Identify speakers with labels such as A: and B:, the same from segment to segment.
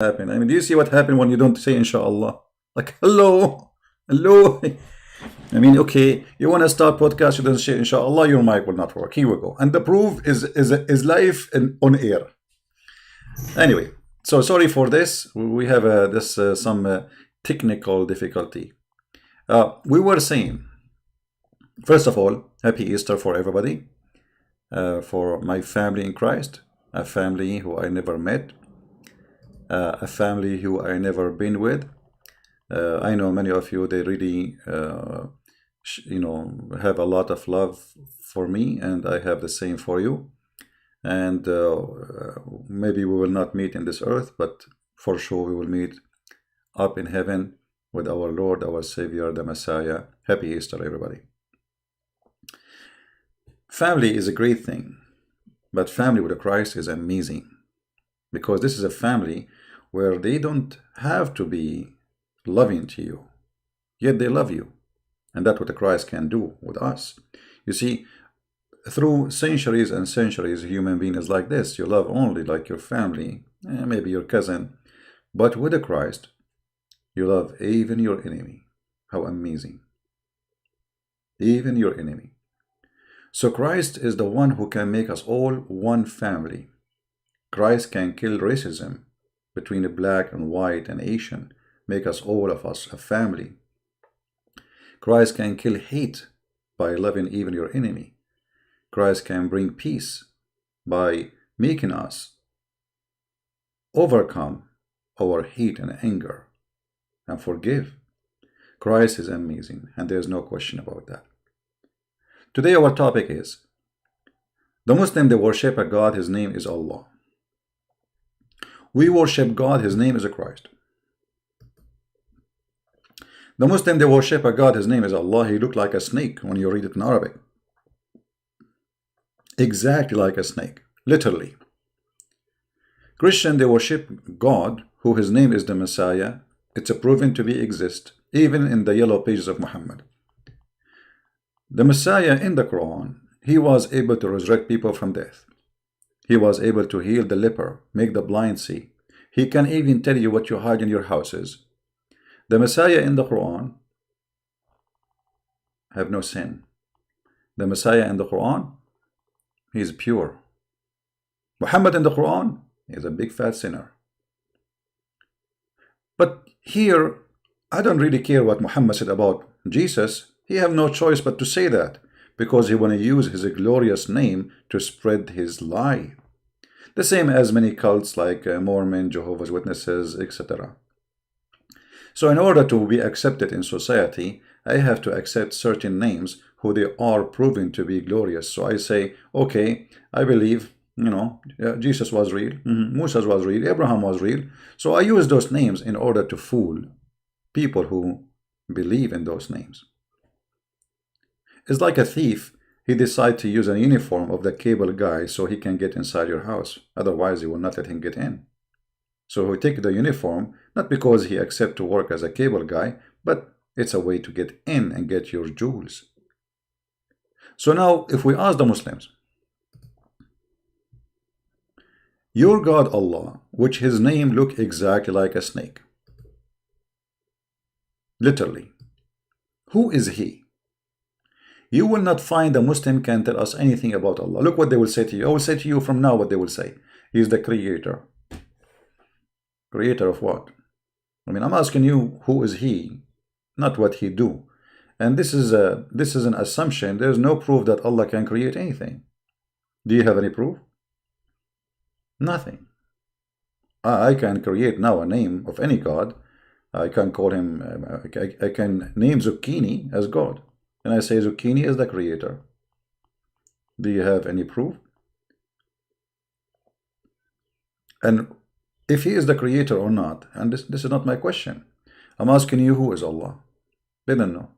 A: happen. I mean, do you see what happened when you don't say inshallah? Like, hello, hello. I mean, okay, you want to start podcast, you don't say inshallah, your mic will not work. Here we go. And the proof is live and on air. Anyway, so sorry for this. We have some technical difficulty. We were saying, first of all, happy Easter for everybody, for my family in Christ, a family who I never met, a family who I never been with. I know many of you, they really, have a lot of love for me, and I have the same for you. And maybe we will not meet in this earth, but for sure we will meet up in heaven with our Lord, our Savior, the Messiah. Happy Easter, everybody. Family is a great thing, but family with Christ is amazing, because this is a family where they don't have to be loving to you, yet they love you. And that's what Christ can do with us. You see, through centuries and centuries, human being is like this. You love only like your family, maybe your cousin. But with Christ, you love even your enemy. How amazing. Even your enemy. So Christ is the one who can make us all one family. Christ can kill racism between the black and white and Asian, make us all of us a family. Christ can kill hate by loving even your enemy. Christ can bring peace by making us overcome our hate and anger and forgive. Christ is amazing, and there's no question about that. Today our topic is, the Muslim, they worship a God, his name is Allah. We worship God, his name is a Christ. The Muslim, they worship a God, his name is Allah. He looked like a snake when you read it in Arabic. Exactly like a snake, literally. Christian, they worship God, who his name is the Messiah. It's proven to be exist, even in the yellow pages of Muhammad. The Messiah in the Quran, he was able to resurrect people from death. He was able to heal the leper, make the blind see. He can even tell you what you hide in your houses. The Messiah in the Quran have no sin. The Messiah in the Quran, he is pure. Muhammad in the Quran is a big fat sinner. But here, I don't really care what Muhammad said about Jesus. He have no choice but to say that, because he want to use his glorious name to spread his lie. The same as many cults like Mormon, Jehovah's Witnesses, etc. So in order to be accepted in society, I have to accept certain names who they are proven to be glorious. So I say, okay, I believe, Jesus was real, Moses was real, Abraham was real. So I use those names in order to fool people who believe in those names. It's like a thief. He decides to use a uniform of the cable guy so he can get inside your house. Otherwise, you will not let him get in. So he take the uniform, not because he accepts to work as a cable guy, but it's a way to get in and get your jewels. So now, if we ask the Muslims, your God Allah, which his name look exactly like a snake, literally, who is he? You will not find a Muslim can tell us anything about Allah. Look what they will say to you. I will say to you from now what they will say. He is the creator. Creator of what? I mean, I'm asking you, who is he, not what he do. And this is an assumption. There's no proof that Allah can create anything. Do you have any proof? Nothing. I can create now a name of any God. I can call him, I can name zucchini as God. And I say zucchini is the creator. Do you have any proof? And if he is the creator or not, and this is not my question. I'm asking you, who is Allah? They don't know.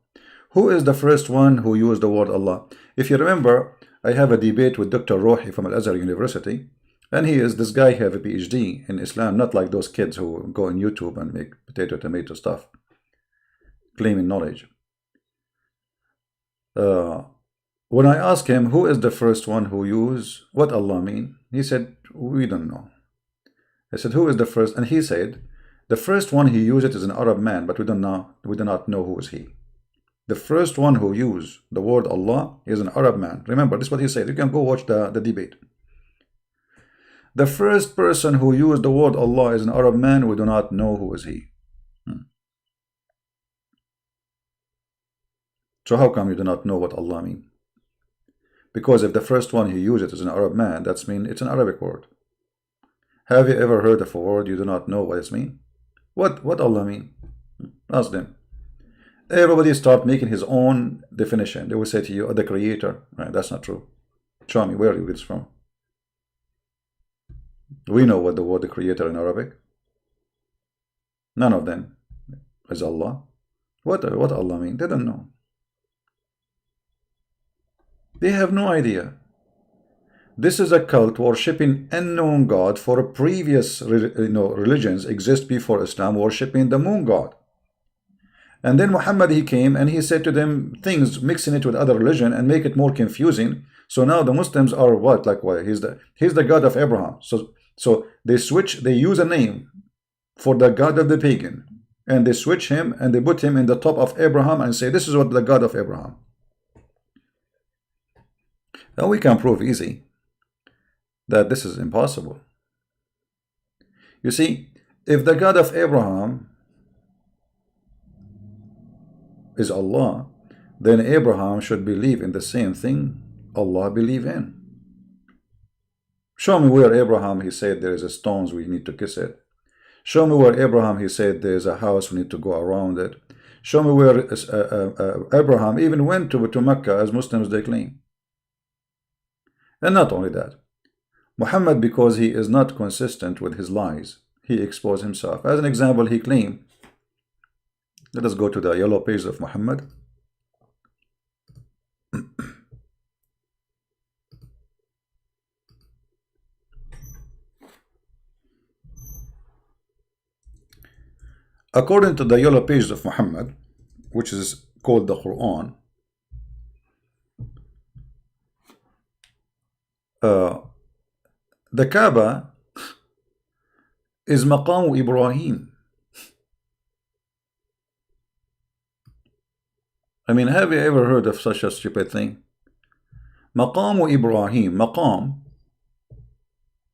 A: Who is the first one who used the word Allah? If you remember, I have a debate with Dr. Rohi from Al-Azhar University, and this guy have a PhD in Islam, not like those kids who go on YouTube and make tomato stuff, claiming knowledge. When I asked him, who is the first one who used what Allah mean? He said, we don't know. I said, who is the first? And he said, the first one he used it is an Arab man, but we do not know who is he. The first one who used the word Allah is an Arab man. Remember, this is what he said. You can go watch the debate. The first person who used the word Allah is an Arab man. We do not know who is he. So how come you do not know what Allah means? Because if the first one who used it is an Arab man, that means it's an Arabic word. Have you ever heard of a word you do not know what it means? What Allah mean? Ask them. Everybody start making his own definition. They will say to you, oh, the creator. Right, that's not true. Show me where you get it from. We know what the word the creator in Arabic. None of them is Allah. What Allah mean? They don't know. They have no idea. This is a cult worshipping unknown God. For previous religions exist before Islam, worshipping the moon god. And then Muhammad, he came and he said to them things, mixing it with other religion and make it more confusing. So now the Muslims are what? Like, why? He's the God of Abraham. So they use a name for the God of the pagan, and they switch him and they put him in the top of Abraham and say, this is what the God of Abraham. Now we can prove easy that this is impossible. You see, if the God of Abraham is Allah, then Abraham should believe in the same thing Allah believe in. Show me where Abraham, he said there is a stones, we need to kiss it. Show me where Abraham, he said there is a house, we need to go around it. Show me where Abraham even went to Mecca, as Muslims they claim. And not only that, Muhammad, because he is not consistent with his lies, he exposed himself. As an example, he claimed, let us go to the yellow page of Muhammad. According to the yellow page of Muhammad, which is called the Quran, the Kaaba is Maqam Ibrahim. I mean, have you ever heard of such a stupid thing? Maqam Ibrahim. Maqam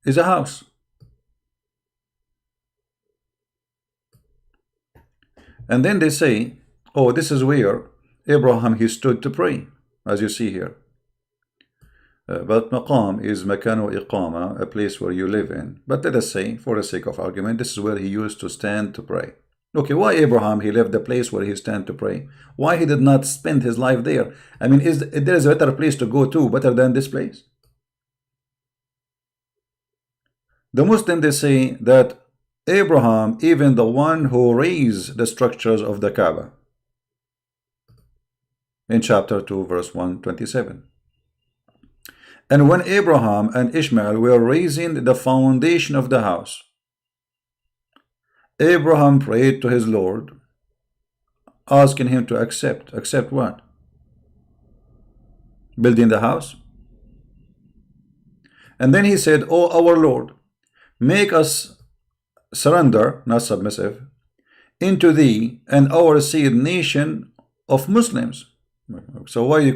A: is a house. And then they say, oh, this is where Abraham, he stood to pray, as you see here. But maqam is makanu iqama, a place where you live in. But let us say, for the sake of argument, this is where he used to stand to pray. Okay, why Abraham, he left the place where he stand to pray? Why he did not spend his life there? I mean, there is a better place to go to, better than this place? The Muslim, they say that Abraham, even the one who raised the structures of the Kaaba, in chapter 2, verse 127. And when Abraham and Ishmael were raising the foundation of the house, Abraham prayed to his Lord, asking him to accept. Accept what? Building the house. And then he said, oh, our Lord, make us surrender, not submissive, into thee and our seed nation of Muslims. So why the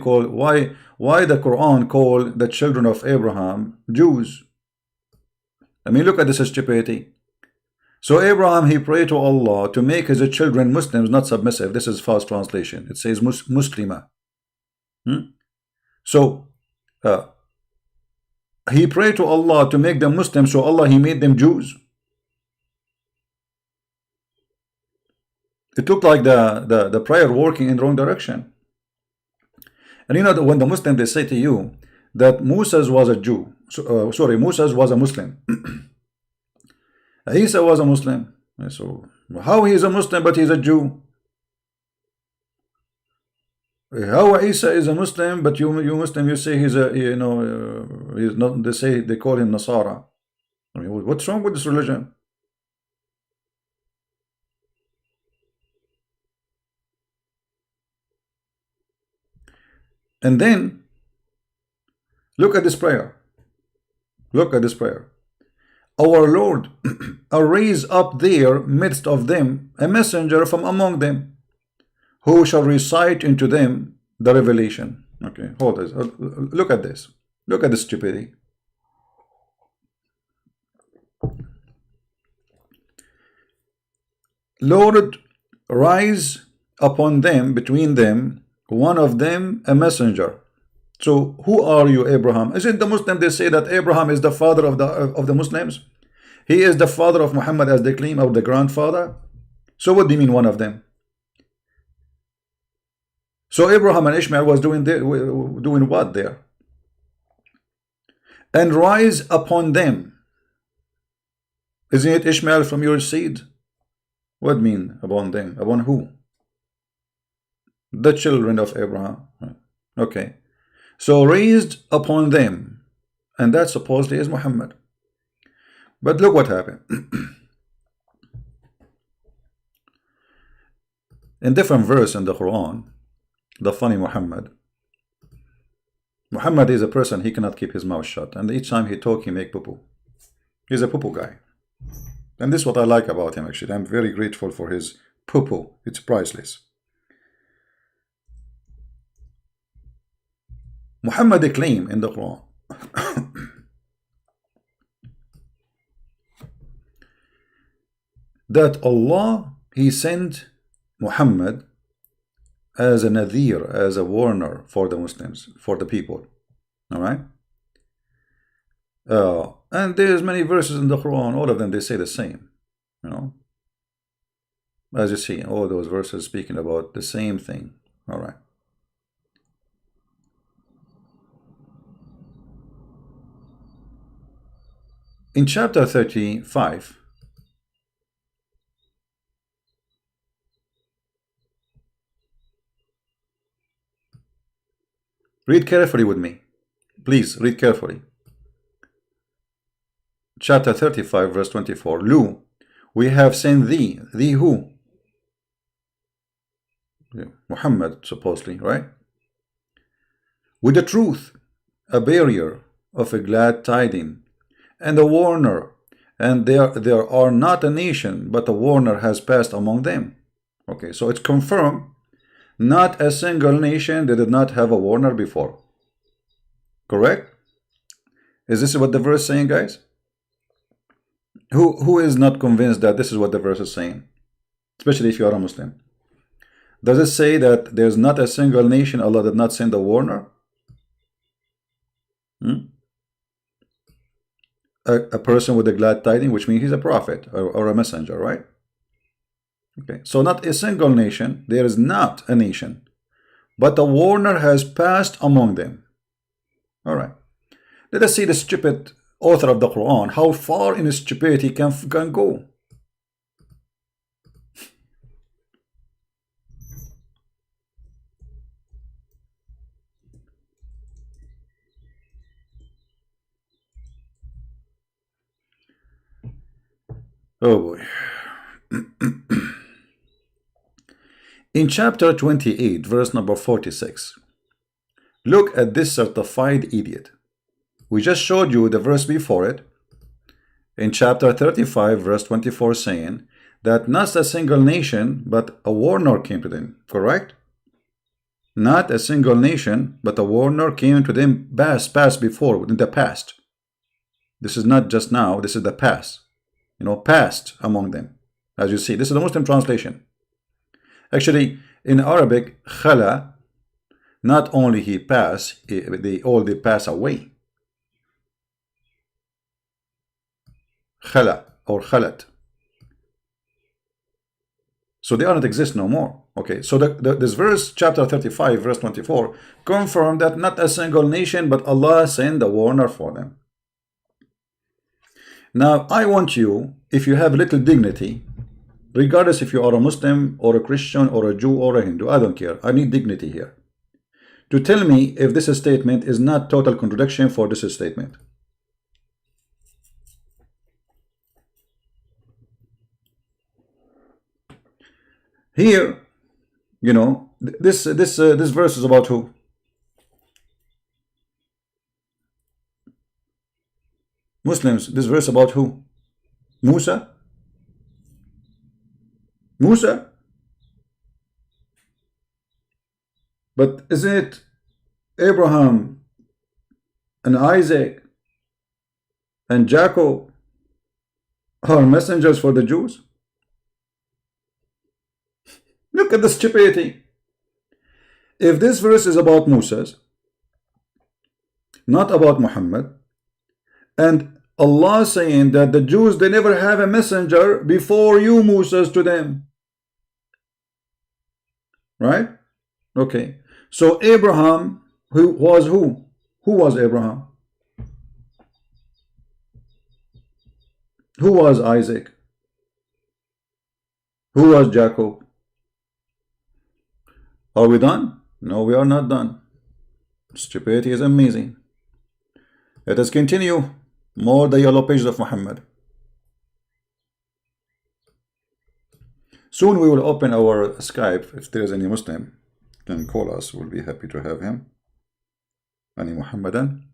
A: Quran call the children of Abraham Jews? I mean, look at this stupidity. So Abraham, he prayed to Allah to make his children Muslims, not submissive. This is false translation. It says Muslima. So he prayed to Allah to make them Muslims, so Allah, he made them Jews. It looked like the prayer working in the wrong direction. And you know, when the Muslim, they say to you that Moses was a Jew, Moses was a Muslim. Isa was a Muslim. So how he is a Muslim but he's a Jew? How Isa is a Muslim but you Muslim, you say he's a, he's not, they call him Nasara. I mean, what's wrong with this religion? And then look at this prayer. Look at this prayer. our Lord raise up there midst of them a messenger from among them, who shall recite unto them the revelation. Okay, hold this. Look at this. Look at the stupidity. Lord, rise upon them, between them, one of them a messenger. So who are you, Abraham? Is it the Muslim? They say that Abraham is the father of the Muslims. He is the father of Muhammad, as they claim, or the grandfather. So what do you mean one of them? So Abraham and Ishmael was doing what there? And rise upon them. Isn't it Ishmael from your seed? What mean upon them? Upon who? The children of Abraham. Okay. So raised upon them. And that supposedly is Muhammad. But look what happened. In different verse in the Quran, the funny Muhammad is a person, he cannot keep his mouth shut. And each time he talk, he make poo-poo. He's a poo-poo guy. And this is what I like about him, actually. I'm very grateful for his poo-poo. It's priceless. Muhammad claim in the Quran that Allah, he sent Muhammad as a nadhir, as a warner for the Muslims, for the people. All right? And there's many verses in the Quran, all of them, they say the same. You know? As you see, all those verses speaking about the same thing. All right. In chapter 35, read carefully with me. Please, read carefully. Chapter 35, verse 24. Lu, we have sent thee. Thee who? Muhammad, supposedly, right? With the truth, a barrier of a glad tiding, and a warner. And there are not a nation, but a warner has passed among them. Okay, so it's confirmed. Not a single nation, they did not have a warner before. Correct? Is this what the verse is saying, guys? Who is not convinced that this is what the verse is saying? Especially if you are a Muslim. Does it say that there's not a single nation Allah did not send a warner? A person with a glad tiding, which means he's a prophet or a messenger, right? Okay, so not a single nation, there is not a nation, but a warner has passed among them. All right, let us see the stupid author of the Quran, how far in his stupidity can go. Oh boy. In chapter 28, verse number 46, look at this certified idiot. We just showed you the verse before it, in chapter 35, verse 24, saying that not a single nation, but a warner came to them, correct? Not a single nation, but a warner came to them past before, in the past. This is not just now, this is the past. You know, past among them. As you see, this is the Muslim translation. Actually, in Arabic, khala, not only he pass, they pass away. Khala or khalat. So they don't exist no more. Okay, so this verse, chapter 35, verse 24, confirmed that not a single nation, but Allah sent a warner for them. Now, I want you, if you have little dignity, regardless if you are a Muslim or a Christian or a Jew or a Hindu, I don't care. I need dignity here. To tell me if this statement is not total contradiction for this statement. Here, you know, this verse is about who? Muslims, this verse about who? Musa? Musa? But isn't it Abraham and Isaac and Jacob are messengers for the Jews? Look at the stupidity. If this verse is about Moses, not about Muhammad, and Allah saying that the Jews, they never have a messenger before you, Moses, to them. Right? Okay. So Abraham, who was who? Who was Abraham? Who was Isaac? Who was Jacob? Are we done? No, we are not done. Stupidity is amazing. Let us continue. More the yellow pages of Muhammad. Soon we will open our Skype. If there is any Muslim, can call us. We'll be happy to have him. Any Muhammadan.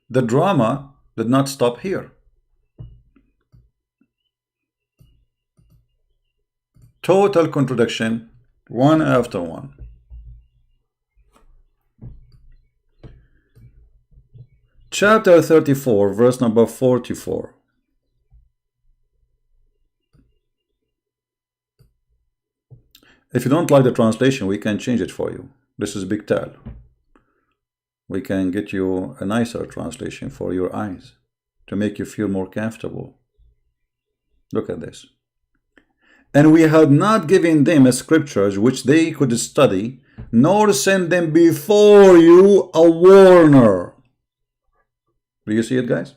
A: The drama did not stop here. Total contradiction, one after one. Chapter 34, verse number 44. If you don't like the translation, we can change it for you. This is Big Tal. We can get you a nicer translation for your eyes to make you feel more comfortable. Look at this. And we had not given them scriptures which they could study, nor send them before you a warner. Do you see it, guys?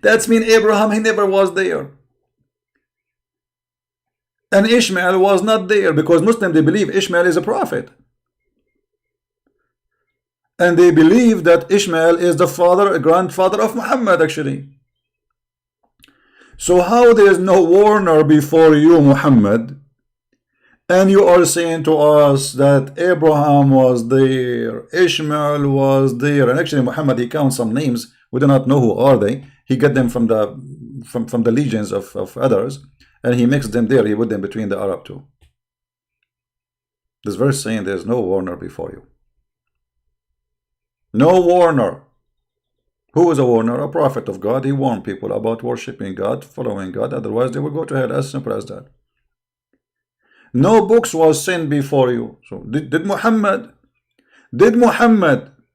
A: That's mean Abraham, he never was there. And Ishmael was not there, because Muslims, they believe Ishmael is a prophet. And they believe that Ishmael is the father, grandfather of Muhammad, actually. So how there is no warner before you, Muhammad, and you are saying to us that Abraham was there, Ishmael was there, and actually Muhammad, he counts some names, we do not know who are they. He get them from the legions of others, and he mixed them there, he put them between the Arab too. This verse saying there is no warner before you. No warner. Who is a warner? A prophet of God. He warned people about worshiping God, following God, otherwise they will go to hell. As simple as that. No books was sent before you. So did Muhammad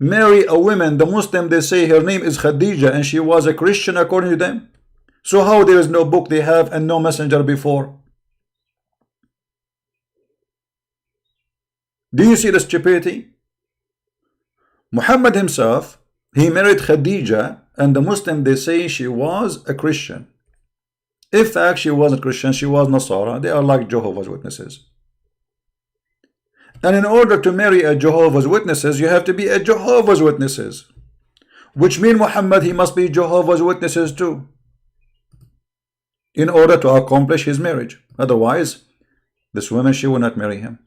A: marry a woman, the Muslim, they say her name is Khadija, and she was a Christian according to them? So how there is no book they have and no messenger before? Do you see the stupidity? Muhammad himself, he married Khadija, and the Muslim, they say she was a Christian. In fact, she wasn't Christian, she was Nasara. They are like Jehovah's Witnesses. And in order to marry a Jehovah's Witnesses, you have to be a Jehovah's Witnesses, which means Muhammad, he must be Jehovah's Witnesses too, in order to accomplish his marriage. Otherwise, this woman, she will not marry him.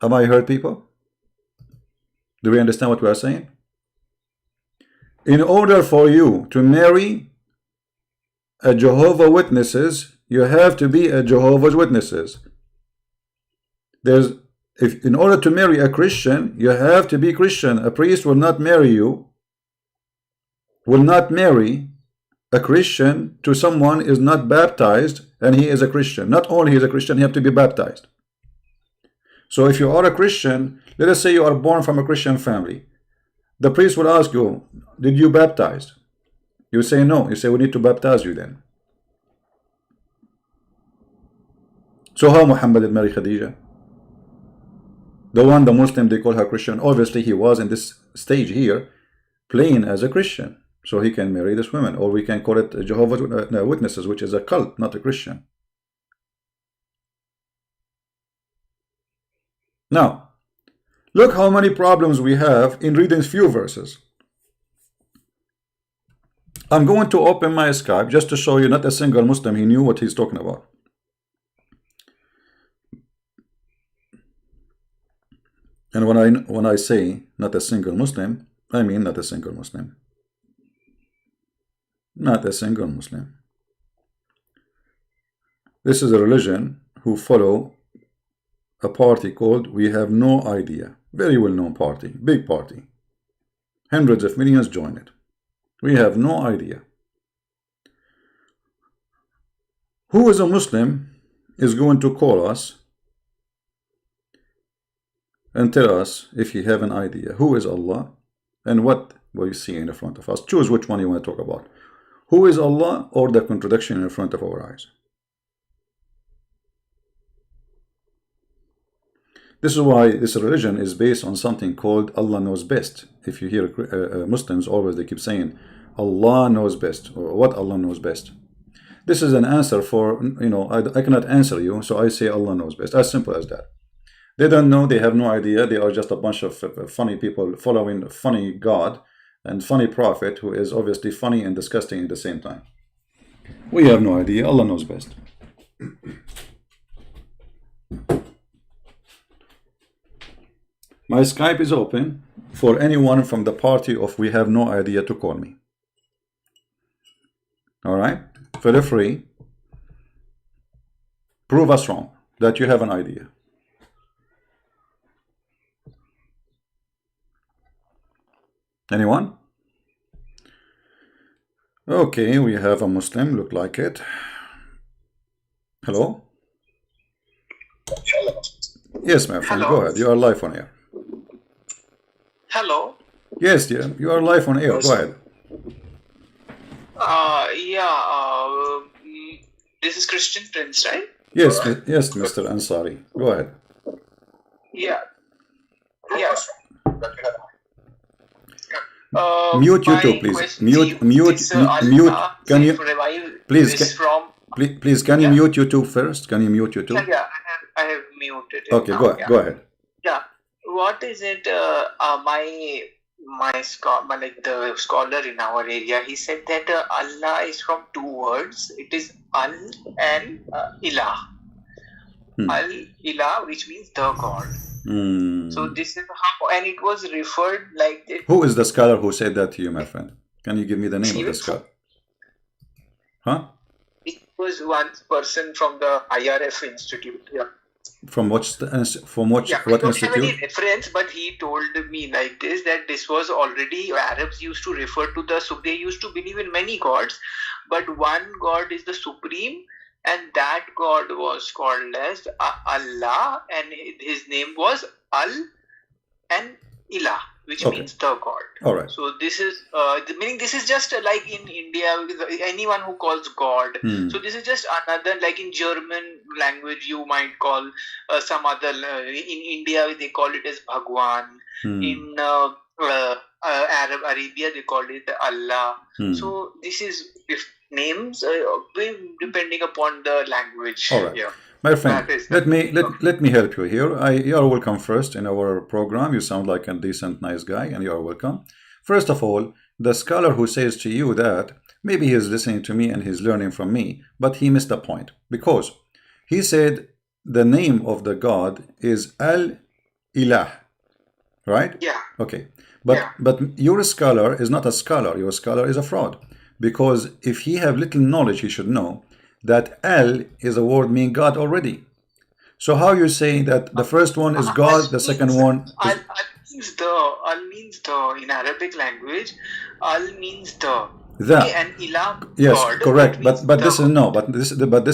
A: Am I heard, people? Do we understand what we are saying? In order for you to marry a Jehovah's Witnesses, you have to be a Jehovah's Witnesses. In order to marry a Christian, you have to be Christian. A priest will not marry you, will not marry a Christian to someone is not baptized and he is a Christian. Not only he is a Christian, he have to be baptized. So if you are a Christian, let us say you are born from a Christian family. The priest will ask you, did you baptize? You say no. You say, we need to baptize you then. So how Muhammad did marry Khadija? The Muslim, they call her Christian. Obviously he was in this stage here playing as a Christian. So he can marry this woman, or we can call it Jehovah's Witnesses, which is a cult, not a Christian. Now, look how many problems we have in reading few verses. I'm going to open my Skype just to show you not a single Muslim he knew what he's talking about. And when I say not a single Muslim, I mean not a single Muslim. Not a single Muslim. This is a religion who follow a party called We Have No Idea. Very well-known party, big party. Hundreds of millions join it. We have no idea. Who is a Muslim is going to call us and tell us if you have an idea. Who is Allah and what we see in front of us? Choose which one you want to talk about. Who is Allah or the contradiction in front of our eyes? This is why this religion is based on something called Allah knows best. If you hear Muslims always they keep saying Allah knows best, or what Allah knows best. This is an answer for, I cannot answer you, so I say Allah knows best. As simple as that. They don't know, they have no idea, they are just a bunch of funny people following a funny God and funny prophet who is obviously funny and disgusting at the same time. We have no idea, Allah knows best. My Skype is open for anyone from the party of We Have No Idea to call me. Alright? Feel free. Prove us wrong that you have an idea. Anyone? Okay, we have a Muslim, look like it. Hello? Yes, my friend, go ahead. You are live on air.
B: Hello?
A: Yes, dear, you are live on air. Go ahead.
B: This is Christian Prince, right?
A: Yes, yes, Mr. Ansari. Go ahead.
B: Yeah. Yes.
A: Mute YouTube, please. Mute. Can you please? Can you mute YouTube first? Can you mute YouTube?
B: Yeah, I have muted it.
A: Okay,
B: now,
A: go ahead.
B: Yeah. What is it? The scholar in our area, he said that Allah is from two words. It is Al and Ilah. Al Ilah, which means the God. So this is how, and it was referred like this.
A: Who is the scholar who said that to you, my friend? Can you give me the name of the scholar? Huh?
B: It was one person from the IRF Institute. Yeah.
A: From what institute?
B: I don't have any reference, but he told me like this, that this was already, Arabs used to refer to they used to believe in many gods, but one God is the supreme, and that God was called as Allah, and his name was Al and Ilah, which means the God.
A: All right.
B: So this is meaning this is just like in India, anyone who calls God. So this is just another, like in German language, you might call some other. In India, they call it as Bhagwan. In Arabia, they call it Allah. So this is names depending upon the language.
A: All right.
B: Yeah.
A: My friend, let me help you here. You are welcome first in our program. You sound like a decent, nice guy, and you are welcome. First of all, the scholar who says to you that, maybe he is listening to me and he's learning from me, but he missed the point, because he said the name of the God is Al-Ilah, right?
B: Yeah.
A: Okay. But your scholar is not a scholar. Your scholar is a fraud, because if he have little knowledge, he should know that Al is a word meaning God already. So how you say that the first one is God, the second one is...
B: Al means the in Arabic language. Al means the. And Ilah.
A: Yes,
B: God,
A: correct. But this is no. But this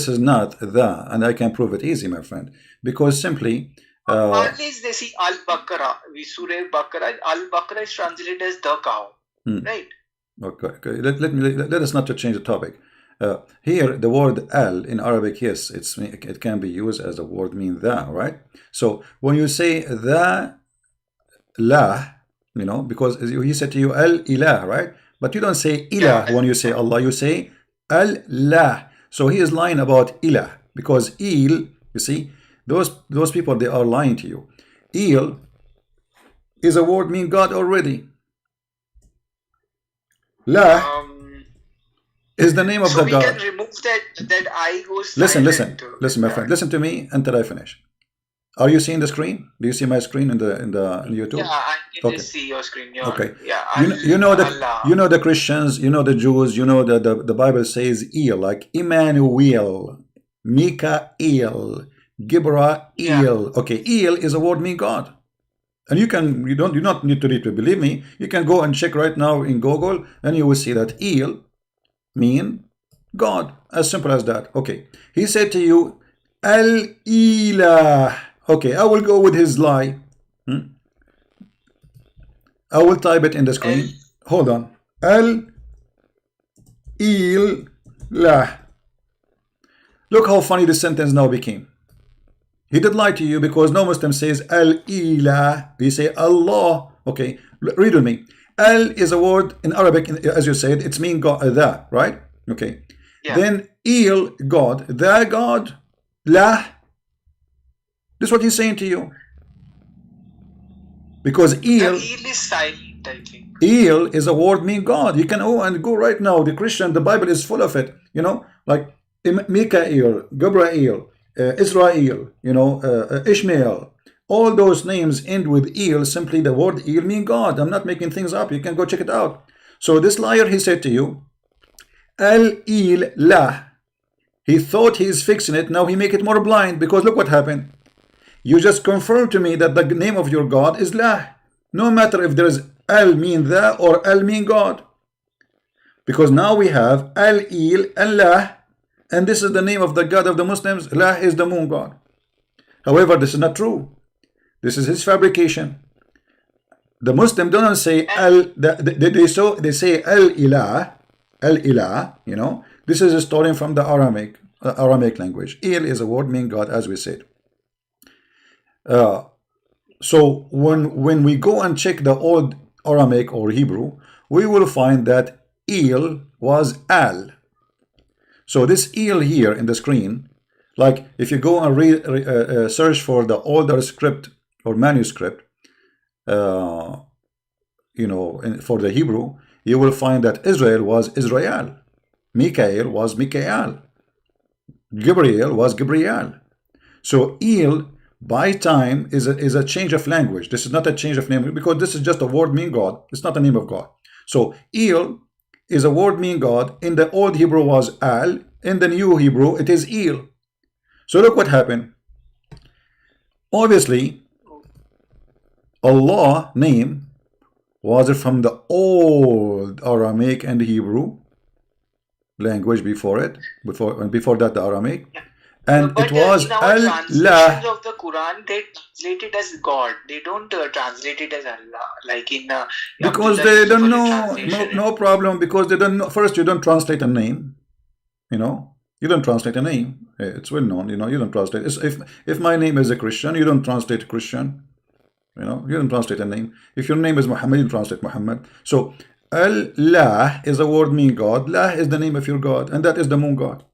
A: is not the, and I can prove it easy, my friend, because simply.
B: At least they see Al-Baqarah. Surah Baqarah. Al-Baqarah is translated as the cow, right?
A: Okay. Let us not to change the topic. Here, the word al in Arabic, yes, it can be used as a word mean the, right? So when you say the la, because he said to you al ilah, right? But you don't say
B: Yeah.
A: ilah when you say Allah. You say Allah. So he is lying about ilah, because il, you see, those people, they are lying to you. Il is a word mean God already. La
B: Um.
A: is the name of
B: So
A: the
B: we can
A: God.
B: remove that I goes
A: Listen,
B: silent.
A: listen, my friend. Listen to me until I finish. Are you seeing the screen? Do you see my screen in the in
B: Yeah,
A: YouTube?
B: I can
A: Okay.
B: just see your screen. Your
A: Okay.
B: yeah,
A: You know
B: Allah.
A: the Christians, you know the Jews, you know the Bible says El, like Emmanuel, Mikael,
B: Yeah.
A: Gibrael. Okay, El is a word mean God. And you don't need to read to believe me. You can go and check right now in Google, and you will see that El mean God. As simple as that. Okay. He said to you, Al Ilah. Okay, I will go with his lie. I will type it in the
B: El.
A: screen. Hold on. Al Ilah. Look how funny this sentence now became. He did lie to you, because no Muslim says Al Ilah. We say Allah. Okay, read with me. Al is a word in Arabic, as you said, it's mean God, the, right? Okay.
B: Yeah.
A: Then Il, God, the God, La. This is what he's saying to you. Because
B: The
A: Il
B: eel is silent, I think.
A: El is a word mean God. You can go right now. The Christian, the Bible is full of it. You know, like Mikael, Gabriel, Israel. You know, Ishmael. All those names end with El. Simply the word El mean God. I'm not making things up. You can go check it out. So this liar, he said to you, Al El La. He thought he is fixing it. Now he make it more blind, because look what happened. You just confirmed to me that the name of your God is La. No matter if there is Al mean the or Al mean God. Because now we have Al Il and La, and this is the name of the God of the Muslims. La is the moon God. However, this is not true. This is his fabrication. The Muslim don't say Al, they say Al Ilah, you know. This is a story from the Aramaic language. Il is a word mean God, as we said. So when we go and check the old Aramaic or Hebrew, we will find that Il was Al. So this Il here in the screen, like if you go and search for the older script or manuscript, you know, for the Hebrew, you will find that Israel was Israel, Mikael was Mikael, Gabriel was Gabriel. So Il by time is a change of language. This is not a change of name, because this is just a word mean God. It's not the name of God. So Il is a word mean God. In the old Hebrew was Al. In the new Hebrew it is Il. So look what happened. Obviously Allah name was from the old Aramaic and Hebrew language before that the Aramaic. And
B: But
A: it was
B: in our
A: Allah.
B: translations of the Quran, they translate it as God. They don't translate it as Allah. Like in
A: Because
B: Abdullah
A: they don't
B: Yusuf Ali
A: know.
B: translation.
A: No problem. Because they don't know. First, you don't translate a name. You know, you don't translate a name. It's well known. You know, you don't translate. If my name is a Christian, you don't translate Christian. You know, you don't translate a name. If your name is Muhammad, you translate Muhammad. So Allah is a word mean God. La is the name of your God, and that is the moon God.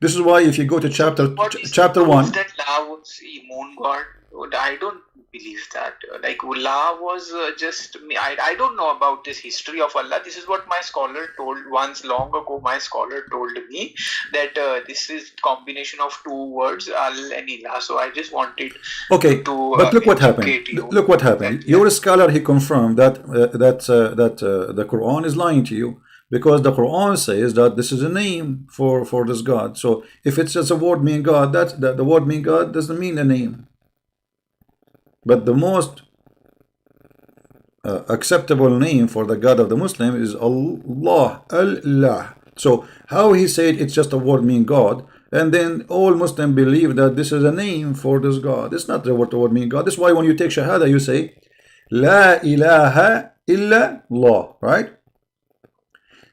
A: This is why if you go to chapter 1,
B: that La was a moon god. I don't believe that. Like La was just me. I don't know about this history of Allah. This is what my scholar told once long ago. My scholar told me that this is combination of two words, Al and Ilah. So I just wanted to
A: but look what happened.
B: you.
A: Look what happened. Your scholar, he confirmed that the Quran is lying to you. Because the Quran says that this is a name for this God. So if it's just a word mean God, the word mean God doesn't mean a name. But the most acceptable name for the God of the Muslim is Allah, Allah. So how he said it's just a word mean God, and then all Muslims believe that this is a name for this God. It's not the word mean God. That's why when you take Shahada, you say La ilaha illa Allah, right?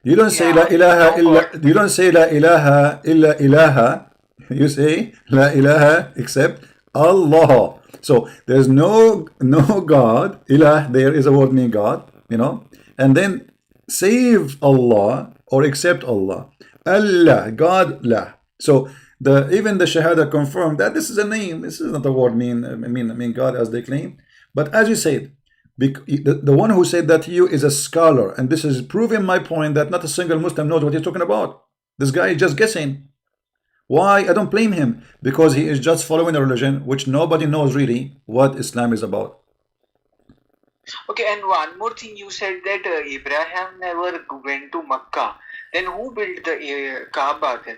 A: You don't say La ilaha illa. You don't say La ilaha illa ilaha. You say La ilaha except Allah. So there's no God. Ilah there is a word meaning God. You know. And then save Allah or accept Allah. Allah, God, La. So even the Shahada confirmed that this is a name. This is not a word mean God as they claim. But as you said, the one who said that to you is a scholar, and this is proving my point that not a single Muslim knows what he's talking about. This guy is just guessing. Why? I don't blame him, because he is just following a religion which nobody knows really what Islam is about.
B: Okay, and one more thing, you said that Abraham never went to Makkah. Then who built the Kaaba then?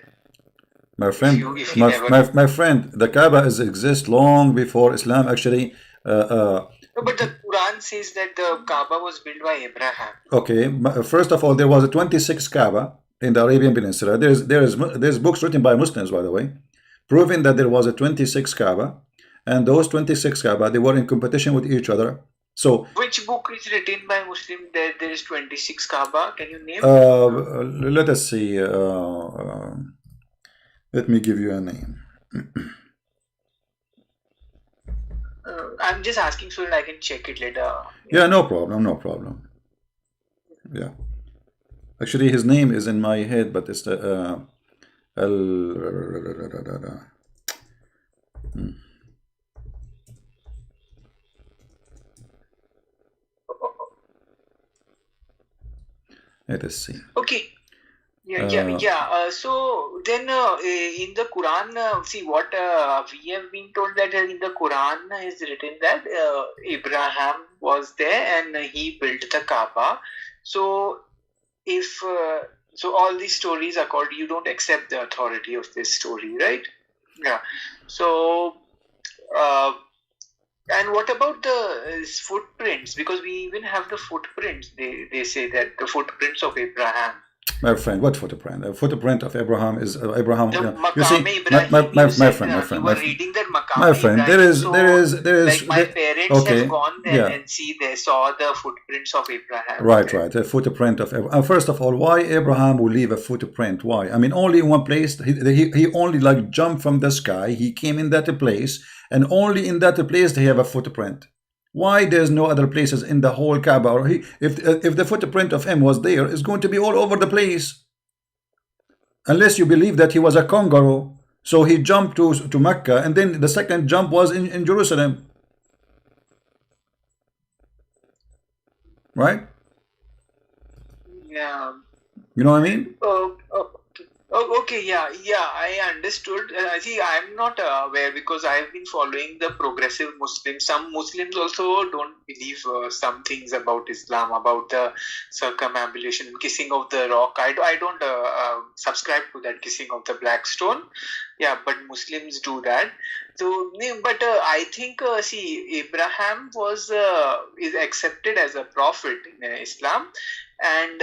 A: My friend,
B: If he never...
A: my friend, the Kaaba exists long before Islam actually.
B: No, but the Quran says that the Kaaba was built by Abraham.
A: Okay, first of all, there was a 26 Kaaba in the Arabian Peninsula. There's books written by Muslims, by the way, proving that there was a 26 Kaaba, and those 26 Kaaba, they were in competition with each other. So,
B: which book is written by Muslim that there is 26 Kaaba? Can you name?
A: Let us see. Let me give you a name.
B: I'm just asking so that I can check it later.
A: Yeah, no problem, no problem. Yeah. Actually, his name is in my head, but it's the let us see.
B: Okay. So then in the Quran, see what we have been told that in the Quran is written that Abraham was there and he built the Kaaba. So if so, all these stories are called, you don't accept the authority of this story, right? Yeah. So and what about the footprints? Because we even have the footprints. They say that the footprints of Abraham.
A: My friend, what footprint? A footprint of Abraham is Abraham.
B: You see,
A: my friend.
B: You were reading that Maqam
A: my friend,
B: Ibrahim,
A: there is.
B: Like my parents have gone there and they saw the footprints of Abraham.
A: Right. A footprint of Abraham. First of all, why Abraham will leave a footprint? Why? I mean, only in one place. He only like jumped from the sky. He came in that place, and only in that place they have a footprint. Why there's no other places in the whole Kaaba? Or if the footprint of him was there, it's going to be all over the place. Unless you believe that he was a kangaroo, so he jumped to Mecca, and then the second jump was in Jerusalem. Right?
B: Yeah.
A: You know what I mean?
B: Okay, yeah, I understood. See, I'm not aware because I've been following the progressive Muslims. Some Muslims also don't believe some things about Islam, about the circumambulation, kissing of the rock. I don't subscribe to that kissing of the black stone. Yeah, but Muslims do that. So, but I think, see, Abraham is accepted as a prophet in Islam. And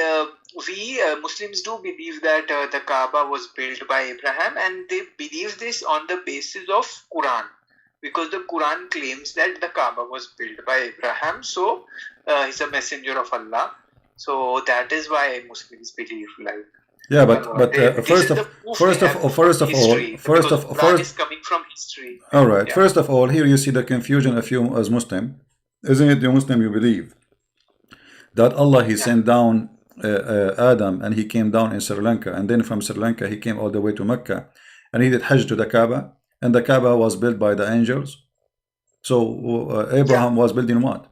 B: we Muslims do believe that the Kaaba was built by Abraham, and they believe this on the basis of Quran, because the Quran claims that the Kaaba was built by Abraham, so he's a messenger of Allah. So that is why Muslims believe like.
A: Yeah, but first of all,
B: is coming from history.
A: All right. Yeah. First of all, here you see the confusion of you as Muslim, isn't it? You Muslim, you believe that Allah he sent down Adam, and he came down in Sri Lanka, and then from Sri Lanka he came all the way to Mecca, and he did Hajj to the Kaaba, and the Kaaba was built by the angels. So Abraham was building what?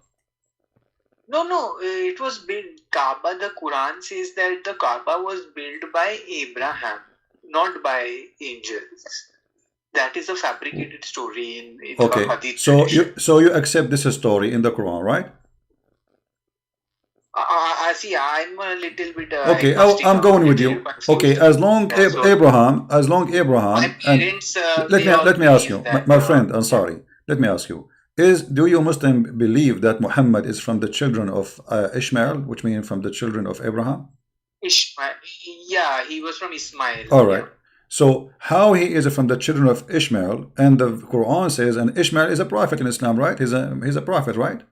B: No, it was built. Kaaba, the Quran says that the Kaaba was built by Abraham, not by angels. That is a fabricated story in
A: okay.
B: Hadith.
A: So you accept this story in the Quran, right?
B: See, I'm a little bit.
A: Okay, I'm going with you. Okay, as long Abraham,
B: my parents,
A: and let me ask you, my friend. I'm sorry. Let me ask you: do you Muslim believe that Muhammad is from the children of Ishmael, which means from the children of Abraham?
B: Ishmael, yeah, he was from Ismail.
A: All right. Yeah. So how he is from the children of Ishmael, and the Quran says, and Ishmael is a prophet in Islam, right? He's a prophet, right?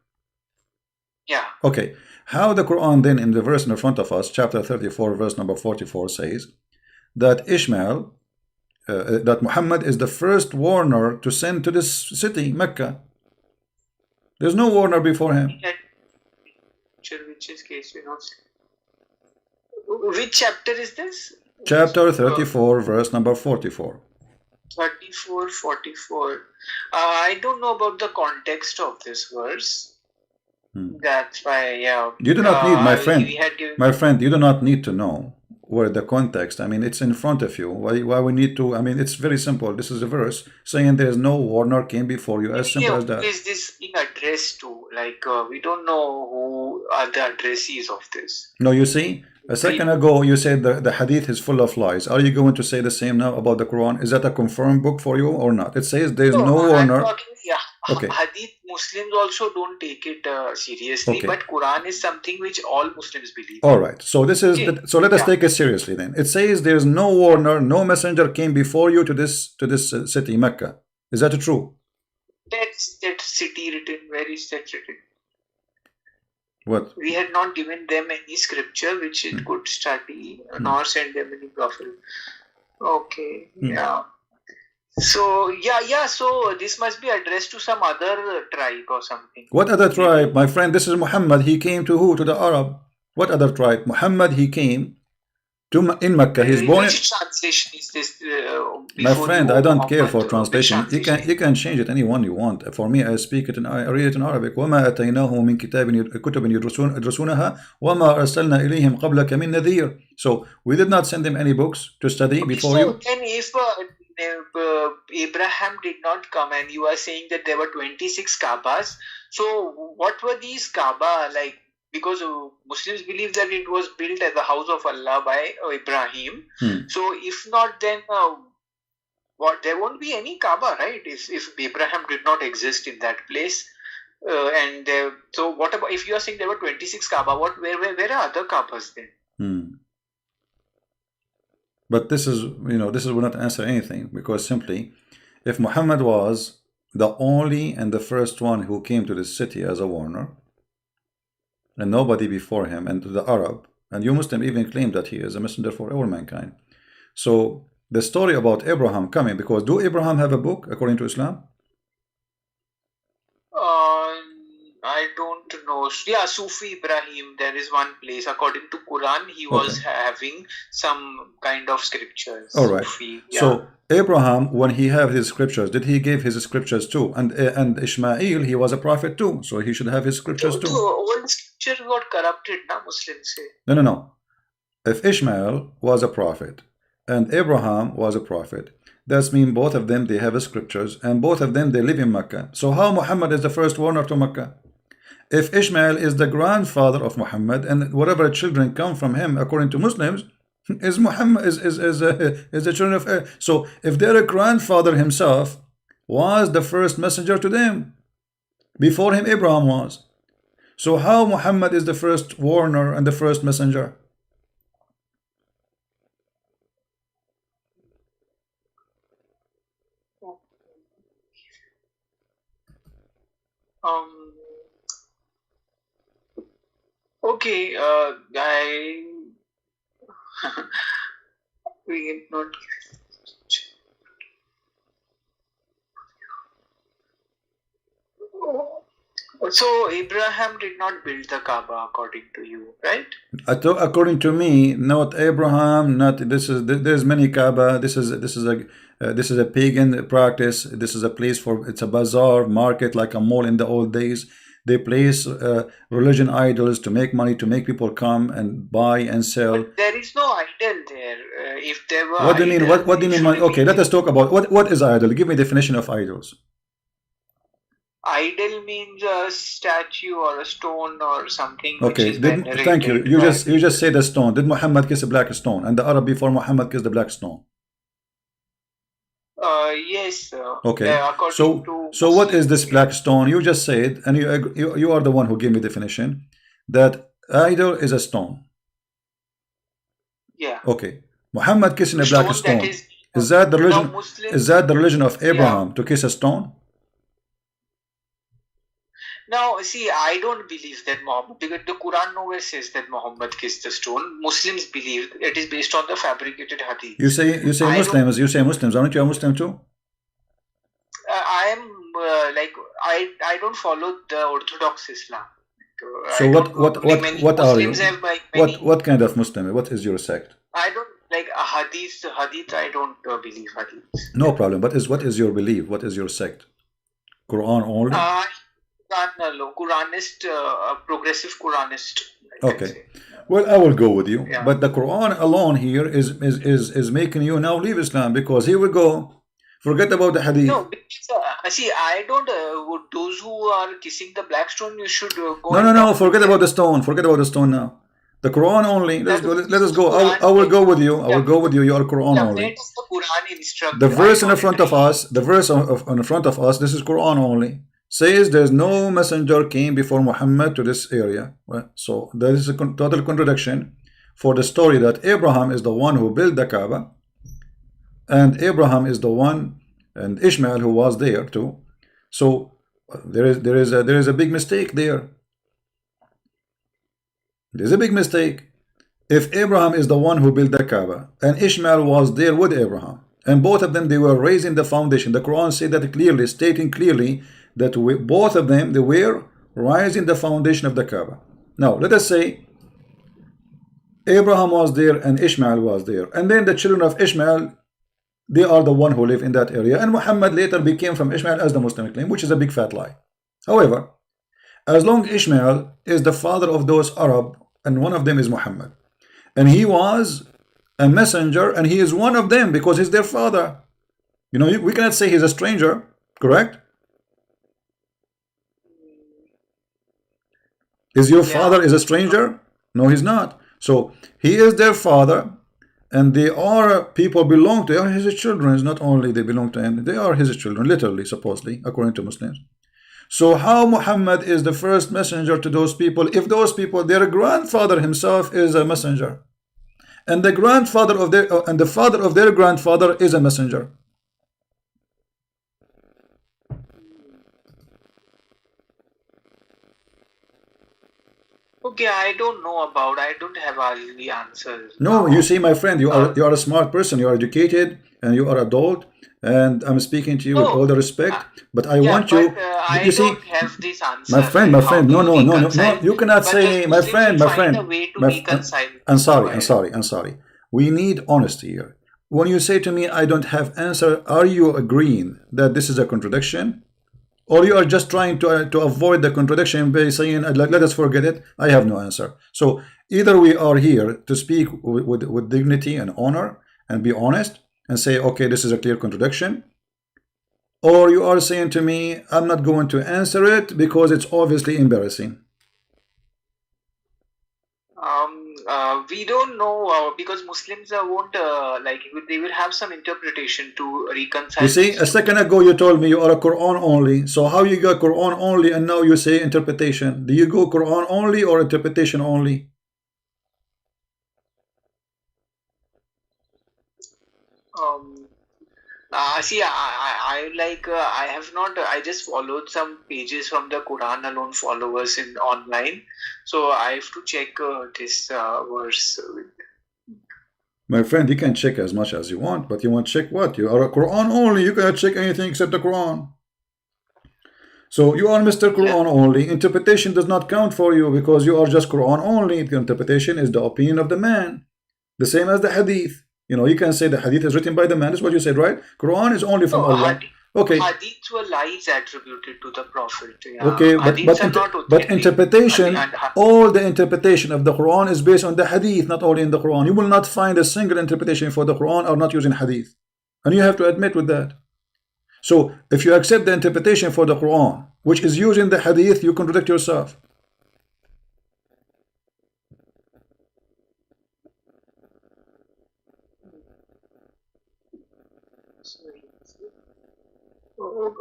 B: Yeah.
A: Okay. How the Quran then in the verse in front of us, chapter 34, verse number 44 says that Ishmael, that Muhammad is the first warner to send to this city, Mecca. There's no warner before him.
B: Which is case, you know. Which chapter is this?
A: Chapter 34, verse number 44.
B: 34, 44. I don't know about the context of this verse. That's why, yeah.
A: You do not need, my friend,
B: we had given...
A: my friend, you do not need to know where the context. I mean, it's in front of you. Why we need to? I mean, it's very simple. This is a verse saying there is no warner came before you. As simple as that.
B: Who is this being addressed to? Like, we don't know who are the addressees of this.
A: No, you see, a second ago you said the hadith is full of lies. Are you going to say the same now about the Quran? Is that a confirmed book for you or not? It says there is no warner.
B: Okay. Hadith Muslims also don't take it seriously, but Quran is something which all Muslims believe.
A: All right. So this is so let us take it seriously then. It says there is no warner, no messenger came before you to this city, Mecca. Is that true?
B: That's that city written. Where is that written?
A: What?
B: We had not given them any scripture which it could study, nor send them any prophet. Okay. Yeah. So so this must be addressed to some other tribe or something.
A: What other tribe? My friend, this is Muhammad. He came to who? To the Arab. What other tribe? Muhammad, he came to in Mecca. He's born.
B: Which translation is this?
A: My friend, I don't care for translation. You can change it any one you want. For me, I speak it and I read it in Arabic. وما أتيناه من كتب يدرسونها وما أرسلنا إليهم قبلك من نذير. So we did not send them any books to study before you.
B: Then if Abraham did not come and you are saying that there were 26 Kaabas, so what were these Kaaba like? Because Muslims believe that it was built as the house of Allah by Ibrahim. So if not, then there won't be any Kaaba, right? If Abraham did not exist in that place. So what about if you are saying there were 26 Kaaba? Where are other Kaabas then?
A: But this is, this will not answer anything, because simply, if Muhammad was the only and the first one who came to this city as a warner, and nobody before him, and to the Arab, and you Muslim even claim that he is a messenger for all mankind. So the story about Abraham coming, because do Abraham have a book according to Islam?
B: I don't know. Yeah, Sufi Ibrahim, there is one place. According to Quran, he was having some kind of scriptures.
A: All right.
B: Sufi, yeah.
A: So Abraham, when he had his scriptures, did he give his scriptures too? And Ishmael, he was a prophet too, so he should have his scriptures too.
B: All scripture got corrupted, na Muslims say.
A: No. If Ishmael was a prophet and Abraham was a prophet, that means both of them, they have scriptures, and both of them, they live in Mecca. So how Muhammad is the first warner to Mecca? If Ishmael is the grandfather of Muhammad, and whatever children come from him, according to Muslims, is Muhammad is the children of. So if their grandfather himself was the first messenger to them, before him Abraham was. So how Muhammad is the first warner and the first messenger?
B: Okay, we not. So Abraham did not build the Kaaba according to you, right?
A: According to me, not Abraham, not this is. There's many Kaaba. This is a pagan practice. This is a place for, it's a bazaar market, like a mall in the old days. They place religion idols to make money, to make people come and buy and sell.
B: But there is no idol there. If there were,
A: what do you mean? What do you mean? Okay, let us talk about what is idol. Give me a definition of idols.
B: Idol means a statue or a stone or something.
A: Okay, thank you. You just say the stone. Did Muhammad kiss a black stone? And the Arab before Muhammad kissed the black stone?
B: Yes.
A: Okay. So what is this black stone? You just said, and you are the one who gave me definition, that idol is a stone.
B: Yeah.
A: Okay. Muhammad kissing a black stone. Is that the religion? Is that the religion of Abraham, to kiss a stone?
B: Now, see, I don't believe that Muhammad, because the Quran nowhere says that Muhammad kissed the stone. Muslims believe it is based on the fabricated hadith.
A: You say Muslims. You say Muslims. Aren't you a Muslim too?
B: I am I don't follow the Orthodox Islam.
A: So
B: I don't know. Many
A: what are
B: Muslims
A: you?
B: have many.
A: What kind of Muslim? What is your sect?
B: I don't like hadith. Hadith. I don't believe hadith.
A: No problem. What is your belief? What is your sect? Quran only?
B: Quranist, progressive Quranist, I can
A: Okay.
B: say.
A: Well, I will go with you.
B: Yeah.
A: But the Quran alone here is making you now leave Islam, because here we go. Forget about the hadith.
B: No, because, see, I don't. Those who are kissing the black stone, you should go.
A: No. Forget about the stone. Forget about the stone now. The Quran only. Let's go. Let us go. I will go with you. I will go with you. You are Quran only.
B: Let us the Quran instruct.
A: The verse in front of us. The verse in front of us. This is Quran only. Says there's no messenger came before Muhammad to this area. Right? So there is a total contradiction for the story that Abraham is the one who built the Kaaba, and Abraham is the one, and Ishmael who was there too. So there is a big mistake there. There's a big mistake. If Abraham is the one who built the Kaaba and Ishmael was there with Abraham, and both of them they were raising the foundation, the Quran said that clearly, stating clearly that both of them they were rising the foundation of the Kaaba. Now let us say Abraham was there and Ishmael was there, and then the children of Ishmael, they are the one who live in that area, and Muhammad later became from Ishmael as the Muslim claim, which is a big fat lie. However, as long Ishmael is the father of those Arab, and one of them is Muhammad, and he was a messenger, and he is one of them because he's their father. You know, we cannot say he's a stranger, correct? Is your father is a stranger? No, he's not. So he is their father, and they are people belong to, they are his children. It's not only they belong to him, they are his children, literally, supposedly, according to Muslims. So how Muhammad is the first messenger to those people if those people, their grandfather himself is a messenger, and the grandfather of their and the father of their grandfather is a messenger?
B: Okay, I don't know about. I don't have all the answers.
A: No, you see, my friend, you are a smart person, you are educated, and you are adult, and I'm speaking to you with all the respect, but I want you.
B: I
A: see,
B: don't have this answer.
A: my friend, no, you cannot say, my friend, I'm sorry. We need honesty here. When you say to me, I don't have answer, are you agreeing that this is a contradiction? Or you are just trying to avoid the contradiction by saying, let us forget it, I have no answer. So either we are here to speak with dignity and honor and be honest and say, okay, this is a clear contradiction, or you are saying to me, I'm not going to answer it because it's obviously embarrassing.
B: We don't know because Muslims won't like they will have some interpretation to reconcile.
A: You see, a second ago you told me you are a Quran only. So how you got Quran only and now you say interpretation? Do you go Quran only or interpretation only?
B: See, I have not. I just followed some pages from the Quran alone followers in online, so I have to check this verse.
A: My friend, you can check as much as you want, but you want to check what? You are a Quran only. You cannot check anything except the Quran. So you are Mr. Quran only. Interpretation does not count for you because you are just Quran only. The interpretation is the opinion of the man, the same as the Hadith. You know, you can say the Hadith is written by the man. That's what you said, right? Quran is only from Allah. Okay.
B: Hadiths were lies attributed to the Prophet. Yeah.
A: Okay, but interpretation, all the interpretation of the Quran is based on the Hadith, not only in the Quran. You will not find a single interpretation for the Quran or not using Hadith. And you have to admit with that. So if you accept the interpretation for the Quran, which is using the Hadith, you contradict yourself.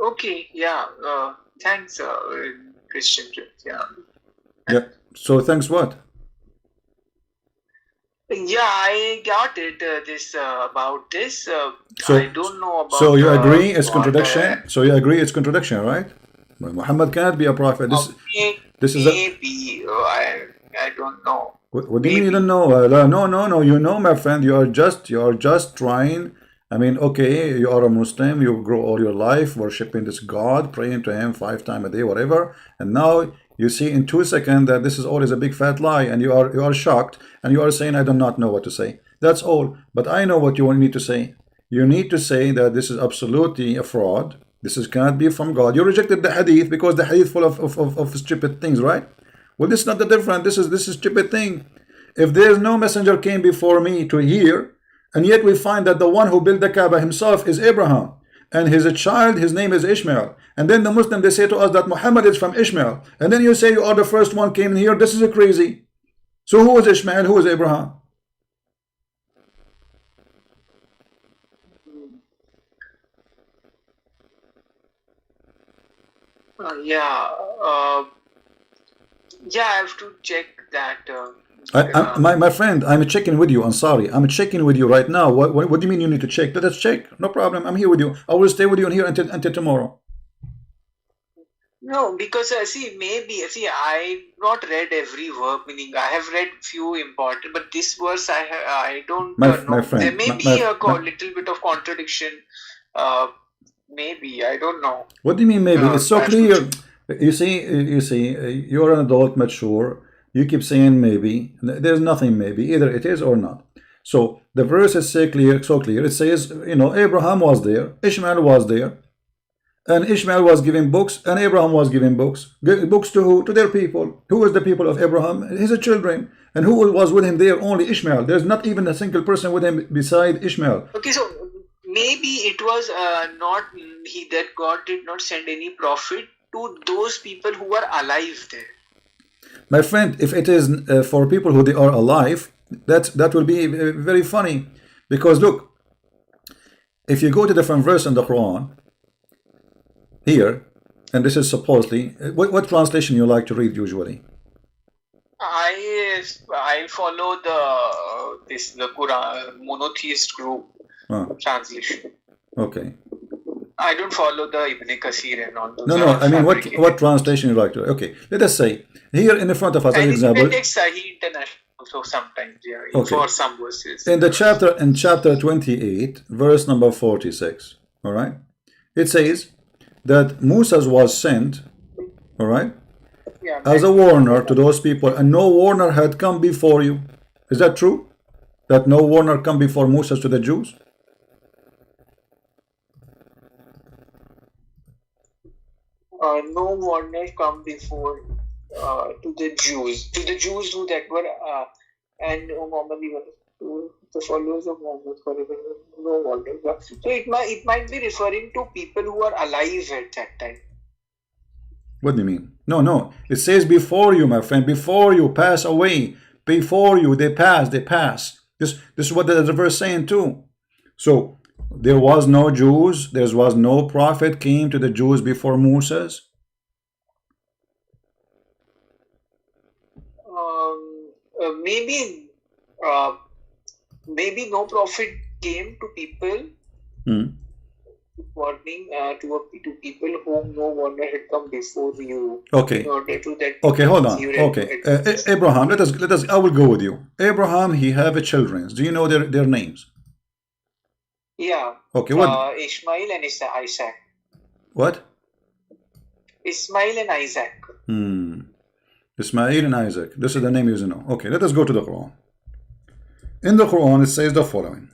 B: Okay, yeah. Thanks, Christian.
A: Yeah. So thanks what?
B: Yeah, I got it. About this.
A: So
B: I don't know about.
A: So you agree it's contradiction? So you agree it's contradiction, right? Well, Muhammad cannot be a prophet. This is
B: maybe. I don't know.
A: What do you mean you don't know? No. You know, my friend. You are just trying I mean, okay, you are a Muslim, you grow all your life worshiping this God, praying to him 5 times a day, whatever, and now you see in 2 seconds that this is always a big fat lie, and you are shocked, and you are saying, I do not know what to say. That's all. But I know what you need to say. You need to say that this is absolutely a fraud. This is cannot be from God. You rejected the hadith because the hadith full of stupid things, right? Well, this is not the different. This is stupid thing. If there is no messenger came before me to hear, and yet we find that the one who built the Kaaba himself is Abraham, and his child, his name is Ishmael. And then the Muslim, they say to us that Muhammad is from Ishmael. And then you say you are the first one came here. This is crazy. So who is Ishmael? Who is Abraham?
B: Yeah, yeah, I have to check that.
A: My friend, I'm checking with you. I'm sorry. I'm checking with you right now. What do you mean you need to check? Let us check. No problem. I'm here with you. I will stay with you here until tomorrow.
B: No, because I've not read every verb. Meaning, I have read few important, but this verse I don't
A: My
B: know.
A: friend,
B: There may be a little bit of contradiction. Maybe I don't know.
A: What do you mean maybe? It's so
B: I have to
A: clear.
B: check.
A: You see, you're an adult, mature. You keep saying maybe. There's nothing maybe. Either it is or not. So the verse is so clear, so clear. It says, Abraham was there, Ishmael was there, and Ishmael was giving books, and Abraham was giving books. Books to who? To their people. Who was the people of Abraham? His children. And who was with him there? Only Ishmael. There's not even a single person with him beside Ishmael.
B: Okay, so maybe it was not that God did not send any prophet to those people who were alive there.
A: My friend, if it is for people who they are alive, that will be very funny. Because look, if you go to different verse in the Quran, here, and this is supposedly, what translation you like to read usually?
B: I follow the Quran monotheist group translation.
A: Okay.
B: I don't follow the Ibn Kathir and all those.
A: No, I mean what translation you like to? Okay, let us say here in the front of us, an example.
B: I take Sahih International also sometimes, for some verses.
A: In chapter 28, verse number 46. All right, it says that Moses was sent, all right, as a warner to those people, and no warner had come before you. Is that true? That no warner come before Moses to the Jews?
B: No warner come before to the Jews who that were and Muhammad to the followers of Muhammad. No warner. So it might be referring to people who are alive at that time.
A: What do you mean? No. It says before you, my friend. Before you pass away. Before you, they pass. This is what the verse is saying too. So there was no Jews. There was no prophet came to the Jews before Moses.
B: Maybe no prophet came to people. Warning to people whom no warner had come before you.
A: Okay.
B: In order to that.
A: Okay, hold on. Okay, Abraham. Let us. I will go with you. Abraham. He have children. Do you know their names?
B: Yeah.
A: Okay. What?
B: Ishmael and Isaac.
A: What?
B: Ismail and Isaac.
A: Ismail and Isaac. This is the name you know. Okay. Let us go to the Quran. In the Quran, it says the following.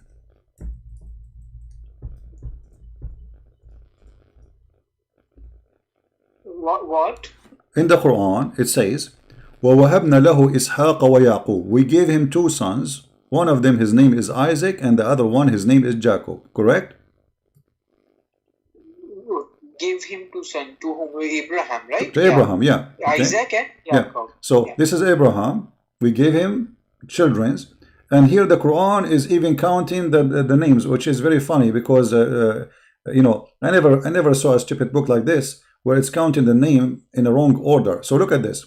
B: What?
A: In the Quran, it says, وَوَهَبْنَا لَهُ إِسْحَاقَ وَيَعْقُوبَ. We gave him 2 sons. One of them, his name is Isaac, and the other one, his name is Jacob. Correct?
B: Give him 2 sons to whom? Abraham, right?
A: To Abraham, yeah. Okay.
B: Isaac and Jacob.
A: So this is Abraham. We gave him children. And here the Quran is even counting the names, which is very funny because, I never saw a stupid book like this where it's counting the name in the wrong order. So look at this.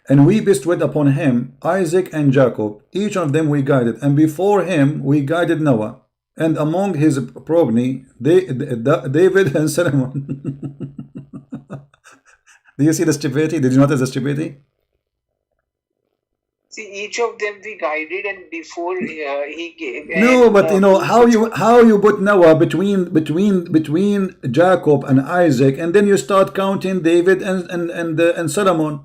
A: And we bestowed upon him Isaac and Jacob, each of them we guided, and before him we guided Noah, and among his progeny David and Solomon. Do you see the stupidity? Did you notice the stupidity?
B: See, each of them we guided, and before he gave.
A: No,
B: And,
A: but how you put Noah between Jacob and Isaac, and then you start counting David and Solomon.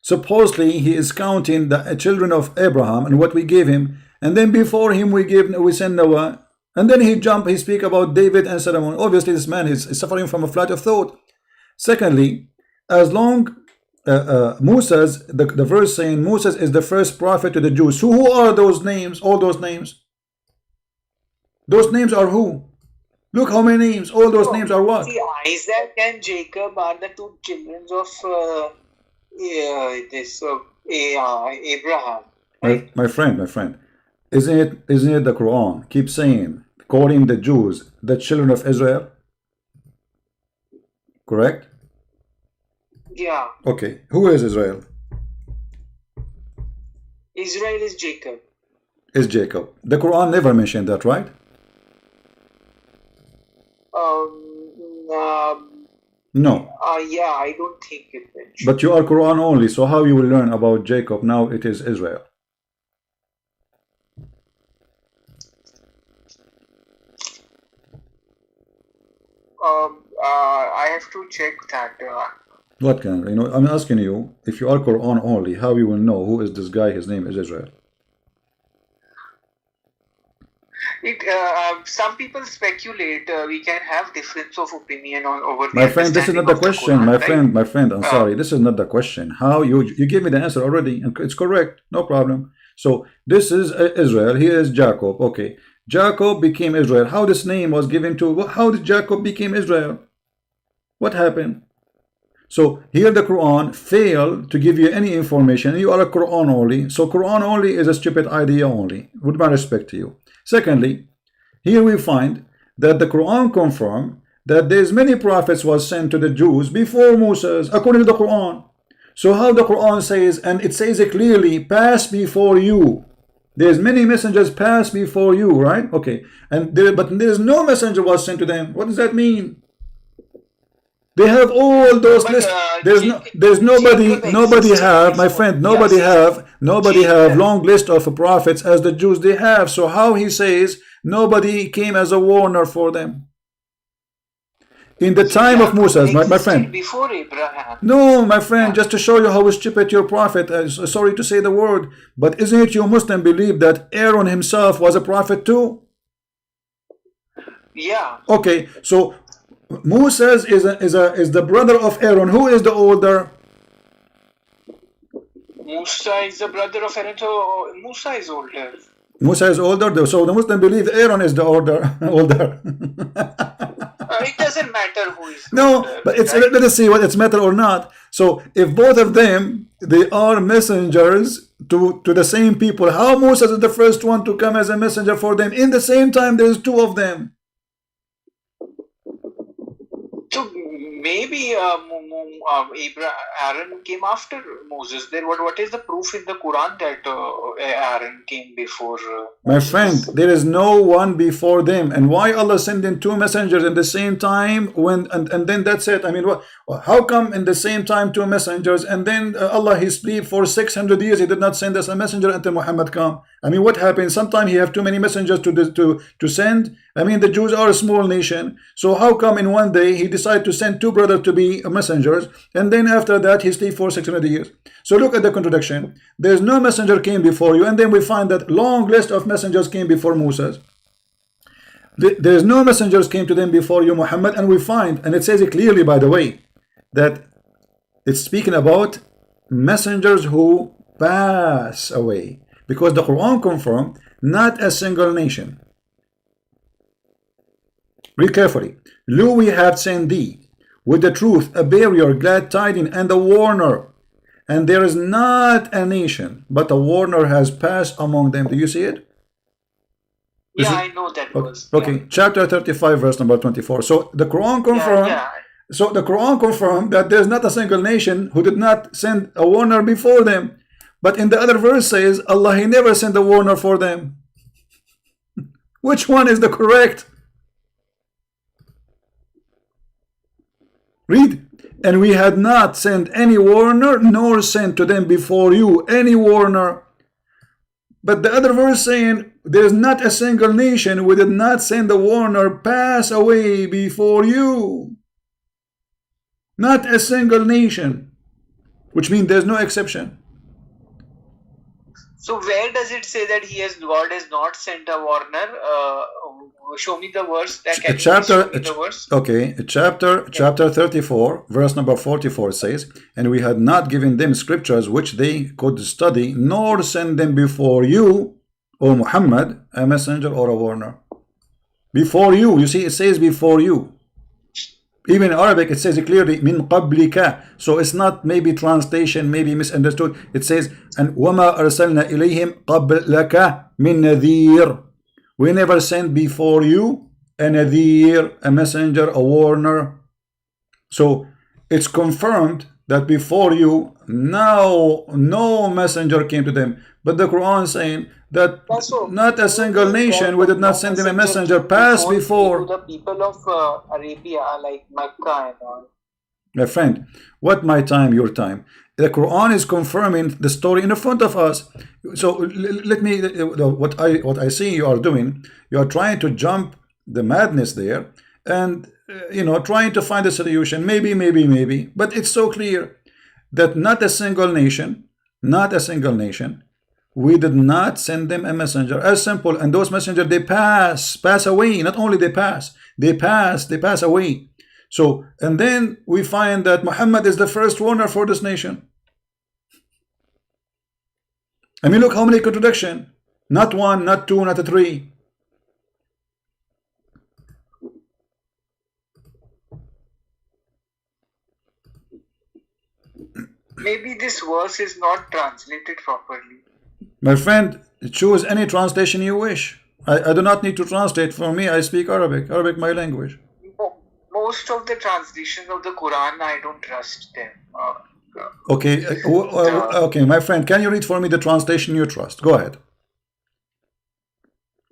A: Supposedly he is counting the children of Abraham and what we gave him, and then before him we send Noah, and then he speak about David and Solomon. Obviously this man is suffering from a flight of thought. Secondly, as long Moses, the verse saying Moses is the first prophet to the Jews. So who are those names? All those names. Those names are who? Look how many names. All those names are what?
B: See, Isaac and Jacob are the two children of Abraham. Right?
A: My friend, isn't it the Quran keep saying, calling the Jews the children of Israel? Correct?
B: Yeah.
A: Okay, who is Israel?
B: Israel is Jacob.
A: Is Jacob. The Quran never mentioned that, right? No.
B: Yeah, I don't think it mentioned.
A: But you are Quran only, so how you will learn about Jacob now it is Israel?
B: I have to check that.
A: What can I'm asking you, if you are Quran only, how you will know who is this guy? His name is Israel.
B: Some people speculate. We can have difference of opinion on over.
A: My friend, this is not the question.
B: Quran,
A: my friend, I'm sorry. This is not the question. How you gave me the answer already, and it's correct. No problem. So this is Israel. He is Jacob. Okay, Jacob became Israel. How this name was given to? How did Jacob become Israel? What happened? So here the Quran failed to give you any information. You are a Quran only. So Quran only is a stupid idea only. With my respect to you. Secondly, here we find that the Quran confirmed that there's many prophets was sent to the Jews before Moses, according to the Quran. So how the Quran says, and it says it clearly, pass before you. There's many messengers pass before you, right? Okay, and but there's no messenger was sent to them. What does that mean? They have all those lists. There's nobody have, my friend, nobody have long list of prophets as the Jews they have. So how he says nobody came as a warner for them in the time of Moses, my friend?
B: Before Abraham.
A: No, my friend, just to show you how stupid your prophet. Sorry to say the word, but isn't it you Muslim believe that Aaron himself was a prophet too?
B: Yeah.
A: Okay, so Moses is the brother of Aaron. Who is the older?
B: Musa is the brother of Aaron, so Musa is older.
A: Musa is older, so the Muslim believe Aaron is the older.
B: It doesn't matter who is
A: older, but it's right? Let us see whether it's matter or not. So if both of them they are messengers to the same people, how Moses is the first one to come as a messenger for them? In the same time, there's two of them.
B: So maybe Aaron came after Moses. Then what is the proof in the Quran that Aaron came before?
A: My friend, there is no one before them. And why Allah sending two messengers in the same time and then that's it? I mean, how come in the same time two messengers and then Allah he sleep for 600 years? He did not send us a messenger until Muhammad come. I mean, what happened? Sometimes he have too many messengers to send. I mean, the Jews are a small nation. So how come in one day he decided to send two brothers to be messengers, and then after that he sleep for 600 years? So look at the contradiction. There's no messenger came before you, and then we find that long list of messengers came before Moses. There's no messengers came to them before you, Muhammad, and we find, and it says it clearly, by the way, that it's speaking about messengers who pass away, because the Quran confirmed not a single nation. Read carefully. Lo, we have sent thee with the truth, a barrier, glad tidings, and a warner. And there is not a nation, but a warner has passed among them. Do you see it?
B: Yeah, I know that was.
A: Okay, yeah. Chapter 35, verse number 24. So the Quran confirmed. Yeah. So the Quran confirmed that there's not a single nation who did not send a warner before them. But in the other verse says, Allah he never sent a warner for them. Which one is the correct? Read. And we had not sent any warner, nor sent to them before you any warner. But the other verse saying, there is not a single nation we did not send a warner pass away before you. Not a single nation. Which means there's no exception.
B: So where does it say that God has not sent a warner? Show me the verse.
A: Chapter 34, verse number 44 says, and we had not given them scriptures which they could study, nor send them before you, O Muhammad, a messenger or a warner. Before you. You see, it says before you. Even in Arabic, it says it clearly, min qablika. So it's not maybe translation, maybe misunderstood. It says, and wama arsalna ilayhim qablaka min nadhir. We never sent before you a nadhir, a messenger, a warner. So it's confirmed that before you, now no messenger came to them. But the Quran saying that not a single nation, we did not send them a messenger pass before.
B: The people of Arabia, like Mecca and all.
A: My friend, what my time, your time? The Quran is confirming the story in front of us. So let me, what I see you are doing, you are trying to jump the madness there, and trying to find a solution. Maybe, but it's so clear that not a single nation, we did not send them a messenger. As simple. And those messengers, they pass away. Not only they pass away. So, and then we find that Muhammad is the first warner for this nation. I mean, look how many contradictions. Not one, not two, not three.
B: Maybe this verse is not translated properly.
A: My friend, choose any translation you wish. I do not need to translate. For me, I speak Arabic. Arabic, my language.
B: Most of the translations of the Quran, I don't trust them.
A: Okay, my friend, can you read for me the translation you trust? Go ahead.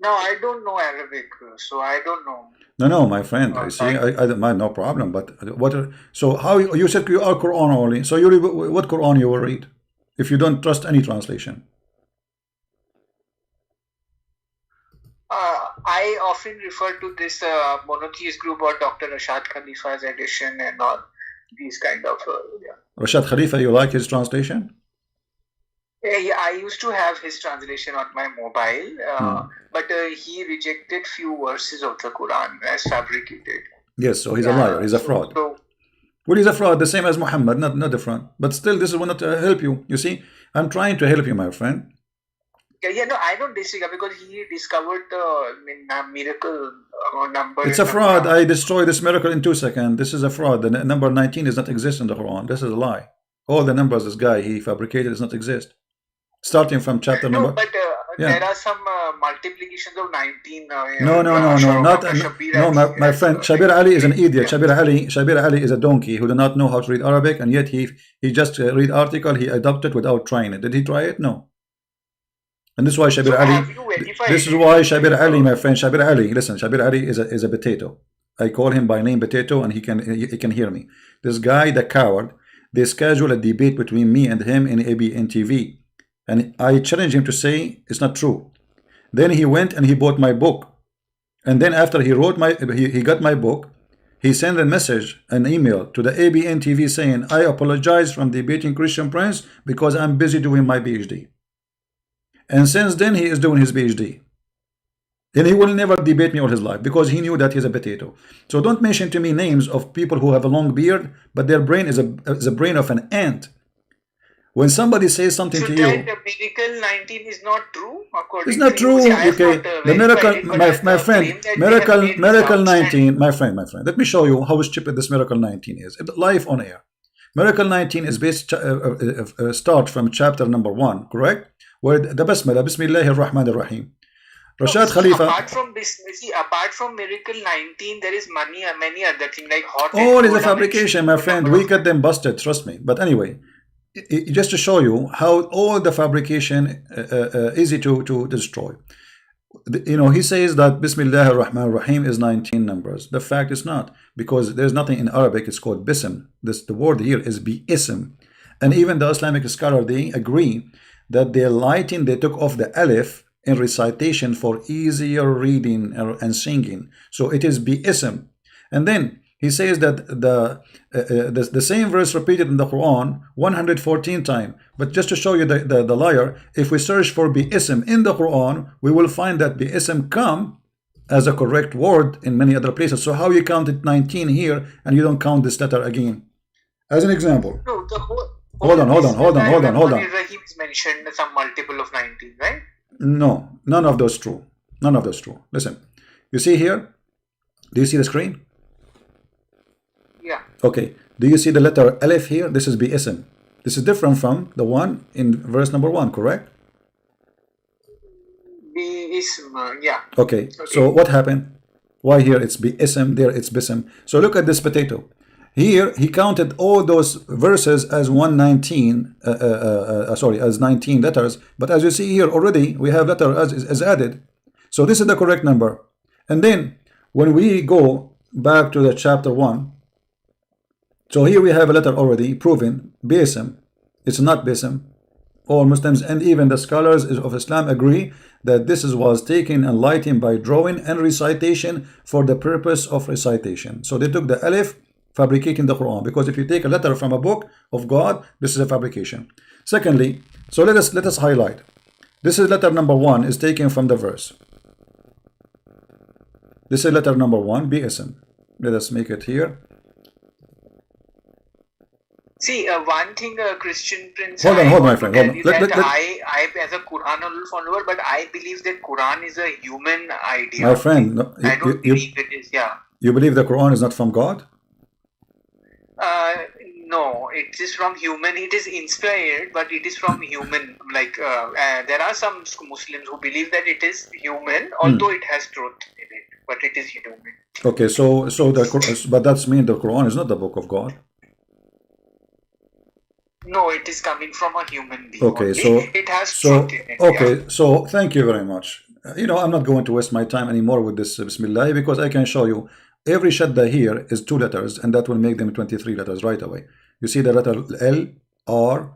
B: No, I don't know Arabic, so I don't know.
A: No, my friend. I see. I no problem. But what? So how you said you are Quran only? So you read, what Quran you will read if you don't trust any translation?
B: I often refer to this monotheist group or Dr. Rashad Khalifa's edition and all these kind of.
A: Rashad Khalifa, you like his translation?
B: Yeah, I used to have his translation on my mobile, but he rejected few verses of the Quran as fabricated.
A: Yes, so he's a liar. He's a fraud. Well, he's a fraud, the same as Muhammad, not different. But still, this will not help you. You see, I'm trying to help you, my friend.
B: Yeah, no, I don't disagree because he discovered the miracle number.
A: It's a fraud. I destroy this miracle in 2 seconds. This is a fraud. The number 19 does not exist in the Quran. This is a lie. All the numbers this guy he fabricated does not exist. Starting from chapter number.
B: No, but there are some multiplications of 19.
A: No, my friend. Shabir Ali is an idiot. Shabir Ali is a donkey who do not know how to read Arabic, and yet he just read article. He adopted without trying it. Did he try it? No. And this is why Shabir Ali. This is why Shabir Ali, my friend, Shabir Ali. Listen, Shabir Ali is a potato. I call him by name Potato, and he can hear me. This guy, the coward. They schedule a debate between me and him in ABN TV, and I challenged him to say it's not true. Then he went and he bought my book, and then after he wrote he got my book, he sent a message, an email to the ABN TV saying, I apologize from debating Christian Prince because I'm busy doing my PhD. And since then he is doing his PhD. And he will never debate me all his life because he knew that he's a potato. So don't mention to me names of people who have a long beard, but their brain is a brain of an ant. When somebody says something to you,
B: the miracle 19 is not true.
A: It's not true. Okay, the miracle, my friend, miracle 19, my friend. Let me show you how stupid this miracle 19 is. Live on air. Miracle 19 is based start from chapter number 1, correct? Where the Basmala, Bismillahir Rahmanir Rahim. Rashad Khalifa.
B: Apart from Miracle 19, there is many other things like hot.
A: Oh, it's a fabrication, my friend. We get them busted, trust me. But anyway, just to show you how all the fabrication easy to destroy. He says that Bismillah ar-Rahman ar-Rahim is 19 numbers. The fact is not, because there's nothing in Arabic. It's called bism. The word here is bi-ism. And even the Islamic scholar, they agree that they took off the alif in recitation for easier reading and singing. So it is bi-ism. And then he says that the same verse repeated in the Quran 114 times. But just to show you the liar, if we search for bi-ism in the Quran, we will find that bi-ism come as a correct word in many other places. So how you count it 19 here and you don't count this letter again? As an example.
B: No, the whole.
A: Hold on.
B: Rahim is mentioned some multiple of 19, right?
A: No, none of those true. None of those true. Listen, you see here? Do you see the screen?
B: Yeah.
A: Okay. Do you see the letter Alif here? This is bi-ism. This is different from the one in verse number 1, correct?
B: Bi-ism, yeah.
A: Okay. So what happened? Why here it's bi-ism, there it's bism. So look at this potato. Here he counted all those verses as 119, as 19 letters. But as you see here already, we have letter as added. So this is the correct number. And then when we go back to the chapter 1, so here we have a letter already proven, bism. It's not bism. All Muslims and even the scholars of Islam agree that this was taken and lighting by drawing and recitation for the purpose of recitation. So they took the alif, fabricating the Quran, because if you take a letter from a book of God, this is a fabrication. Secondly, so let us highlight. This is letter number 1 is taken from the verse. This is letter number 1, bi-ism. Let us make it here.
B: See, one thing, Christian Prince.
A: Hold on, my friend. Hold on.
B: I, as a Quran follower, but I believe that Quran is a human idea.
A: My friend, no,
B: I don't believe it is. Yeah.
A: You believe the Quran is not from God?
B: No, it is from human. It is inspired, but it is from human. Like there are some Muslims who believe that it is human, although it has truth in it, but it is human.
A: Okay, but that's mean the Quran is not the book of God.
B: No, it is coming from a human being.
A: Okay,
B: only.
A: so
B: it has truth in it.
A: Okay,
B: yeah.
A: so thank you very much. I'm not going to waste my time anymore with this Bismillah, because I can show you every shadda here is 2 letters, and that will make them 23 letters right away. You see the letter L, R,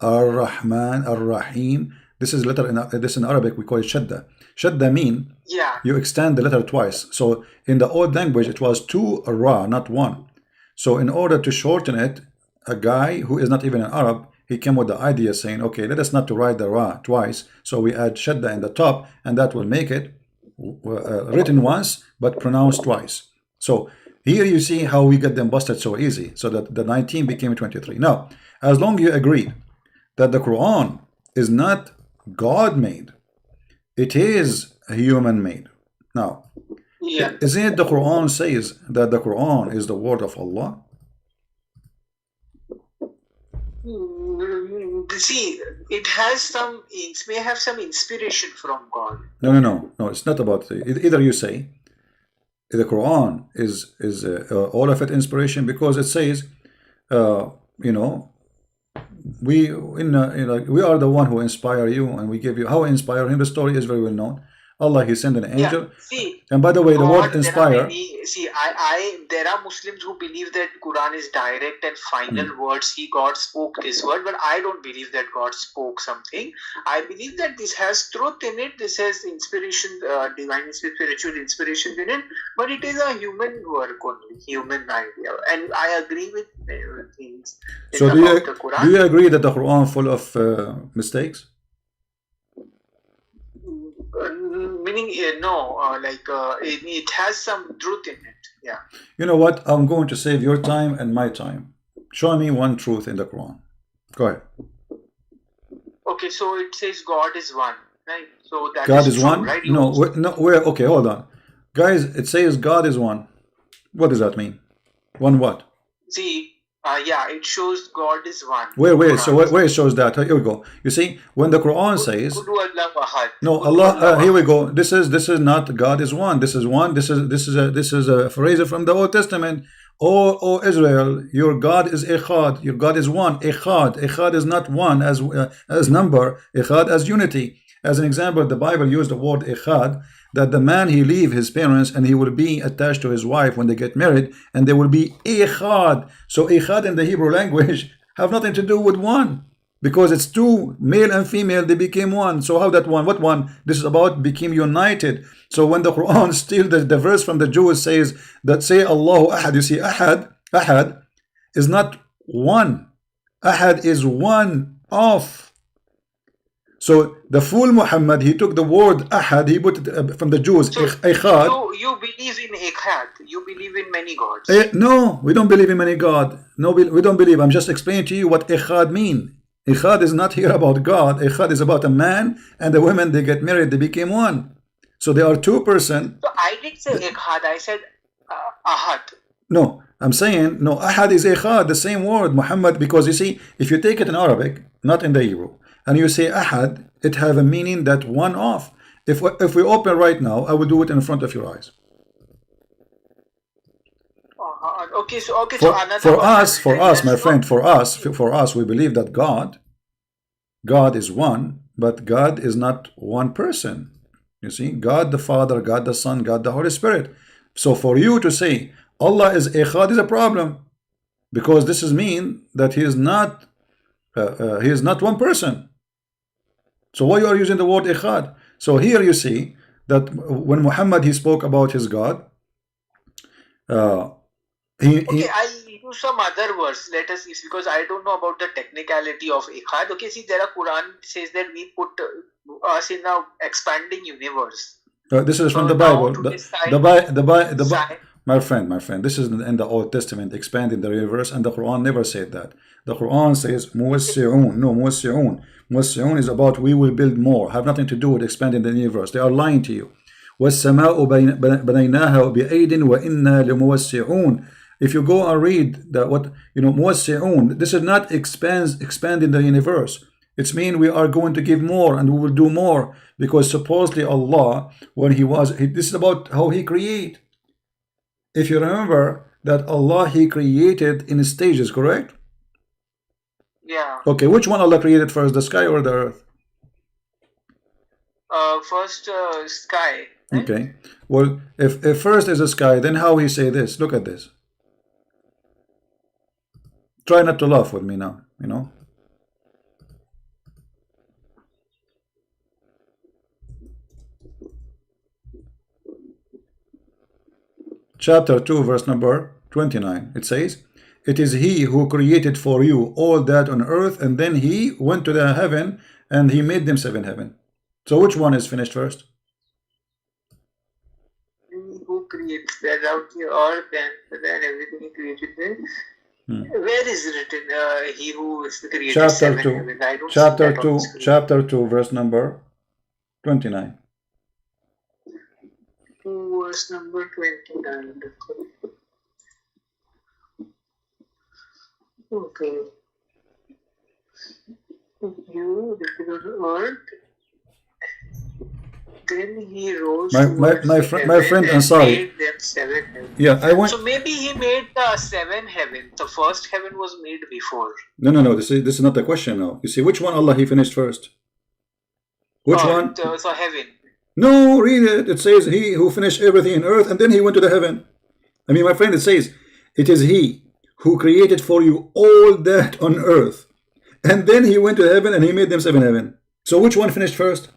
A: Ar-Rahman, Ar-Rahim. This is letter in Arabic we call it shadda. Shadda mean you extend the letter twice. So in the old language it was 2 ra, not 1. So in order to shorten it, a guy who is not even an Arab, he came with the idea saying, okay, let us not to write the ra twice, so we add shadda in the top, and that will make it written once but pronounced twice. So here you see how we get them busted so easy, so that the 19 became 23. Now, as long as you agree that the Quran is not God made, it is human made. Now, isn't it the Quran says that the Quran is the word of Allah?
B: See, it has some. It may have some inspiration from God.
A: No. It's not about either. You say the Quran is all of it inspiration, because it says, we are the one who inspire you, and we give you how we inspire him. The story is very well known. Allah, he sent an angel.
B: Yeah. See,
A: and by the way, the word inspire.
B: There are Muslims who believe that Quran is direct and final words. God spoke this word, but I don't believe that God spoke something. I believe that this has truth in it. This has inspiration, divine spiritual inspiration in it, but it is a human work only, human idea. And I agree with things.
A: So do you agree that the Quran full of mistakes?
B: Meaning, it has some truth in it. Yeah.
A: You know what? I'm going to save your time and my time. Show me one truth in the Quran. Go ahead.
B: Okay, so it says God is one, right? So that
A: God is
B: true,
A: one?
B: right?
A: Okay, hold on. Guys, it says God is one. What does that mean? One what?
B: See, it shows God is one.
A: Where it shows that? Here we go. You see, when the Quran says, no, Allah, here we go. This is not God is one. This is one. This is a phrase from the Old Testament. O Israel, your God is Echad. Your God is one. Echad is not one as number. Echad as unity. As an example, the Bible used the word echad, that the man he leave his parents and he will be attached to his wife when they get married, and they will be echad. So echad in the Hebrew language have nothing to do with one, because it's two, male and female, they became one. So how that one? What one? This is about became united. So when the Quran still the verse from the Jews says that say Allahu Ahad, you see Ahad is not one. Ahad is one of. So the fool Muhammad, he took the word Ahad, he put it from the Jews,
B: So
A: Echad.
B: you believe in Echad. You believe in many gods.
A: No, we don't believe in many God. No, we don't believe. I'm just explaining to you what Echad mean. Echad is not here about God. Echad is about a man and a woman, they get married, they became one. So they are two person.
B: So I didn't say Echad. I said Ahad.
A: No, I'm saying, no, Ahad is Echad, the same word, Muhammad, because you see, if you take it in Arabic, not in the Hebrew, and you say Ahad, it have a meaning that one off. If we open right now, I will do it in front of your eyes.
B: Okay, so another
A: For us, my friend, for us, we believe that God is one, but God is not one person. You see, God the Father, God the Son, God the Holy Spirit. So for you to say Allah is Echad is a problem, because this is mean that he is not one person. So why you are using the word Echad? So here you see that when Muhammad he spoke about his God,
B: I'll use some other words. Let us see, because I don't know about the technicality of Echad. Okay, see, there are Quran says that we put us in a expanding universe.
A: This is from the Bible. My friend, this is in the Old Testament, expanding the universe, and the Quran never said that. The Quran says muwassi'un. No, muwassi'un. Muwassi'un is about we will build more. Have nothing to do with expanding the universe. They are lying to you. وَالسَّمَاءُ بَنَيْنَاهَا بِأَيْدٍ وَإِنَّا لَمُوَسِّعُونَ. If you go and read that, what muwassi'un, this is not expanding the universe. It's mean we are going to give more and we will do more, because supposedly Allah, when this is about how he create. If you remember that Allah, he created in stages, correct?
B: Yeah.
A: Okay, which one Allah created first, the sky or the earth?
B: First sky. Right?
A: Okay. Well, if first is the sky, then how he say this? Look at this. Try not to laugh with me now, Chapter 2, verse number 29. It says, it is he who created for you all that on earth, and then he went to the heaven and he made them seven heaven. So which one is finished first?
B: Who creates that out the earth and then everything he created there? Where is it written? He who is created
A: chapter 2.
B: heaven? I don't
A: Chapter 2, verse number 29.
B: Verse number 29. Okay. You lifted on earth. Then he rose.
A: My friend, I'm sorry.
B: Made them seven heavens.
A: Yeah,
B: So maybe he made the seven heavens. The first heaven was made before.
A: No. This is not the question now. You see, which one Allah he finished first? Which one?
B: So heaven.
A: No, read it. It says he who finished everything in earth, and then he went to the heaven. I mean, my friend, it says it is he who created for you all that on earth, and then he went to heaven and he made them seven heaven. So which one finished first?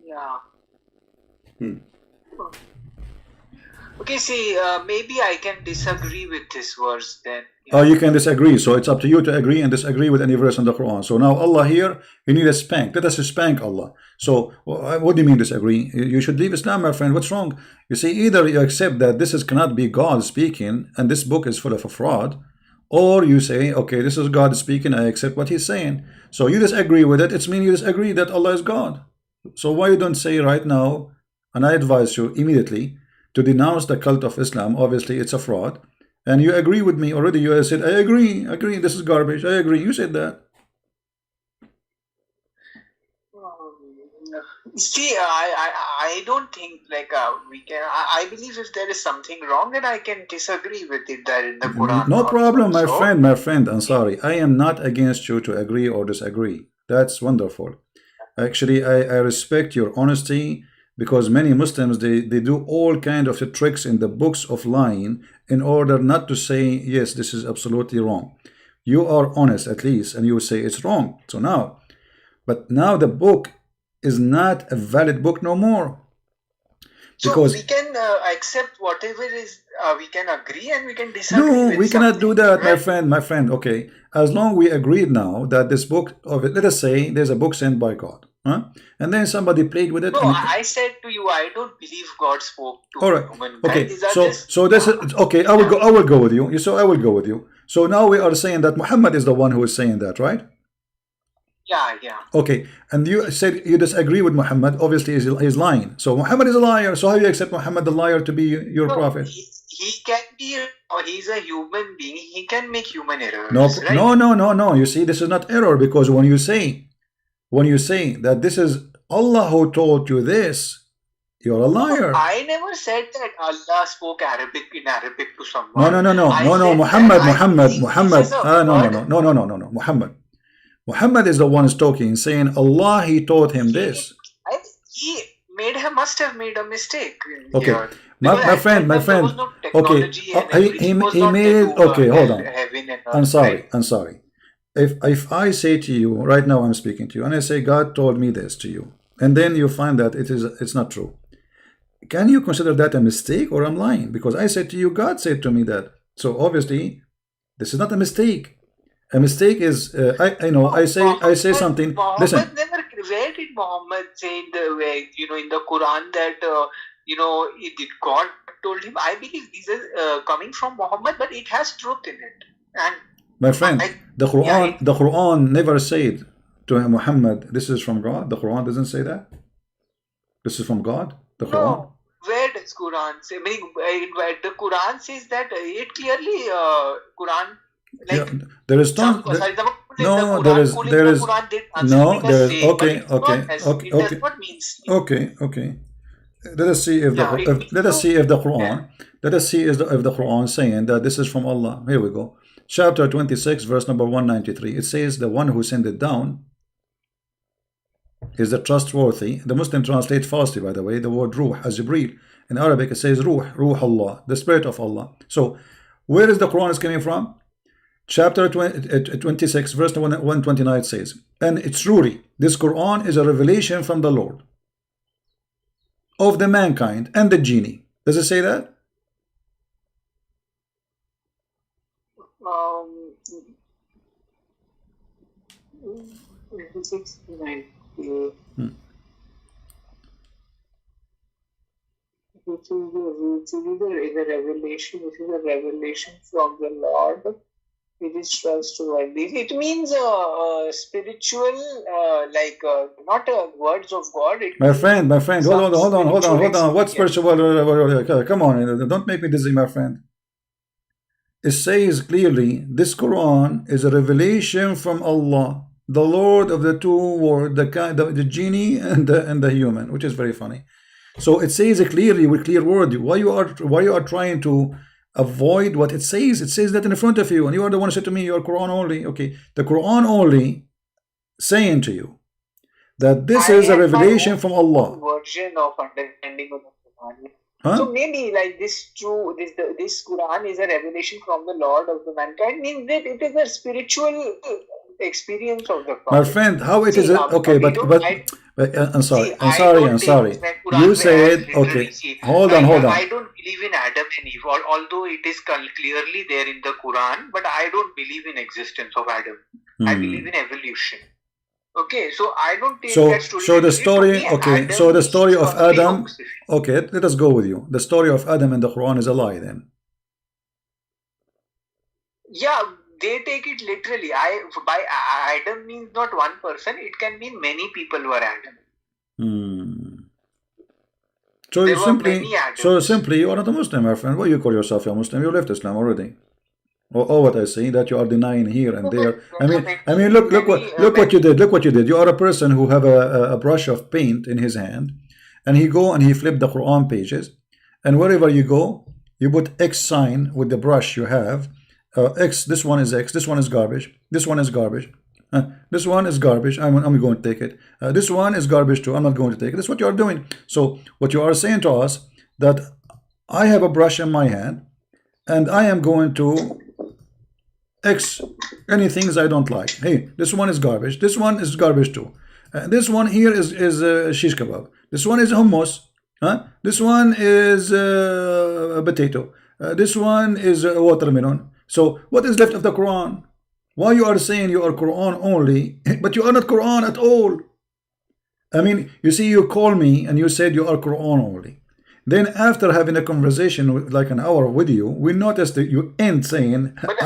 B: Yeah. Okay, see, maybe I can disagree with this verse then.
A: Oh, you can disagree. So it's up to you to agree and disagree with any verse in the Quran. So now Allah here, you need a spank. Let us spank Allah. So what do you mean disagree? You should leave Islam, my friend. What's wrong? You see, either you accept that this cannot be God speaking and this book is full of a fraud, or you say, okay, this is God speaking, I accept what he's saying. So you disagree with it. It's mean you disagree that Allah is God. So why you don't say right now, and I advise you immediately to denounce the cult of Islam. Obviously it's a fraud, and you agree with me already. You said, I agree, this is garbage, I agree. You said that.
B: See, I don't think like we can. I believe if there is something wrong, then I can disagree with it there in the Quran
A: No problem, my
B: also.
A: friend, my friend. I'm sorry. I am not against you to agree or disagree. That's wonderful. Actually, I respect your honesty because many Muslims they do all kind of tricks in the books of lying in order not to say yes, this is absolutely wrong. You are honest at least, and you say it's wrong. So now, but now the book is not a valid book no more.
B: So
A: Because
B: we can accept whatever is. We can agree and we can disagree
A: no,
B: with
A: we cannot do
B: something,
A: that, my
B: right?
A: friend, my friend. Okay, as long we agreed now that this book of it, let us say there's a book sent by God, huh? And then somebody played with it,
B: No,
A: and
B: I said to you, I don't believe God spoke to
A: all right,
B: humankind.
A: okay.
B: These are
A: So
B: just
A: this is okay. I will go with you. So I will go with you. So now we are saying that Muhammad is the one who is saying that, right?
B: yeah.
A: Okay, and you said you disagree with Muhammad. Obviously, he's lying. So Muhammad is a liar. So how do you accept Muhammad the liar to be your
B: No,
A: prophet?
B: he can be. He's a human being. He can make human
A: No,
B: errors, right?
A: no. You see, this is not error because when you say that this is Allah who told you this, you're a liar.
B: I never said that Allah spoke Arabic in Arabic to
A: No,
B: someone.
A: Muhammad. Muhammad is the one who's talking, saying Allah, he taught him this.
B: He must have made a mistake.
A: Okay,
B: Here.
A: my friend.
B: There was no
A: Okay,
B: technology and everything was not
A: made. Okay, hold on.
B: heaven and
A: I'm
B: earth,
A: sorry.
B: right?
A: I'm sorry. If I say to you right now, I'm speaking to you, and I say God told me this to you, and then you find that it's not true. Can you consider that a mistake or I'm lying? Because I said to you, God said to me that. So obviously, this is not a mistake. A mistake is I say something. Listen.
B: Where did Muhammad say in the way in the Quran that did God told him? I believe these are coming from Muhammad, but it has truth in it. And
A: my friend, the Quran never said to Muhammad, this is from God. The Quran doesn't say that. This is from God. The Quran.
B: No, where does Quran say? I mean, the Quran says that it clearly Quran. Like,
A: yeah, there is tons. No, there is okay. Let us see if the Quran saying that this is from Allah. Here we go. Chapter 26, verse number 193. It says the one who sent it down is the trustworthy. The Muslim translate falsely, by the way, the word ruh as Jibreel. In Arabic it says ruh Allah, the spirit of Allah. So where is the Quran is coming from? Chapter 26, verse 129 says, and it's truly, this Quran is a revelation from the Lord of the mankind and the genie. Does it say that?
B: Which is a revelation from the Lord. It is trustworthy. It means spiritual, not words of God.
A: My friend, hold on. What spiritual? Come on, don't make me dizzy, my friend. It says clearly, this Quran is a revelation from Allah, the Lord of the two worlds, the genie and the human, which is very funny. So it says it clearly with clear word. Why you are trying to avoid what it says? It says that in front of you, and you are the one who said to me, you are Quran only. Okay, the Quran only saying to you that this is a revelation from Allah.
B: Version of understanding of the Quran. Huh? So maybe like this Quran is a revelation from the Lord of the mankind, means that it is a spiritual experience of the Prophet.
A: My friend, how it is okay, but I'm sorry. You said okay. Hold on.
B: I don't believe in Adam and Eve, although it is clearly there in the Quran, but I don't believe in existence of Adam. I believe in evolution. Okay, so I don't take that story.
A: So the story, okay. So the story of Adam. Okay, let us go with you. The story of Adam in the Quran is a lie, then.
B: Yeah, they take it literally. By Adam means not one person. It can mean many people were Adam.
A: So simply, you are not a Muslim, my friend. Why you call yourself a Muslim? You left Islam already. Or what I say, that you are denying here and
B: Okay,
A: there.
B: okay.
A: Look what you did. Look what you did. You are a person who have a brush of paint in his hand, and he go and he flip the Quran pages, and wherever you go, you put X sign with the brush you have. X. This one is X. This one is garbage. This one is garbage. This one is garbage. I'm going to take it. This one is garbage too. I'm not going to take it. That's what you are doing. So what you are saying to us, that I have a brush in my hand, and I am going to X any things I don't like. Hey, this one is garbage. This one is garbage too. This one here is shish kebab. This one is hummus. This one is potato. This one is watermelon. So what is left of the Quran? Why you are saying you are Quran only, but you are not Quran at all? I mean, you see, you call me and you said you are Quran only. Then after having a conversation like an hour with you, we noticed that you end saying,
B: But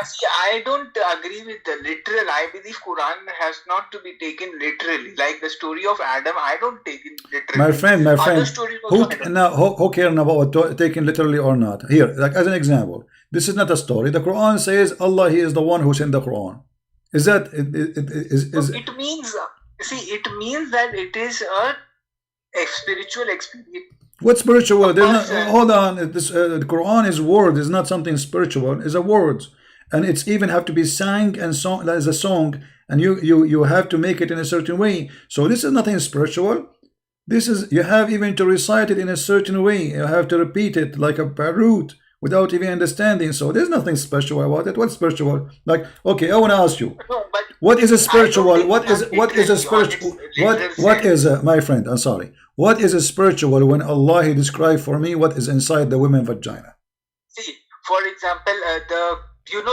B: see, I don't agree with the literal. I believe Quran has not to be taken literally. Like the story of Adam, I don't take it literally.
A: my friend,
B: Other stories also I don't.
A: who care about taking literally or not? Here, like as an example, this is not a story. The Quran says Allah, He is the one who sent the Quran. Is that
B: It means, see, it means that it is a spiritual experience.
A: what spiritual? There's not,
B: person.
A: hold on. The Quran is word. It's not something spiritual. It's a words, and it's even have to be sang and song as a song, and you have to make it in a certain way. So this is nothing spiritual. This is, you have even to recite it in a certain way. You have to repeat it like a parrot without even understanding. So there's nothing special about it. What's spiritual? Like, okay, I want to ask you,
B: No, but
A: what is a
B: I don't
A: spiritual?
B: think
A: What is a spiritual? What is my friend? I'm sorry. What is a spiritual when Allah He described for me what is inside the women's vagina?
B: see, for example,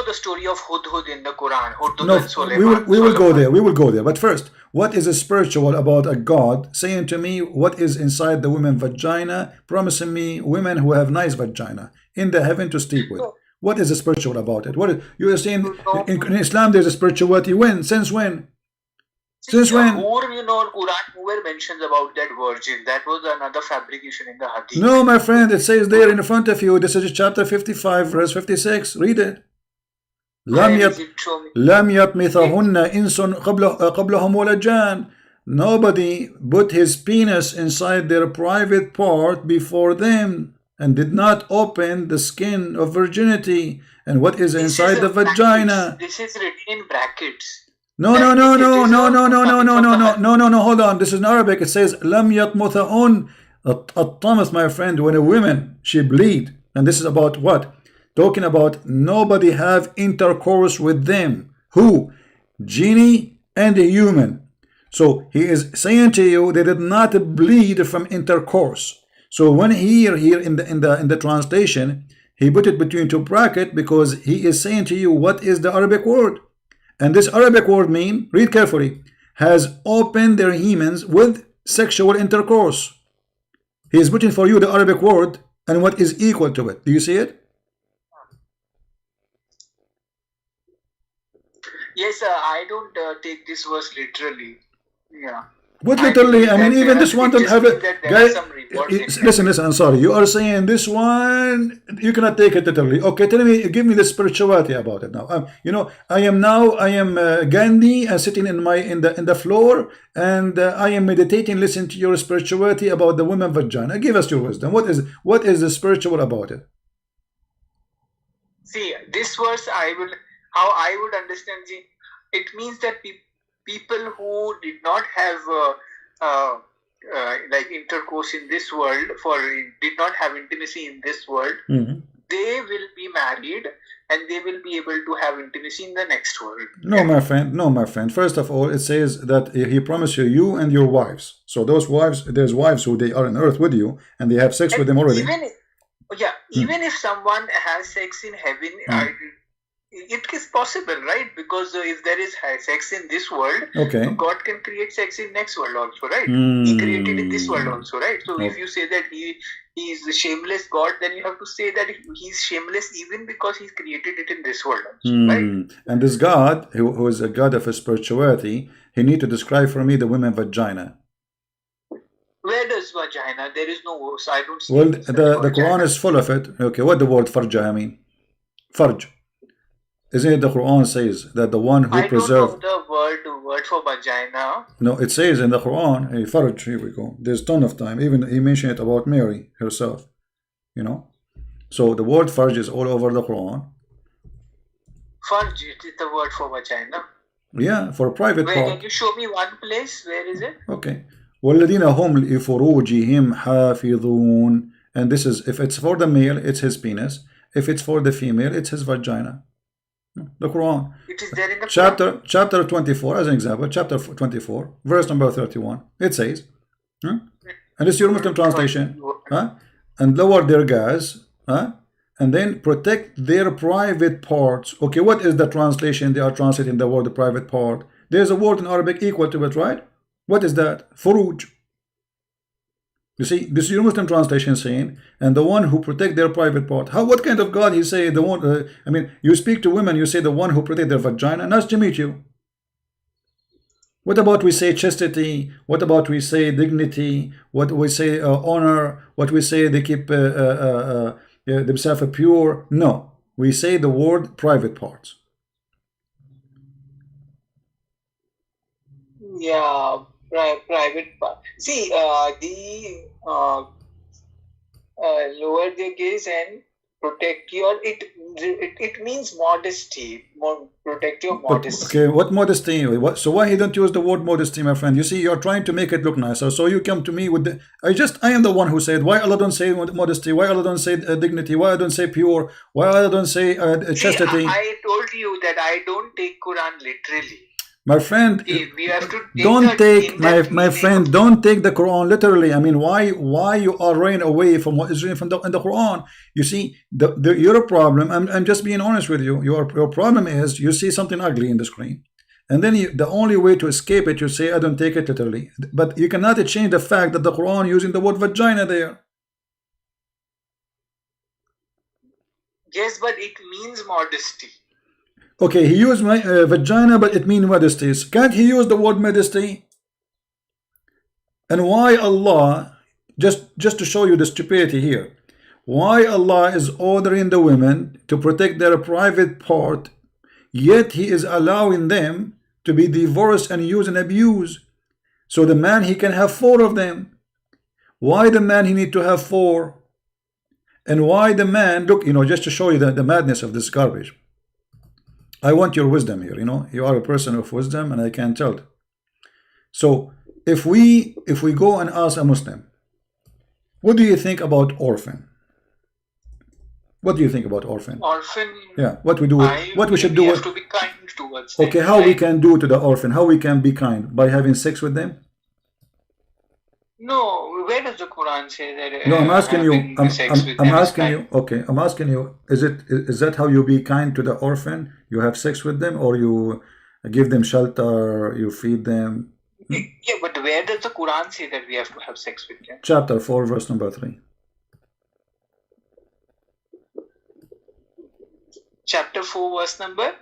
B: the story of Hudhud in the Quran. Hudhud
A: No,
B: and Suleiman.
A: we will go there. We will go there. But first, what is a spiritual about a God saying to me what is inside the women's vagina, promising me women who have nice vagina in the heaven to sleep with?
B: No,
A: What is a spiritual about it? What is, you are saying
B: no.
A: in Islam there's a spirituality. When? Since when?
B: See,
A: Since when?
B: Quran nowhere mentions about that virgin. That was another fabrication in the Hadith.
A: No, my friend, it says there in front of you. This is chapter 55, verse 56. Read it.
B: Where is it? Show me.
A: لم يطمثهن إنس قبلهم ولا جان. Nobody put his penis inside their private part before them and did not open the skin of virginity. And what is
B: This
A: inside
B: is
A: the
B: in brackets.
A: vagina?
B: This is written in brackets.
A: No,
B: That
A: no, no,
B: it
A: no,
B: is
A: no,
B: a
A: no, no, no,
B: coming
A: no,
B: from
A: no,
B: the
A: no,
B: Hadith.
A: no, no, no, hold on. This is in Arabic. It says لم يطمثهن. الطمث, my friend, when a woman, she bleed. And this is about what? Talking about nobody have intercourse with them. Who? Genie and a human. So he is saying to you they did not bleed from intercourse. So when here in the translation, he put it between two brackets because he is saying to you what is the Arabic word. And this Arabic word mean, read carefully, has opened their hymens with sexual intercourse. He is putting for you the Arabic word and what is equal to it. Do you see it?
B: Yes, I don't take this verse literally. Yeah.
A: What
B: I
A: literally?
B: believe
A: I mean,
B: that
A: even this one
B: it
A: don't
B: just
A: have
B: means
A: it.
B: that there are
A: Guys,
B: some rewards in it.
A: listen. I'm sorry. You are saying this one you cannot take it literally. Okay, tell me, give me the spirituality about it now. I am Gandhi sitting in the floor, and I am meditating, listening to your spirituality about the woman vagina. Give us your wisdom. What is the spiritual about it?
B: See, this verse, how I would understand it means that people who did not have like intercourse in this world, did not have intimacy in this world, they will be married and they will be able to have intimacy in the next world.
A: No, my friend. No, my friend. First of all, it says that he promised you and your wives. So those wives, there's wives who they are on earth with you and they have sex with them already.
B: Even if someone has sex in heaven, it is possible, right? Because if there is sex in this world,
A: okay,
B: God can create sex in next world also, right? He created in this world also, right? So if you say that he is a shameless God, then you have to say that he's shameless even because he's created it in this world also, right?
A: And this God, who is a God of spirituality, he need to describe for me the women vagina.
B: Where does vagina? There is no verse. I don't see.
A: Well, the Quran is full of it. Okay, what the word farja mean? Farj. Isn't it the Quran says that the one who
B: I don't know
A: preserved?
B: the word for vagina.
A: No, it says in the Quran, hey, Faraj, here we go. There's ton of time. Even he mentioned it about Mary herself, you know. So the word farj is all over the Quran.
B: Farj is the word for vagina.
A: Yeah, for a private
B: Where,
A: part.
B: can you show me one place? Where is it?
A: Okay. وَالَّذِينَ هُمْ لِفُرُوجِهِمْ حَافِظُونَ. And this is, if it's for the male, it's his penis. If it's for the female, it's his vagina. The Quran.
B: It is there in the
A: Chapter 24, as an example, chapter 24, verse number 31. It says, and it's your Muslim translation, and lower their gas, and then protect their private parts. Okay, what is the translation? They are translating the word private part. There's a word in Arabic equal to it, right? What is that? Furuj. You see, this is your Muslim translation saying, and the one who protect their private part. How? What kind of God he say? The one. I mean, you speak to women, you say the one who protect their vagina. Nice to meet you. What about we say chastity? What about we say dignity? What we say honor? What we say they keep themselves pure? No, we say the word private parts.
B: Yeah, private part. See, the lower the gaze and protect your it means modesty. Protect your modesty.
A: Okay, what modesty? So why he don't use the word modesty, my friend? You see, you're trying to make it look nicer. So you come to me with the. I am the one who said why Allah don't say modesty? Why Allah don't say dignity? Why Allah don't say pure? Why Allah don't say chastity?
B: I told you that I don't take Quran literally.
A: My friend,
B: we have to take
A: don't take my friend. Don't take the Quran literally. I mean, why you are running away from what is written in the Quran? You see, your problem. I'm just being honest with you. Your problem is you see something ugly in the screen, and then the only way to escape it, you say I don't take it literally. But you cannot change the fact that the Quran using the word vagina there.
B: Yes, but it means modesty.
A: Okay, he used my vagina, but it means modesty. Can't he use the word modesty? And why Allah, just to show you the stupidity here, why Allah is ordering the women to protect their private part, yet He is allowing them to be divorced and use and abuse. So the man, he can have 4 of them. Why the man, he need to have 4? And why the man, look, just to show you the madness of this garbage. I want your wisdom here, you are a person of wisdom and I can tell. So if we go and ask a Muslim, what do you think about orphan? What do you think about orphan?
B: Orphan?
A: Yeah, what we do, what we should do.
B: We have to be kind towards them.
A: Okay, how we can do to the orphan? How we can be kind? By having sex with them?
B: No, where does the Quran say that?
A: No, I'm asking you. I'm asking you. Okay, I'm asking you. Is that how you be kind to the orphan? You have sex with them, or you give them shelter, you feed them?
B: Yeah, but where does the Quran say that we have to have sex with them?
A: Chapter 4, verse number 3.
B: Chapter 4, verse number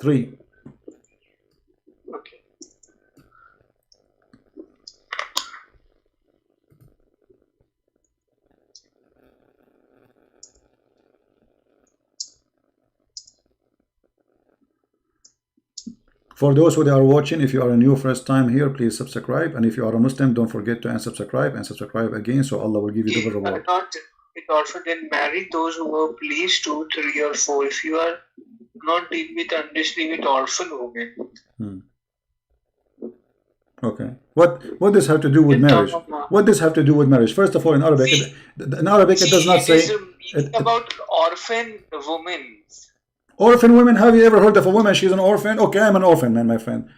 A: 3.
B: Okay.
A: For those who are watching, if you are a new first time here, please subscribe. And if you are a Muslim, don't forget to unsubscribe and subscribe again, so Allah will give you the reward.
B: It also didn't marry those who were pleased 2, 3, or 4. If you are not deal with with orphan women.
A: Okay. What does have to do with marriage? What does have to do with marriage? First of all, in Arabic, it does not say
B: about orphan women.
A: Orphan women, have you ever heard of a woman? She's an orphan. Okay, I'm an orphan, man, my friend.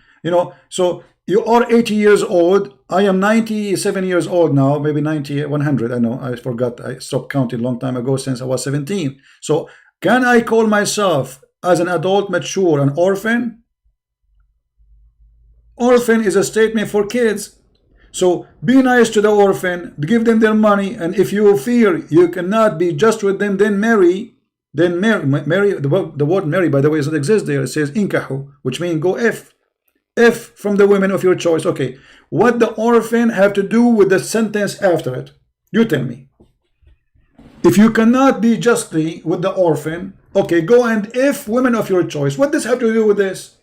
A: So you are 80 years old. I am 97 years old now, maybe 90, 100. I know, I forgot. I stopped counting a long time ago since I was 17. So can I call myself as an adult, mature, an orphan? Orphan is a statement for kids. So be nice to the orphan, give them their money, and if you fear you cannot be just with them, then marry. Then marry. The word marry, by the way, doesn't exist there. It says inkahu, which means go if from the women of your choice. Okay, what the orphan have to do with the sentence after it? You tell me. If you cannot be justly with the orphan, okay, go and if women of your choice. What does have to do with this?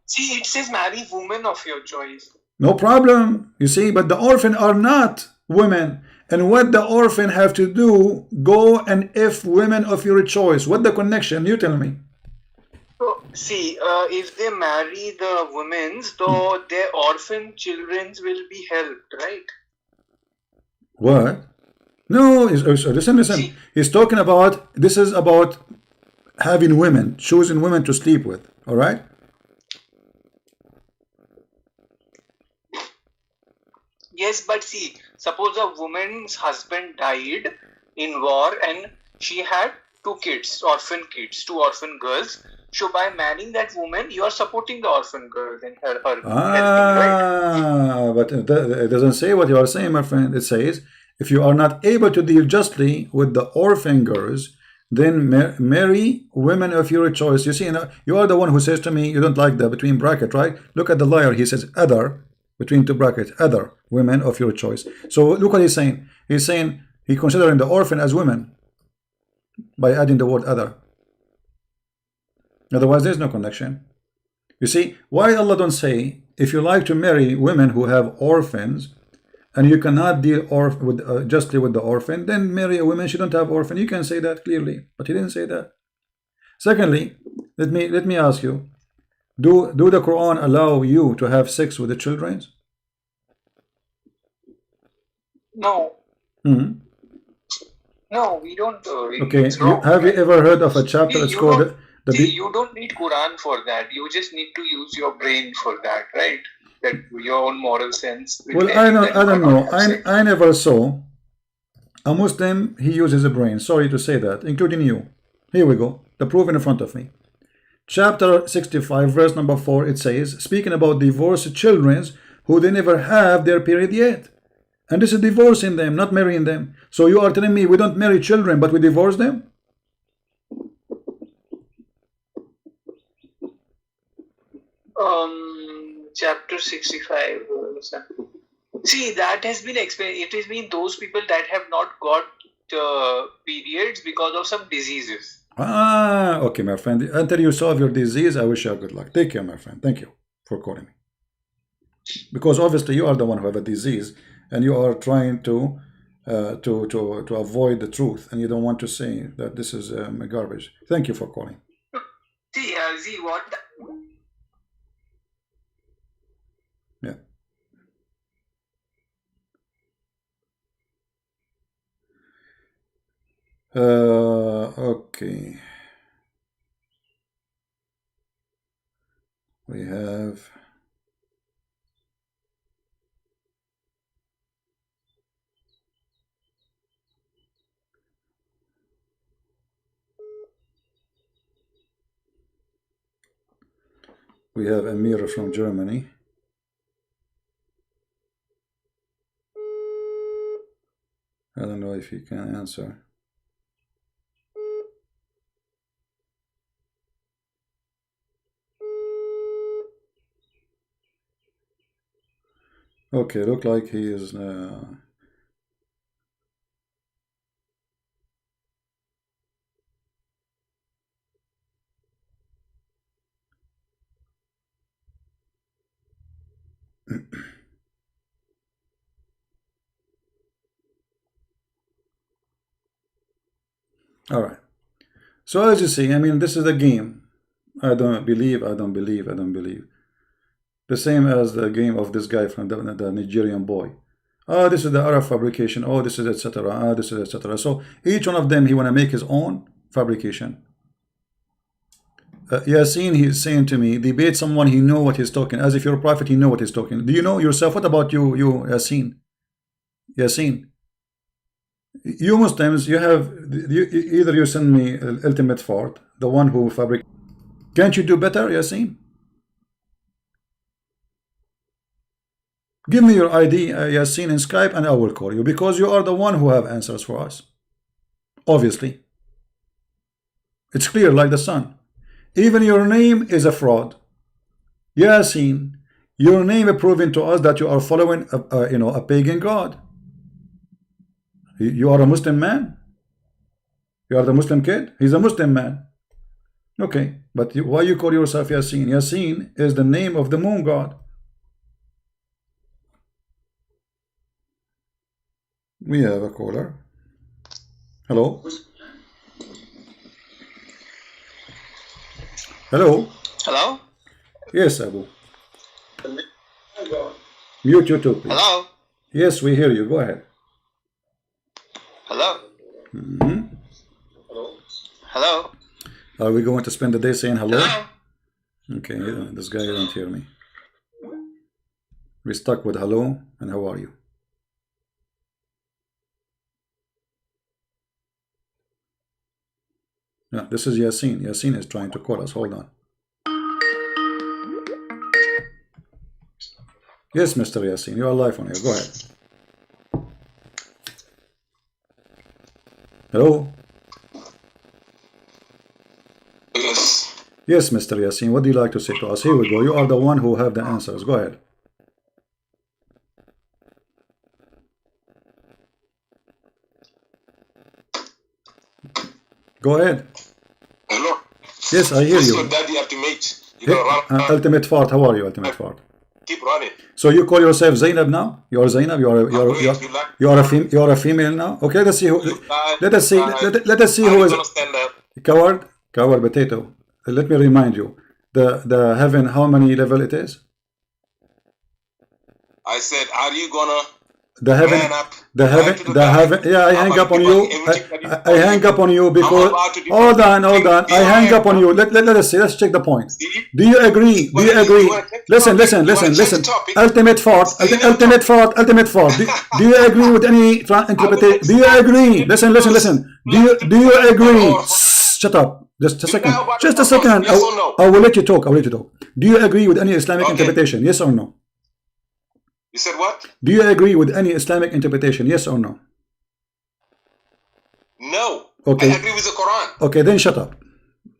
B: See, it says marry women of your choice.
A: No problem, you see, but the orphan are not women. And what the orphan have to do, go and if women of your choice. What the connection? You tell me.
B: So, see, if they marry the women, so their orphan children will be helped, right?
A: What? No, listen.
B: See,
A: He's talking about, this is about having women, choosing women to sleep with. All right?
B: yes, but see, suppose a woman's husband died in war and she had two kids, two orphan girls. So by marrying that woman, you are supporting the orphan girl and her helping, right?
A: But it doesn't say what you are saying, my friend. It says, if you are not able to deal justly with the orphan girls, then marry women of your choice. You see, you are the one who says to me, you don't like the between bracket, right? Look at the liar. He says other, between two brackets, other women of your choice. So look what he's saying. He's saying he considering the orphan as women by adding the word other. Otherwise, there's no connection. You see, why Allah don't say, if you like to marry women who have orphans, and you cannot deal with justly with the orphan, then marry a woman she don't have orphan. You can say that clearly, but he didn't say that. Secondly, let me ask you, do the Quran allow you to have sex with the children?
B: No.
A: Mm-hmm.
B: No, we don't.
A: Okay, have you ever heard of a chapter? It's called
B: you don't need Quran for that. You just need to use your brain for that, right? That your own moral sense.
A: Well, I don't know. I never saw a Muslim he uses a brain. Sorry to say that, including you. Here we go. The proof in front of me. Chapter 65, verse number 4. It says, speaking about divorced children who they never have their period yet. And this is divorcing them, not marrying them. So you are telling me we don't marry children, but we divorce them?
B: Chapter 65. See, that has been explained. It has been those people that have not got periods because of some diseases.
A: Okay, my friend. Until you solve your disease, I wish you good luck. Take care, my friend. Thank you for calling me. Because obviously you are the one who have a disease, and you are trying to avoid the truth, and you don't want to say that this is garbage. Thank you for calling.
B: See what?
A: Yeah. Okay. We have Amir from Germany. I don't know if he can answer. Okay, look like he is all right. So as you see, I mean, this is a game. I don't believe. The same as the game of this guy from the Nigerian boy. Oh, this is the Arab fabrication. Oh, this is etc. Ah, this is etc. So each one of them, he want to make his own fabrication. Yasin, he's saying to me, debate someone he know what he's talking. As if you're a prophet, you know what he's talking. Do you know yourself? What about you Yasin? Yasin. You Muslims, either you send me ultimate fort, the one who fabric. Can't you do better, Yasin? Give me your ID, Yasin, in Skype, and I will call you, because you are the one who have answers for us. Obviously. It's clear like the sun. Even your name is a fraud. Yasin, your name is proving to us that you are following a pagan god. You are a Muslim man? You are the Muslim kid? He's a Muslim man. Okay, but why you call yourself Yasin? Yasin is the name of the moon god. We have a caller. Hello? Hello?
B: Hello?
A: Yes, Abu. Mute YouTube, please.
B: Hello?
A: Yes, we hear you. Go ahead.
B: Hello? Hello?
A: Are we going to spend the day saying hello?
B: Hello?
A: Okay, this guy didn't hear me. We're stuck with hello and how are you? Yeah, this is Yasin. Yasin is trying to call us. Hold on. Yes, Mr. Yasin, you are live on here. Go ahead. Hello?
B: Yes.
A: Yes, Mr. Yasin, what do you like to say to us? Here we go. You are the one who have the answers. Go ahead. Go ahead.
B: Hello?
A: Yes, I hear you.
B: Your daddy ultimate.
A: Ultimate Fart, how are you, Ultimate Fart?
B: Keep running.
A: So you call yourself Zainab now? You are Zainab. You are a female now. Okay, let's see who. Let us see. Let us see who is. Coward, coward potato. Let me remind you. The heaven. How many level it is?
B: I said, are you gonna?
A: The heaven. The heaven. Yeah, I hang up on you. I hang up on you because. Hold on. I hang up on you. Let us see. Let's check the point. Do you agree? Do you agree? Listen. Ultimate Fart. Ultimate Fart. Do you agree with any interpretation? Do you agree? Listen. Do you agree? Shut up. Just a second. Just a second. I will let you talk. Do you agree with any Islamic interpretation? Yes or no?
B: You said what?
A: Do you agree with any Islamic interpretation? Yes or no?
B: No.
A: Okay.
B: I agree with the Quran.
A: Okay, then shut up.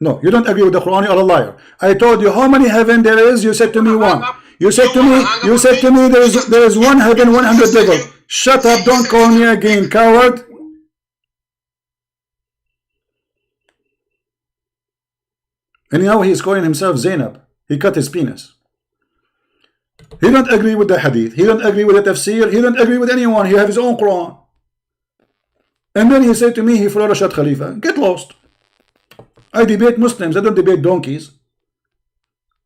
A: No, you don't agree with the Quran. You're a liar. I told you how many heaven there is. You said to me one. You said to me there is one heaven, 100 level. Shut up. Don't call me again, coward. And now he's calling himself Zainab. He cut his penis. He don't agree with the hadith. He don't agree with the tafsir. He don't agree with anyone. He have his own Quran. And then he said to me, he followed Rashad Khalifa. Get lost. I debate Muslims. I don't debate donkeys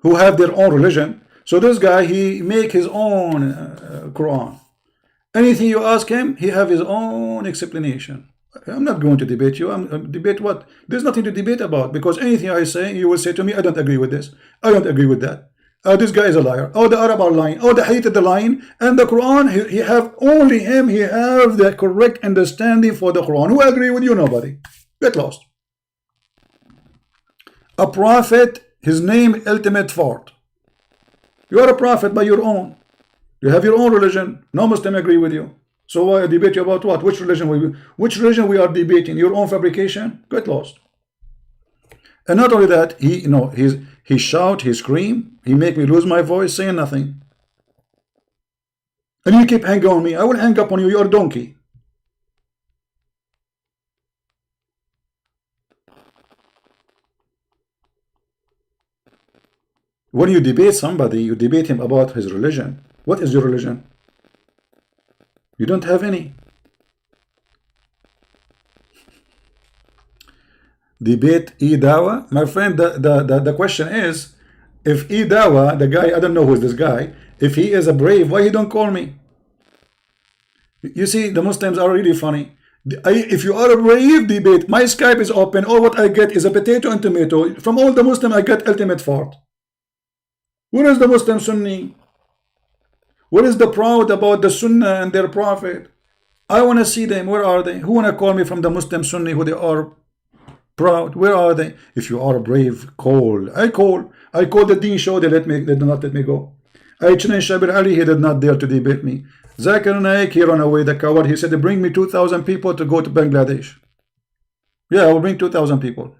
A: who have their own religion. So this guy, he make his own Quran. Anything you ask him, he have his own explanation. I'm not going to debate you. I'm debate what? There's nothing to debate about, because anything I say, you will say to me, I don't agree with this. I don't agree with that. This guy is a liar. Oh, the Arab are lying. Oh, the Hadith are lying. And the Quran, he have only him. He have the correct understanding for the Quran. Who agree with you? Nobody. Get lost. A prophet, his name Ultimate Fart. You are a prophet by your own. You have your own religion. No Muslim agree with you. So why debate you about what? Which religion we are debating? Your own fabrication? Get lost. And not only that, he shout, he scream, he make me lose my voice, saying nothing. And you keep hanging on me. I will hang up on you. You're a donkey. When you debate somebody, you debate him about his religion. What is your religion? You don't have any. Debate E-Dawa. My friend, the question is, if E-Dawa, the guy, I don't know who is this guy, if he is a brave, why he don't call me? You see, the Muslims are really funny. If you are a brave, debate. My Skype is open. All what I get is a potato and tomato. From all the Muslims, I get Ultimate Fart. Where is the Muslim Sunni? What is the proud about the Sunnah and their Prophet? I want to see them. Where are they? Who want to call me from the Muslim Sunni who they are proud? Where are they? If you are a brave, call. I call the Deen show. They did not let me go. I challenged Shabir Ali. He did not dare to debate me. Zakir Naik, he ran away, the coward. He said, bring me 2,000 people to go to Bangladesh. Yeah, I will bring 2,000 people.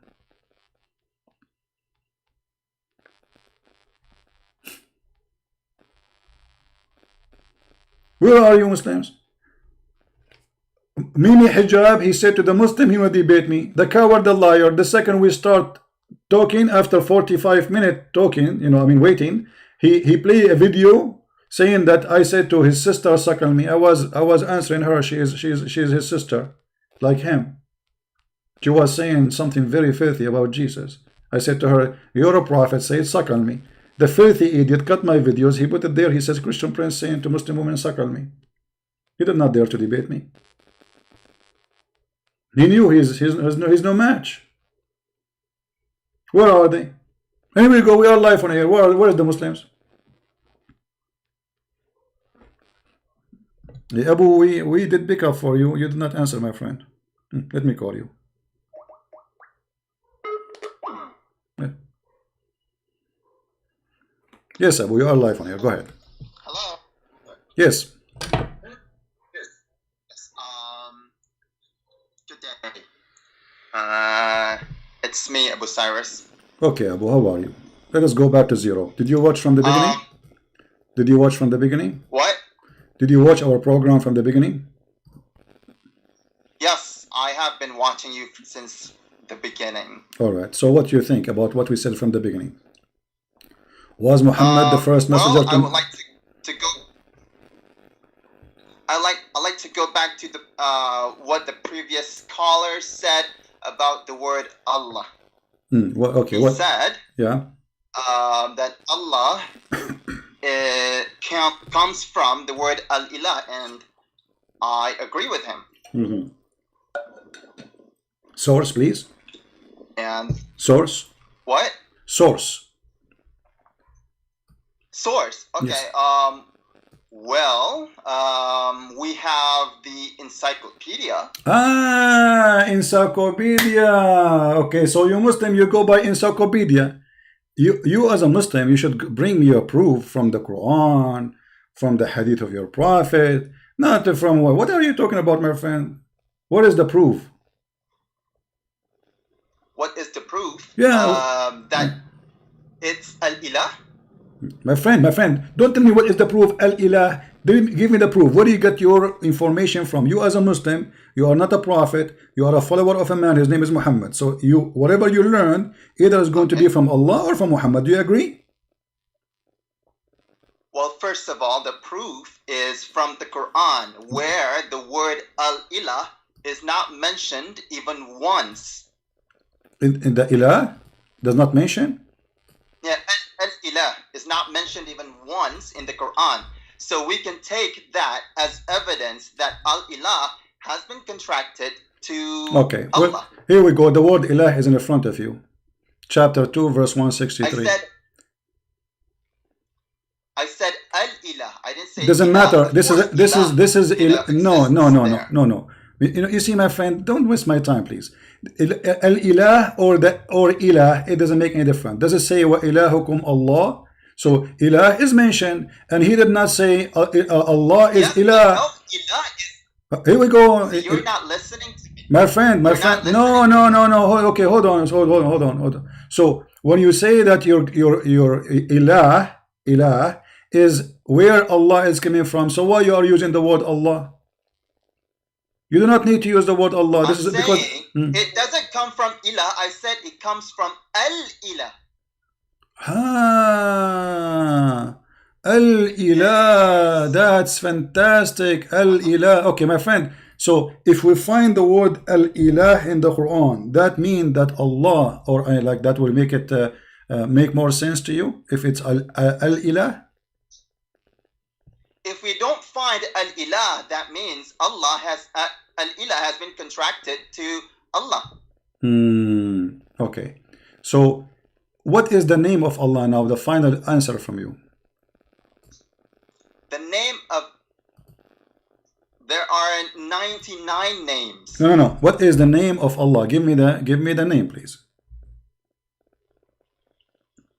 A: Where are you Muslims? Mimi Hijab, he said to the Muslim, he will debate me. The coward, the liar. The second we start talking, after 45 minutes talking, waiting, he played a video saying that I said to his sister, suckle me. I was answering her. She is his sister, like him. She was saying something very filthy about Jesus. I said to her, you're a prophet, say it, suckle me. The filthy idiot cut my videos. He put it there. He says, Christian prince saying to Muslim women, suckle me. He did not dare to debate me. He knew he's no match. Where are they? Here we go. We are live on here. Where is the Muslims? Yeah, Abu, we did pick up for you. You did not answer, my friend. Let me call you. Yeah. Yes, Abu, you are live on here. Go ahead.
C: Hello.
A: Yes.
C: Yes. Good day. It's me, Abu Cyrus.
A: Okay, Abu, how are you? Let us go back to zero. Did you watch from the beginning? Did you watch from the beginning?
C: What?
A: Did you watch our program from the beginning?
C: Yes, I have been watching you since the beginning.
A: All right. So what do you think about what we said from the beginning? Was Muhammad the first messenger?
C: Well, I would like to go. I like to go back to the what the previous caller said about the word Allah.
A: Okay.
C: He said,
A: yeah,
C: that Allah comes from the word al-ilah, and I agree with him.
A: Source, please.
C: And
A: source.
C: What?
A: Source.
C: Source. Okay.
A: Yes.
C: We have the encyclopedia.
A: Encyclopedia. Okay, so you Muslim, you go by encyclopedia. You as a Muslim, you should bring me a proof from the Quran, from the hadith of your prophet, not from what are you talking about, my friend? What is the proof?
C: What is the proof?
A: Yeah.
C: That it's al-ilah.
A: My friend, don't tell me what is the proof. Al-ilah. Give me the proof. Where do you get your information from? You as a Muslim, you are not a prophet. You are a follower of a man. His name is Muhammad. So whatever you learn, either is going to be from Allah or from Muhammad. Do you agree?
C: Well, first of all, the proof is from the Quran, where the word al-ilah is not mentioned even once.
A: In the ilah does not mention?
C: Yeah, al-ilah is not mentioned even once in the Quran. So we can take that as evidence that al-ilah has been contracted to
A: okay.
C: Allah.
A: Well, here we go. The word ilah is in the front of you. Chapter 2, verse 163.
C: I said al-ilah. I didn't say
A: doesn't
C: ilah.
A: matter. This is no. No. You see, my friend, don't waste my time, please. Al-ilah or ilah, it doesn't make any difference. Does it say wa ilahukum Allah? So ilah is mentioned, and he did not say Allah is ilah.
C: No, ilah is.
A: Here we go.
C: You're not listening to me.
A: My friend. No. Okay, hold on. So when you say that your ilah is where Allah is coming from, so why you are using the word Allah? You do not need to use the word Allah. This is because
C: it doesn't come from ilah. I said it comes from al-ilah.
A: Al-ilah. That's fantastic. Al-ilah. Okay, my friend. So if we find the word al-ilah in the Quran, that means that Allah, or like that will make it make more sense to you if it's al-ilah?
C: If we don't find al-ilah, that means Allah has al-ilah has been contracted to Allah.
A: Okay. So what is the name of Allah now? The final answer from you.
C: The name of, there are 99 names.
A: No. What is the name of Allah? Give me the name, please.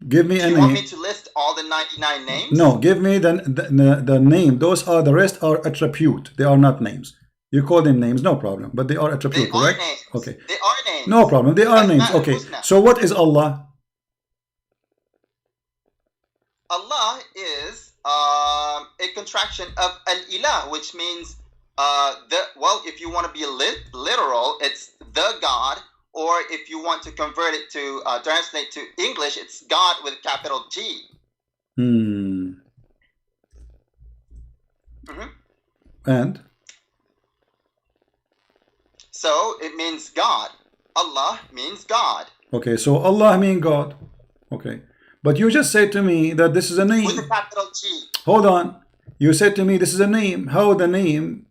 A: Give me a name.
C: You want me to list all the 99 names?
A: No, give me the name. Those are, the rest are attribute. They are not names. You call them names, no problem. But they are attribute, correct?
C: Names.
A: Okay.
C: They are names.
A: No problem. They are names. Okay. So what is Allah?
C: Allah is a contraction of al-ilah, which means If you want to be literal, it's the God, or if you want to convert it to translate to English, it's God with capital G.
A: Hmm. And?
C: So it means God. Allah means God.
A: Okay, so Allah means God. Okay. But you just said to me that this is a name.
C: With a capital G.
A: Hold on. You said to me this is a name. How the name?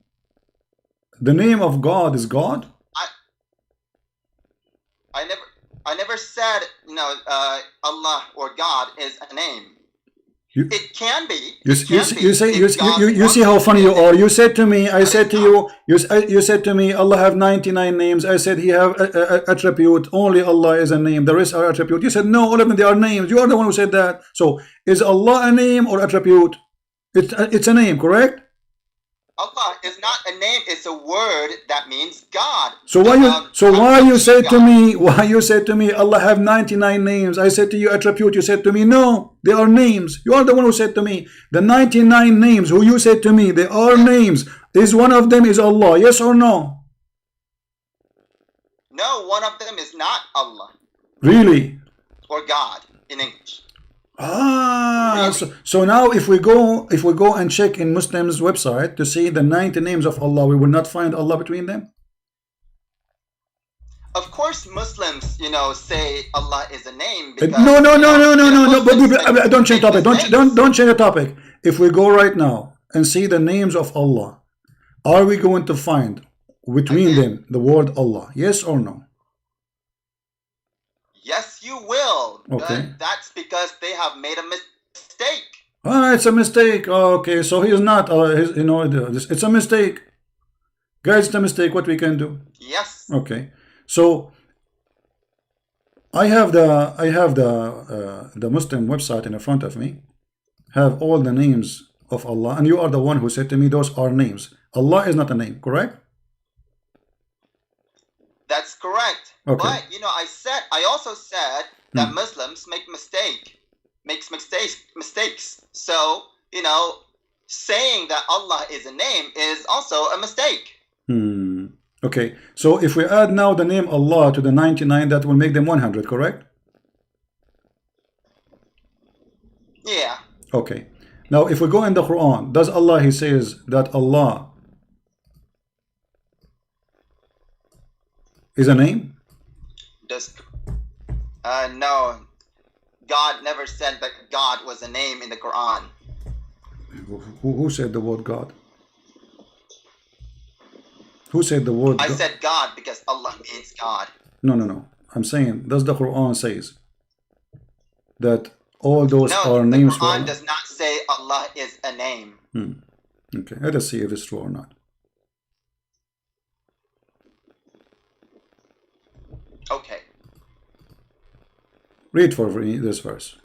A: The name of God is God?
C: I never said, Allah or God is a name. It can be.
A: You see how funny you are. You said to me, I said to you, you said to me, Allah have 99 names. I said he have attribute. Only Allah is a name. The rest are attribute. You said no, all of them they are names. You are the one who said that. So is Allah a name or attribute? It's a name, correct?
C: Allah is not a name, it's a word that means God.
A: So why you said to me Allah have 99 names? I said to you attribute, you said to me no, they are names. You are the one who said to me the 99 names who you said to me they are names. Is one of them is Allah, yes or no?
C: No, one of them is not Allah.
A: Really?
C: Or God in English.
A: Really? So now if we go and check in Muslims website to see the 90 names of Allah, we will not find Allah between them?
C: Of course Muslims, say Allah is a name because
A: no, but don't change topic. Don't change the topic. If we go right now and see the names of Allah, are we going to find between them the word Allah? Yes or no?
C: Yes, you will.
A: Okay.
C: That's because they have made a mistake.
A: It's a mistake. Okay, so he is not. It's a mistake, guys. It's a mistake. What we can do?
C: Yes.
A: Okay. So I have the Muslim website in front of me. Have all the names of Allah, and you are the one who said to me those are names. Allah is not a name, correct?
C: That's correct.
A: Okay.
C: But I also said that Muslims make mistakes. So, saying that Allah is a name is also a mistake.
A: Okay. So if we add now the name Allah to the 99, that will make them 100, correct?
C: Yeah.
A: Okay. Now if we go in the Quran, does Allah, he says that Allah is a name?
C: No. God never said that God was a name in the Quran.
A: Who said the word God? Who said the word
C: I
A: God?
C: said God because Allah means God.
A: No. I'm saying, does the Quran says that all those are names for Allah?
C: The Quran does not say Allah is a name.
A: Okay, let us see if it's true or not.
C: Okay.
A: Read for me this verse.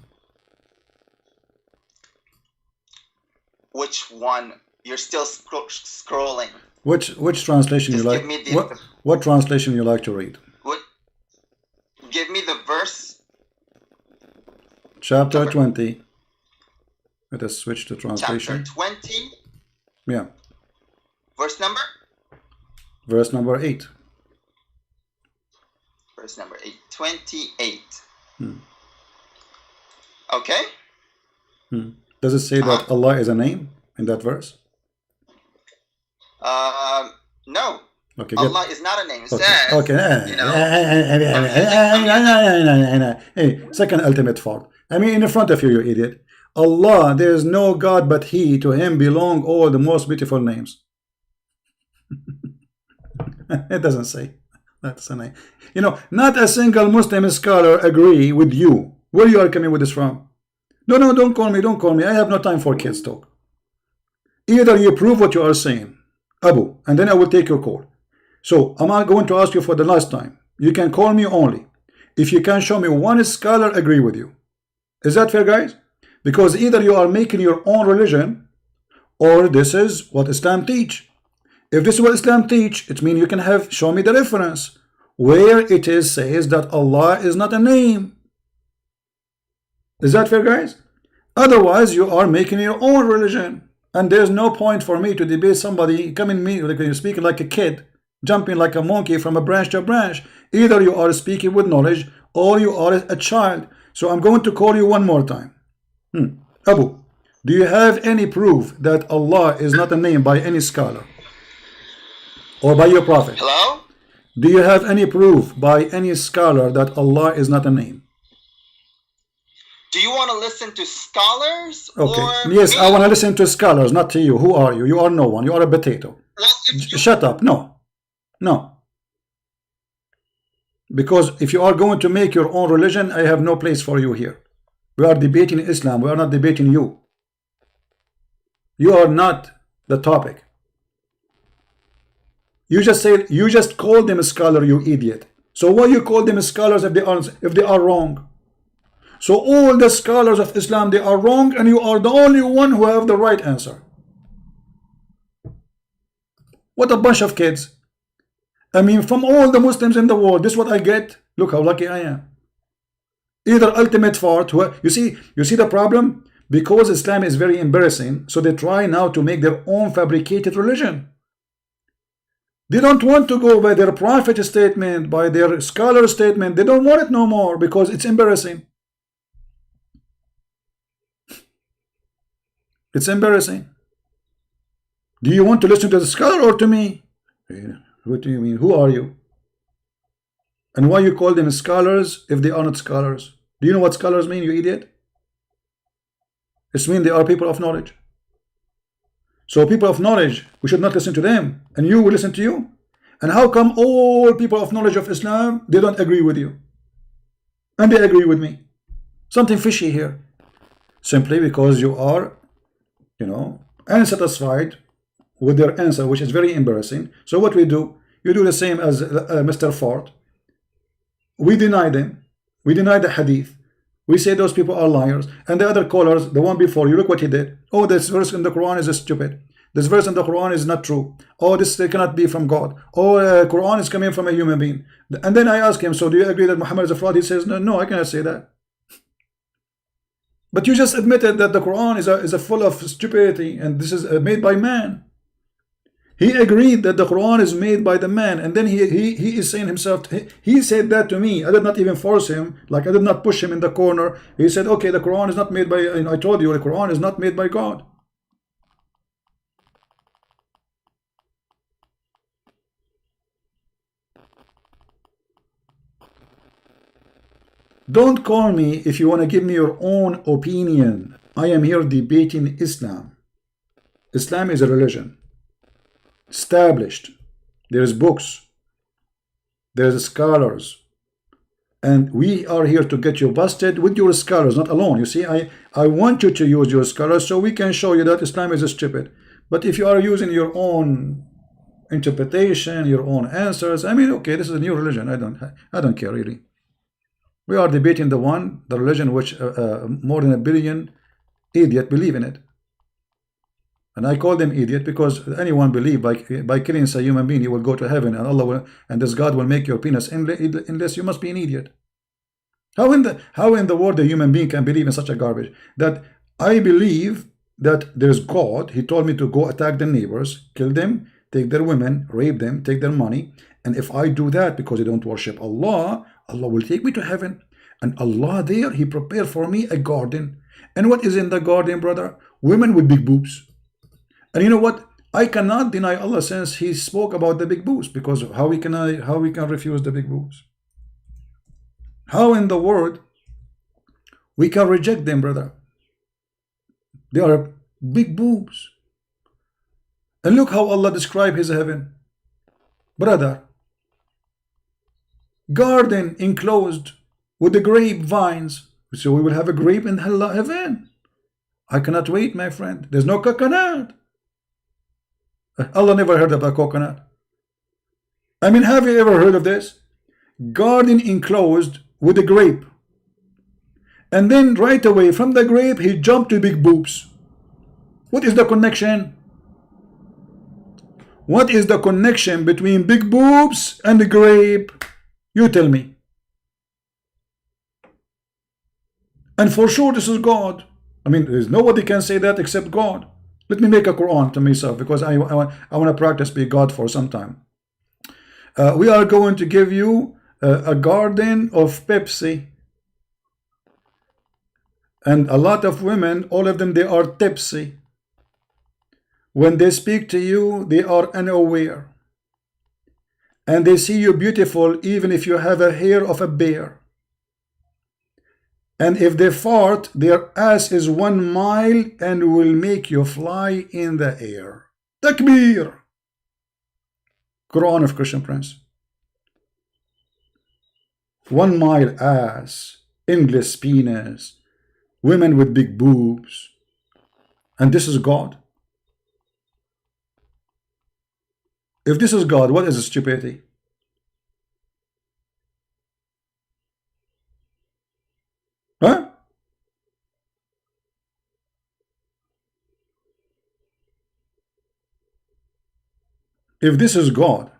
C: Which one? You're still scrolling.
A: Which translation
C: Just
A: you like?
C: give me the,
A: what translation you like to read?
C: Give me the verse.
A: Chapter 20. Let us switch to translation.
C: Chapter 20.
A: Yeah.
C: Verse number?
A: Verse number 8.
C: Verse number 8. 28. Okay.
A: Does it say that Allah is a name in that verse?
C: No.
A: Okay.
C: Allah is not a name. It
A: Okay.
C: says,
A: Hey, second ultimate fault. I mean, in front of you, you idiot. Allah, there is no God but He. To Him belong all the most beautiful names. It doesn't say. That's a name. Not a single Muslim scholar agree with you. Where you are coming with this from? No, don't call me. I have no time for kids talk. Either you prove what you are saying, Abu, and then I will take your call. So I'm not going to ask you for the last time. You can call me only if you can show me one scholar agree with you. Is that fair, guys? Because either you are making your own religion, or this is what Islam teach. If this is what Islam teach, it means you can show me the reference where it says that Allah is not a name. Is that fair, guys? Otherwise, you are making your own religion. And there's no point for me to debate somebody coming me like you're speaking like a kid, jumping like a monkey from a branch to a branch. Either you are speaking with knowledge or you are a child. So I'm going to call you one more time. Abu, do you have any proof that Allah is not a name by any scholar or by your prophet?
C: Hello?
A: Do you have any proof by any scholar that Allah is not a name?
C: Do you want to listen to scholars
A: Okay.
C: or
A: Yes,
C: me?
A: I want to listen to scholars, not to you. Who are you? You are no one. You are a potato.
C: Well, if you,
A: Shut up. No. No. Because if you are going to make your own religion, I have no place for you here. We are debating Islam. We are not debating you. You are not the topic. You just call them a scholar, you idiot. So why you call them scholars if they are wrong? So all the scholars of Islam, they are wrong, and you are the only one who have the right answer. What a bunch of kids. I mean, from all the Muslims in the world, this is what I get. Look how lucky I am. Either ultimate fart. You see the problem? Because Islam is very embarrassing, so they try now to make their own fabricated religion. They don't want to go by their prophet statement, by their scholar statement. They don't want it no more because it's embarrassing. It's embarrassing. Do you want to listen to the scholar or to me? What do you mean? Who are you? And why you call them scholars if they are not scholars? Do you know what scholars mean, you idiot? It means they are people of knowledge. So people of knowledge, we should not listen to them, and you will listen to you. And how come all people of knowledge of Islam, they don't agree with you? And they agree with me. Something fishy here. Simply because you are, unsatisfied with their answer, which is very embarrassing. So what we do, you do the same as Mr. Ford. We deny them. We deny the hadith. We say those people are liars. And the other callers, the one before you, look what he did. Oh, this verse in the Quran is stupid. This verse in the Quran is not true. Oh, this cannot be from God. Oh, Quran is coming from a human being. And then I ask him, so do you agree that Muhammad is a fraud? He says, no, I cannot say that. But you just admitted that the Quran is a full of stupidity, and this is made by man. He agreed that the Quran is made by the man, and then he is saying himself, he said that to me. I did not even force him, like I did not push him in the corner. He said, okay, the Quran is not made by, I told you, the Quran is not made by God. Don't call me if you want to give me your own opinion. I am here debating Islam. Islam is a religion. Established. There's books. There's scholars. And we are here to get you busted with your scholars, not alone. You see, I want you to use your scholars so we can show you that Islam is stupid. But if you are using your own interpretation, your own answers, I mean, okay, this is a new religion. I don't care really. We are debating the religion which more than 1 billion idiots believe in it. And I call them idiot because anyone believe by killing a human being you will go to heaven, and Allah will, and this God will make your penis endless. You must be an idiot. How in the world a human being can believe in such a garbage? That I believe that there's God. He told me to go attack the neighbors, kill them, take their women, rape them, take their money. And if I do that because I don't worship Allah, Allah will take me to heaven. And Allah there, He prepared for me a garden. And what is in the garden, brother? Women with big boobs. And you know what? I cannot deny Allah since He spoke about the big boobs, because how we can refuse the big boobs? How in the world we can reject them, brother? They are big boobs. And look how Allah described His heaven. Brother, garden enclosed with the grape vines. So we will have a grape in heaven. I cannot wait, my friend. There's no coconut. Allah never heard of a coconut. I mean, have you ever heard of this? Garden enclosed with a grape. And then right away from the grape, he jumped to big boobs. What is the connection? What is the connection between big boobs and the grape? You tell me. And for sure this is God. I mean, there's nobody can say that except God. Let me make a Quran to myself, because I want to practice be God for some time. We are going to give you a garden of Pepsi. And a lot of women, all of them, they are tipsy. When they speak to you, they are unaware. And they see you beautiful even if you have a hair of a bear. And if they fart, their ass is 1 mile and will make you fly in the air. Takbir! Quran of Christian Prince. 1 mile ass, English penis, women with big boobs. And this is God. If this is God, what is stupidity? Huh? If this is God,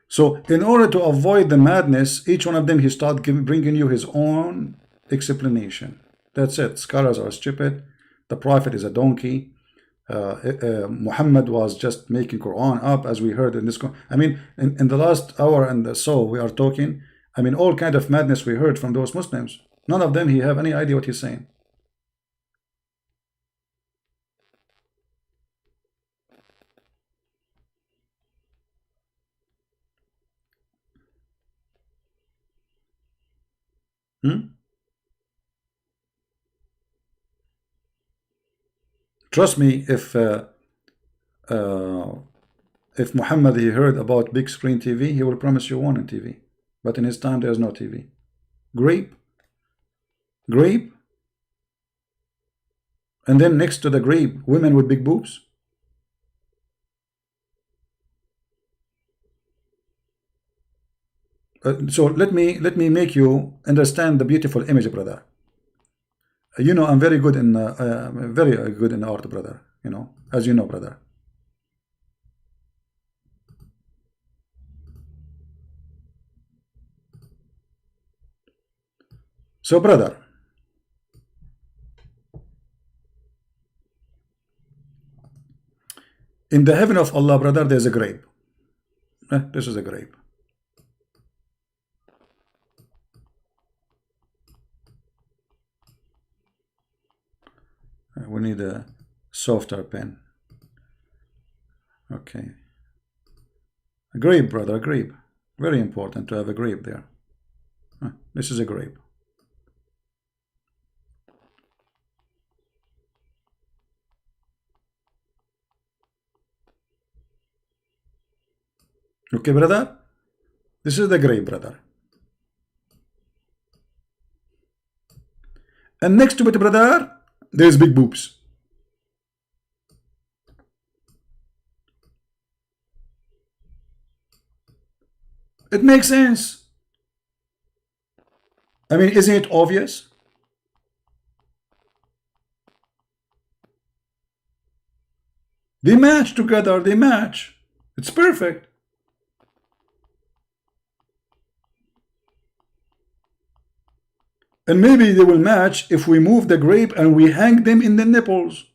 A: so in order to avoid the madness, each one of them, he start bringing you his own explanation. That's it. Scholars are stupid. The prophet is a donkey. Muhammad was just making Quran up, as we heard in this. I mean, in the last hour and so we are talking. I mean, all kind of madness we heard from those Muslims. None of them he have any idea what he's saying. Trust me, if Muhammad he heard about big screen TV, he will promise you one on TV. But in his time, there's no TV. Grape, grape, and then next to the grape, women with big boobs. So let me make you understand the beautiful image, brother. You know, I'm very good in art, brother. You know, as you know, brother. So, brother, in the heaven of Allah, brother, there's a grape. This is a grape. We need a softer pen. Okay. A grape, brother, a grape. Very important to have a grape there. This is a grape. Okay, brother? This is the grape, brother. And next to it, brother, there's big boobs. It makes sense. I mean, isn't it obvious? They match together, they match. It's perfect. And maybe they will match if we move the grape and we hang them in the nipples.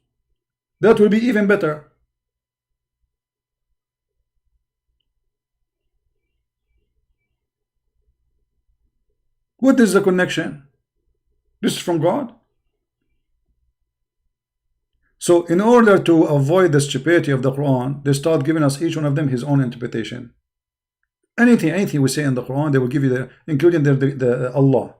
A: That will be even better. What is the connection? This is from God. So in order to avoid the stupidity of the Quran, they start giving us each one of them his own interpretation. Anything we say in the Quran, they will give you including the Allah.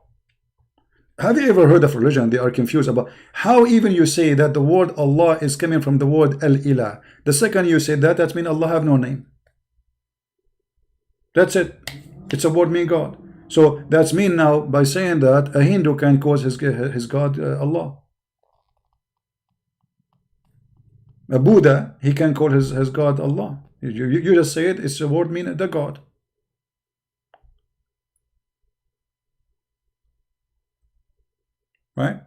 A: Have you ever heard of religion? They are confused about how even you say that the word Allah is coming from the word Al-Ilah. The second you say that, that means Allah have no name. That's it. It's a word mean God. So that's mean now by saying that a Hindu can call his God Allah. A Buddha, he can call his God Allah. You just say it, it's a word mean the God. Right?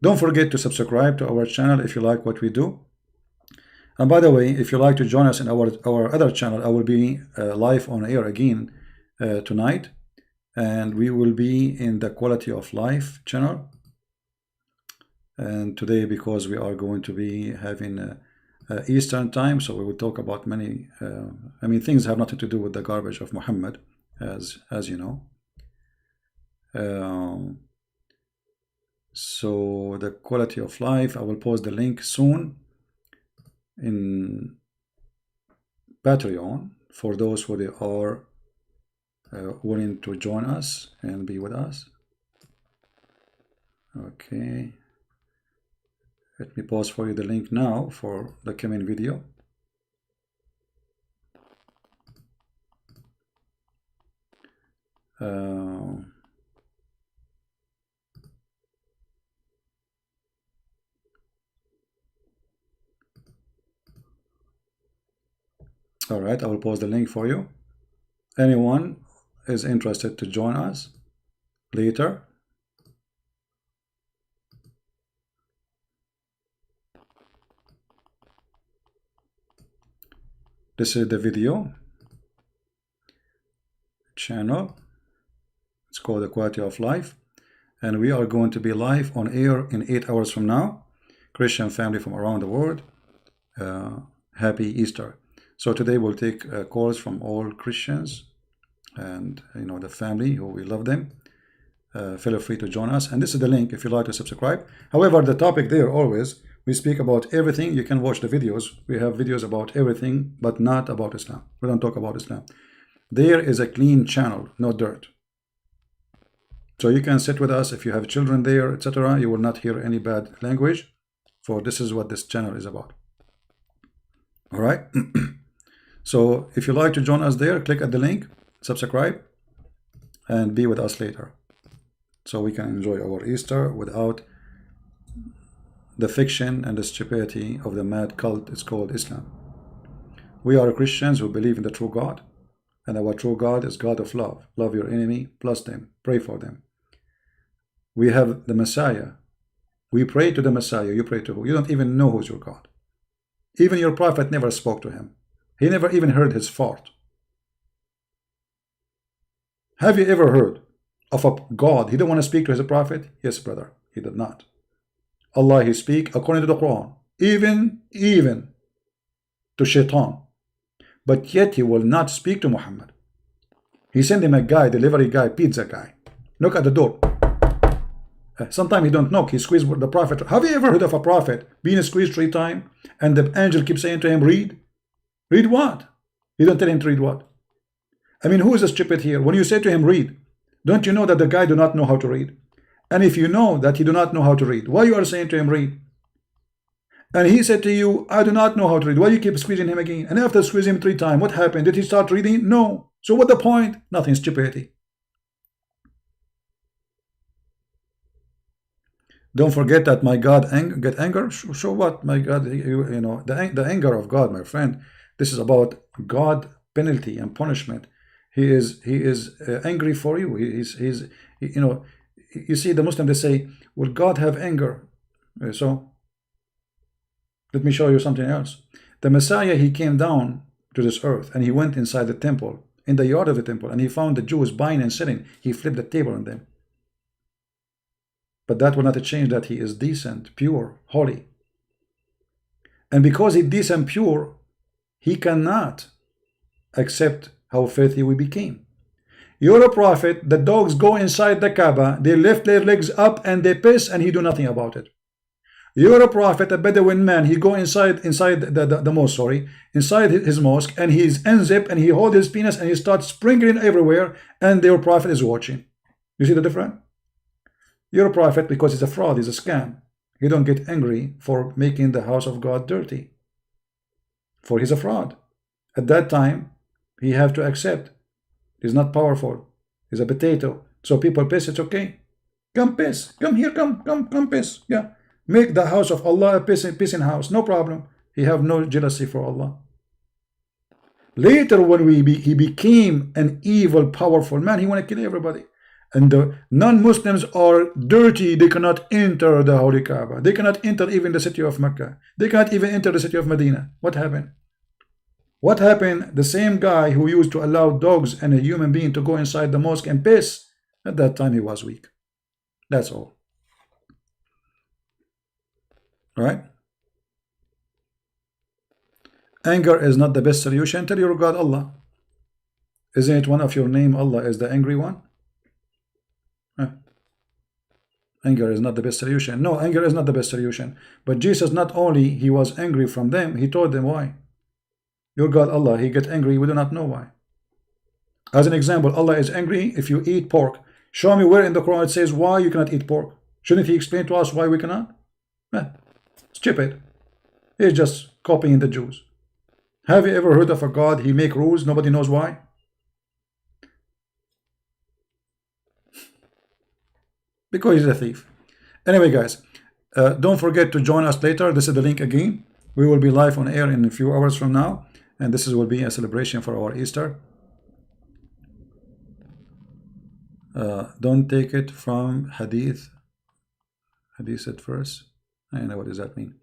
A: Don't forget to subscribe to our channel if you like what we do. And by the way, if you like to join us in our other channel, I will be live on air again tonight, and we will be in the quality of life channel. And today, because we are going to be having Eastern time, so we will talk about many things have nothing to do with the garbage of Muhammad, as you know. So the quality of life, I will post the link soon in Patreon for those who they are willing to join us and be with us. Okay, let me pause for you the link now for the coming video. All right, I will post the link for you. Anyone is interested to join us later? This is the video channel. It's called The Quality of Life. And we are going to be live on air in 8 hours from now. Christian family from around the world. Happy Easter. So today we'll take calls from all Christians and the family who we love them. Feel free to join us. And this is the link if you'd like to subscribe. However, the topic there always, we speak about everything. You can watch the videos. We have videos about everything, but not about Islam. We don't talk about Islam. There is a clean channel, no dirt. So you can sit with us if you have children there, etc. You will not hear any bad language. For this is what this channel is about. All right. So if you like to join us there, click at the link, subscribe, and be with us later. So we can enjoy our Easter without the fiction and the stupidity of the mad cult it's called Islam. We are Christians who believe in the true God. And our true God is God of love. Love your enemy, bless them, pray for them. We have the Messiah. We pray to the Messiah. You pray to who? You don't even know who's your God. Even your prophet never spoke to him. He never even heard his fart. Have you ever heard of a God? He didn't want to speak to his prophet? Yes, brother, he did not. Allah, he speak according to the Quran, even to Shaitan. But yet he will not speak to Muhammad. He sent him a guy, delivery guy, pizza guy. Knock at the door. Sometimes he don't knock, he squeezed the prophet. Have you ever heard of a prophet being squeezed 3 times and the angel keeps saying to him, read? Read what? You don't tell him to read what? I mean, who is the stupid here? When you say to him, read, don't you know that the guy do not know how to read? And if you know that he do not know how to read, why you are saying to him, read? And he said to you, I do not know how to read. Why you keep squeezing him again? And after squeezing him 3 times, what happened? Did he start reading? No. So what the point? Nothing, stupidity. Don't forget that my God get anger. So what? My God, the anger of God, my friend. This is about God penalty and punishment. He is angry for you. You see the Muslim, they say, will God have anger? So let me show you something else. The Messiah, he came down to this earth and he went inside the temple, in the yard of the temple, and he found the Jews buying and selling. He flipped the table on them. But that will not change that he is decent, pure, holy. And because he's decent, pure, he cannot accept how filthy we became. You're a prophet, the dogs go inside the Kaaba, they lift their legs up and they piss and he do nothing about it. You're a prophet, a Bedouin man, he go inside the mosque, inside his mosque, and he's unzip and he hold his penis and he starts sprinkling everywhere and your prophet is watching. You see the difference? You're a prophet because it's a fraud, it's a scam. You don't get angry for making the house of God dirty. For he's a fraud. At that time, he have to accept. He's not powerful. He's a potato. So people piss, it's okay. Come piss. Come here, come piss. Yeah. Make the house of Allah a pissing house. No problem. He have no jealousy for Allah. Later when he became an evil, powerful man, he want to kill everybody. And the non-Muslims are dirty. They cannot enter the Holy Kaaba. They cannot enter even the city of Mecca. They cannot even enter the city of Medina. What happened? What happened? The same guy who used to allow dogs and a human being to go inside the mosque and piss, at that time he was weak. That's all. Right? Anger is not the best solution. Tell your God Allah. Isn't it one of your name, Allah is the angry one? Huh? Anger is not the best solution. No, anger is not the best solution. But Jesus, not only he was angry from them, he told them why. Your God Allah, he get angry, we do not know why. As an example, Allah is angry if you eat pork. Show me where in the Quran it says why you cannot eat pork. Shouldn't he explain to us why we cannot? Stupid. He's just copying the Jews. Have you ever heard of a God, he make rules, nobody knows why? Because he's a thief. Anyway, guys, don't forget to join us later. This is the link again. We will be live on air in a few hours from now, and this will be a celebration for our Easter. Don't take it from hadith at first. I know what does that mean.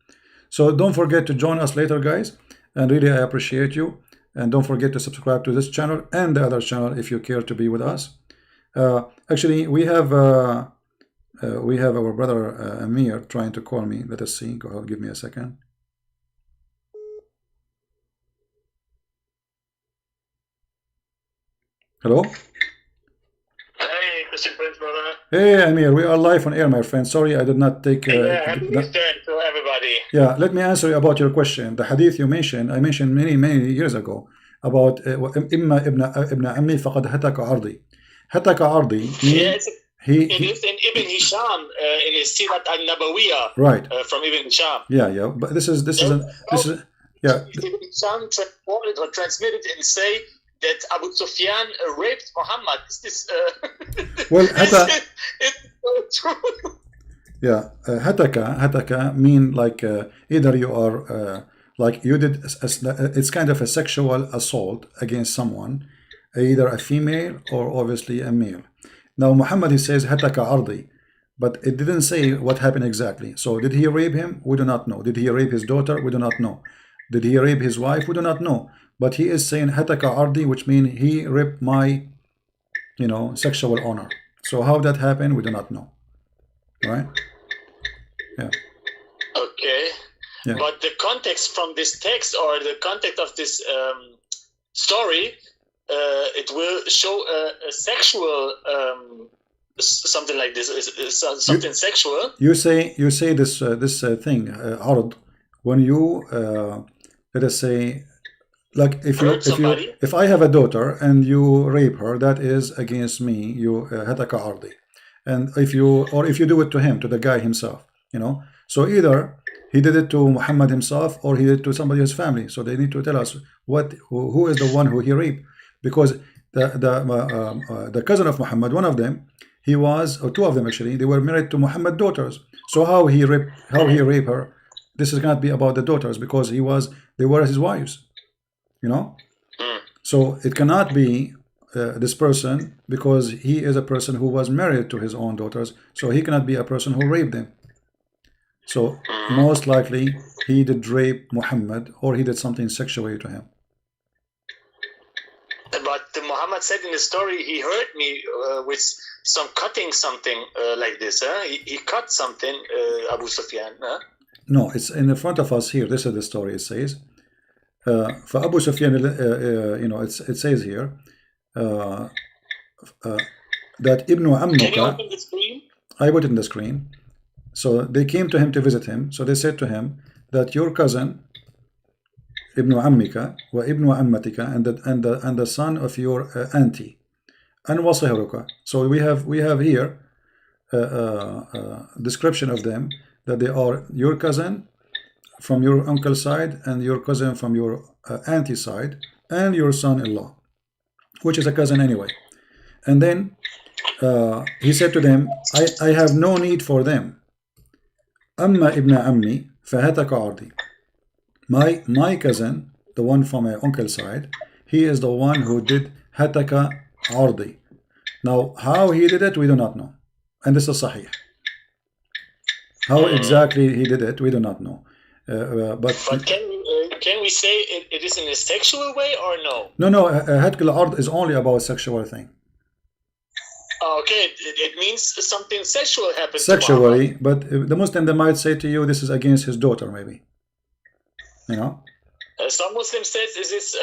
A: So don't forget to join us later, guys, and really I appreciate you. And don't forget to subscribe to this channel and the other channel if you care to be with us. Actually, we have our brother Amir trying to call me. Let us see. Go ahead, give me a second. Hello.
D: Hey, Christian Prince, brother.
A: Hey, Amir, we are live on air, my friend. Sorry, I did not take.
D: Happy Easter to everybody.
A: Yeah, let me answer you about your question. The hadith you mentioned, I mentioned many years ago about إما ابن عمي فقد هتك عرضي. هتك عرضي.
D: Yes, it is in Ibn Hisham in his Sirat al-Nabawiyah.
A: Right.
D: From Ibn Hisham.
A: Yeah. But this is yeah.
D: Ibn Hisham transported or transmitted and say that Abu Sufyan raped Muhammad. Is this?
A: Well,
D: it's so true.
A: Yeah, hataka mean like either you are like you did. It's kind of a sexual assault against someone, either a female or obviously a male. Now Muhammad, he says hataka ardi, but it didn't say what happened exactly. So did he rape him? We do not know. Did he rape his daughter? We do not know. Did he rape his wife? We do not know. But he is saying hataka ardi, which means he raped my, sexual honor. So how that happened, we do not know. Right? Yeah.
D: Okay.
A: Yeah.
D: But the context from this text or the context of this story, it will show a sexual something like this, something sexual.
A: You say this thing ard when you let us say, like if I have a daughter and you rape her, that is against me. You hataka ardi. And if you do it to him, to the guy himself, so either he did it to Muhammad himself or he did it to somebody in his family. So they need to tell us who is the one who he raped, because the cousin of Muhammad, one of them, or two of them actually, they were married to Muhammad's daughters. So how he raped her? This is going to be about the daughters because they were his wives, So it cannot be this person, because he is a person who was married to his own daughters, so he cannot be a person who raped them. So most likely he did rape Muhammad, or he did something sexually to him.
D: But Muhammad said in the story, he hurt me with some cutting something like this. He cut something, Abu Sufyan.
A: No, it's in the front of us here. This is the story. It says, for Abu Sufyan, it says here, that Ibn Ammuka.
D: Can you open the screen?
A: I put it in the screen. So they came to him to visit him. So they said to him that your cousin Ibn Ammika wa Ibn Ammatika, and the son of your auntie, and wasihruka. So we have here description of them, that they are your cousin from your uncle's side and your cousin from your auntie side and your son-in-law, which is a cousin anyway. And then he said to them, I have no need for them. Amma ibn ammi fahataka ardi. My cousin, the one from my uncle's side, he is the one who did hataka ardi. Now, how he did it, we do not know. And this is sahih. How exactly he did it, we do not know. But
D: can we say it is in a sexual way or no?
A: No, هتك الأرض is only about sexual thing.
D: Okay, it means something sexual happened
A: sexually, but the Muslim, they might say to you, this is against his daughter, maybe. You know?
D: Some Muslims say is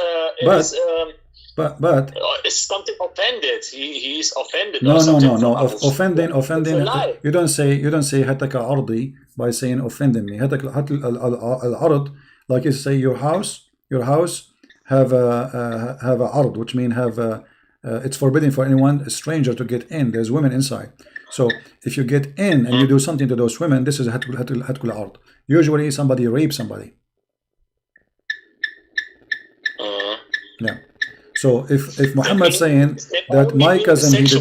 D: something offended. He is offended.
A: No. Offending.
D: It's
A: You don't say هتك عرضي by saying offending me. هتك العرض, like you say your house have a عرض, which means it's forbidden for anyone, a stranger, to get in. There's women inside. So if you get in and you do something to those women, this is هتك العرض. Usually somebody rapes somebody. Yeah. So if Muhammad saying that my cousin he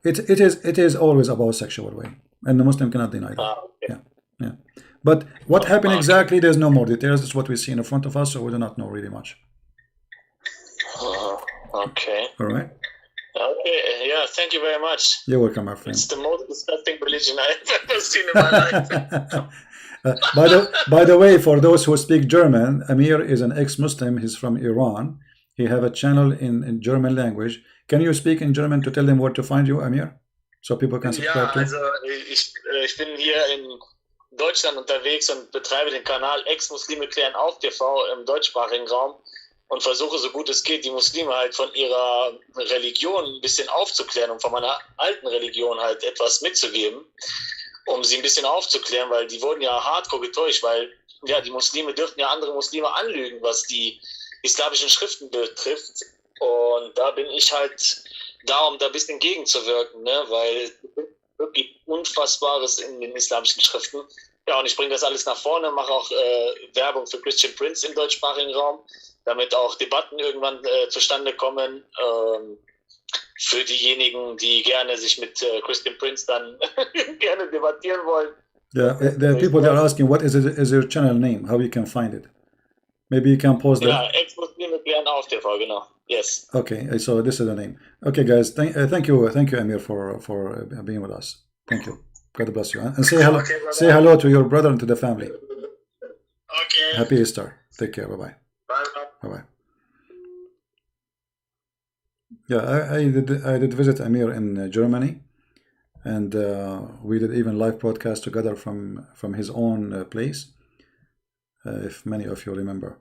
A: did, it is always about sexual way, and the Muslim cannot deny that.
D: Okay.
A: Yeah. But what happened exactly? There's no more details. It's what we see in front of us, so we do not know really much.
D: Okay.
A: All right.
D: Okay. Yeah. Thank you very much.
A: You're welcome, my friend.
D: It's the most disgusting religion I've ever seen in my life.
A: By the way, for those who speak German, Amir is an ex-Muslim. He's from Iran. He have a channel in German language. Can you speak in German to tell them where to find you, Amir? So people can subscribe to.
D: Also ich bin hier in Deutschland unterwegs und betreibe den Kanal Ex-Muslime klären auf TV im deutschsprachigen Raum und versuche so gut es geht, die Muslime halt von ihrer Religion ein bisschen aufzuklären und von meiner alten Religion halt etwas mitzugeben, um sie ein bisschen aufzuklären, weil die wurden ja hardcore getäuscht, weil ja die Muslime dürften ja andere Muslime anlügen, was die islamischen Schriften betrifft, und da bin ich halt da, um da ein bisschen gegenzuwirken, ne? Weil wirklich Unfassbares in den islamischen Schriften. Ja, und ich bringe das alles nach vorne, mache auch Werbung für Christian Prince im deutschsprachigen Raum, damit auch Debatten irgendwann zustande kommen, für diejenigen, die gerne sich mit Christian Prince dann gerne debattieren wollen.
A: Yeah, the people that are asking what is your channel name, how you can find it. Maybe you can post that.
D: Yeah, Ex-Muslime klären auf TV, genau. Yes.
A: Okay, so this is the name. Okay, guys, thank you, Amir, for being with us. Thank you. God bless you, and say hello.
D: Okay,
A: say hello to your brother and to the family.
D: Okay.
A: Happy Easter. Take care. Bye bye.
D: Bye.
A: Bye bye. Yeah, I did visit Amir in Germany, and we did even live broadcast together from his own place. If many of you remember,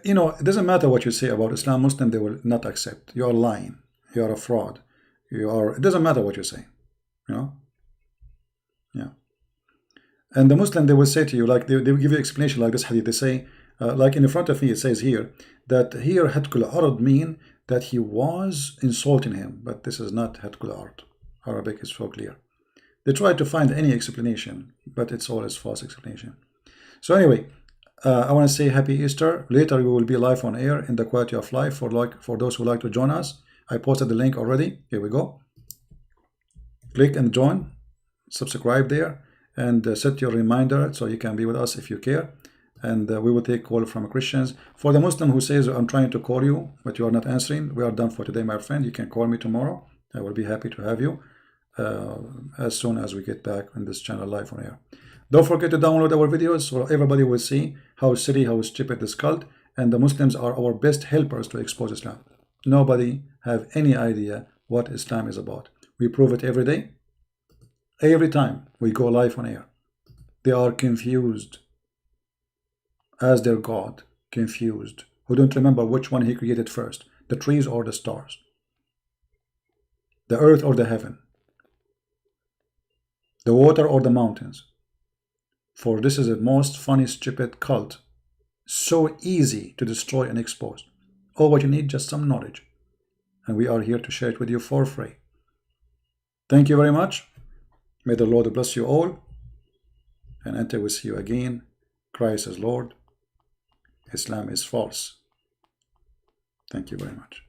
A: you know, it doesn't matter what you say about Islam, Muslim, they will not accept. You are lying. You are a fraud. It doesn't matter what you say, you know. Yeah. And the Muslim, they will say to you, like they will give you explanation like this hadith. They say, like in front of me, it says here that here hatkul ard mean that he was insulting him, but this is not hatkul ard. Arabic is so clear. They try to find any explanation, but it's always false explanation. So anyway, I want to say Happy Easter. Later we will be live on air in the quality of life for those who like to join us. I posted the link already. Here we go. Click and join. Subscribe there and set your reminder so you can be with us if you care. And we will take call from Christians. For the Muslim who says, I'm trying to call you, but you are not answering, we are done for today, my friend. You can call me tomorrow. I will be happy to have you. As soon as we get back on this channel live on air. Don't forget to download our videos so everybody will see how silly, how stupid this cult, and the Muslims are our best helpers to expose Islam. Nobody have any idea what Islam is about. We prove it every day. Every time we go live on air. They are confused as their God, confused, who don't remember which one he created first, the trees or the stars, the earth or the heaven, the water or the mountains. For this is the most funny, stupid cult. So easy to destroy and expose. All what you need, just some knowledge. And we are here to share it with you for free. Thank you very much. May the Lord bless you all. And until we see you again, Christ is Lord. Islam is false. Thank you very much.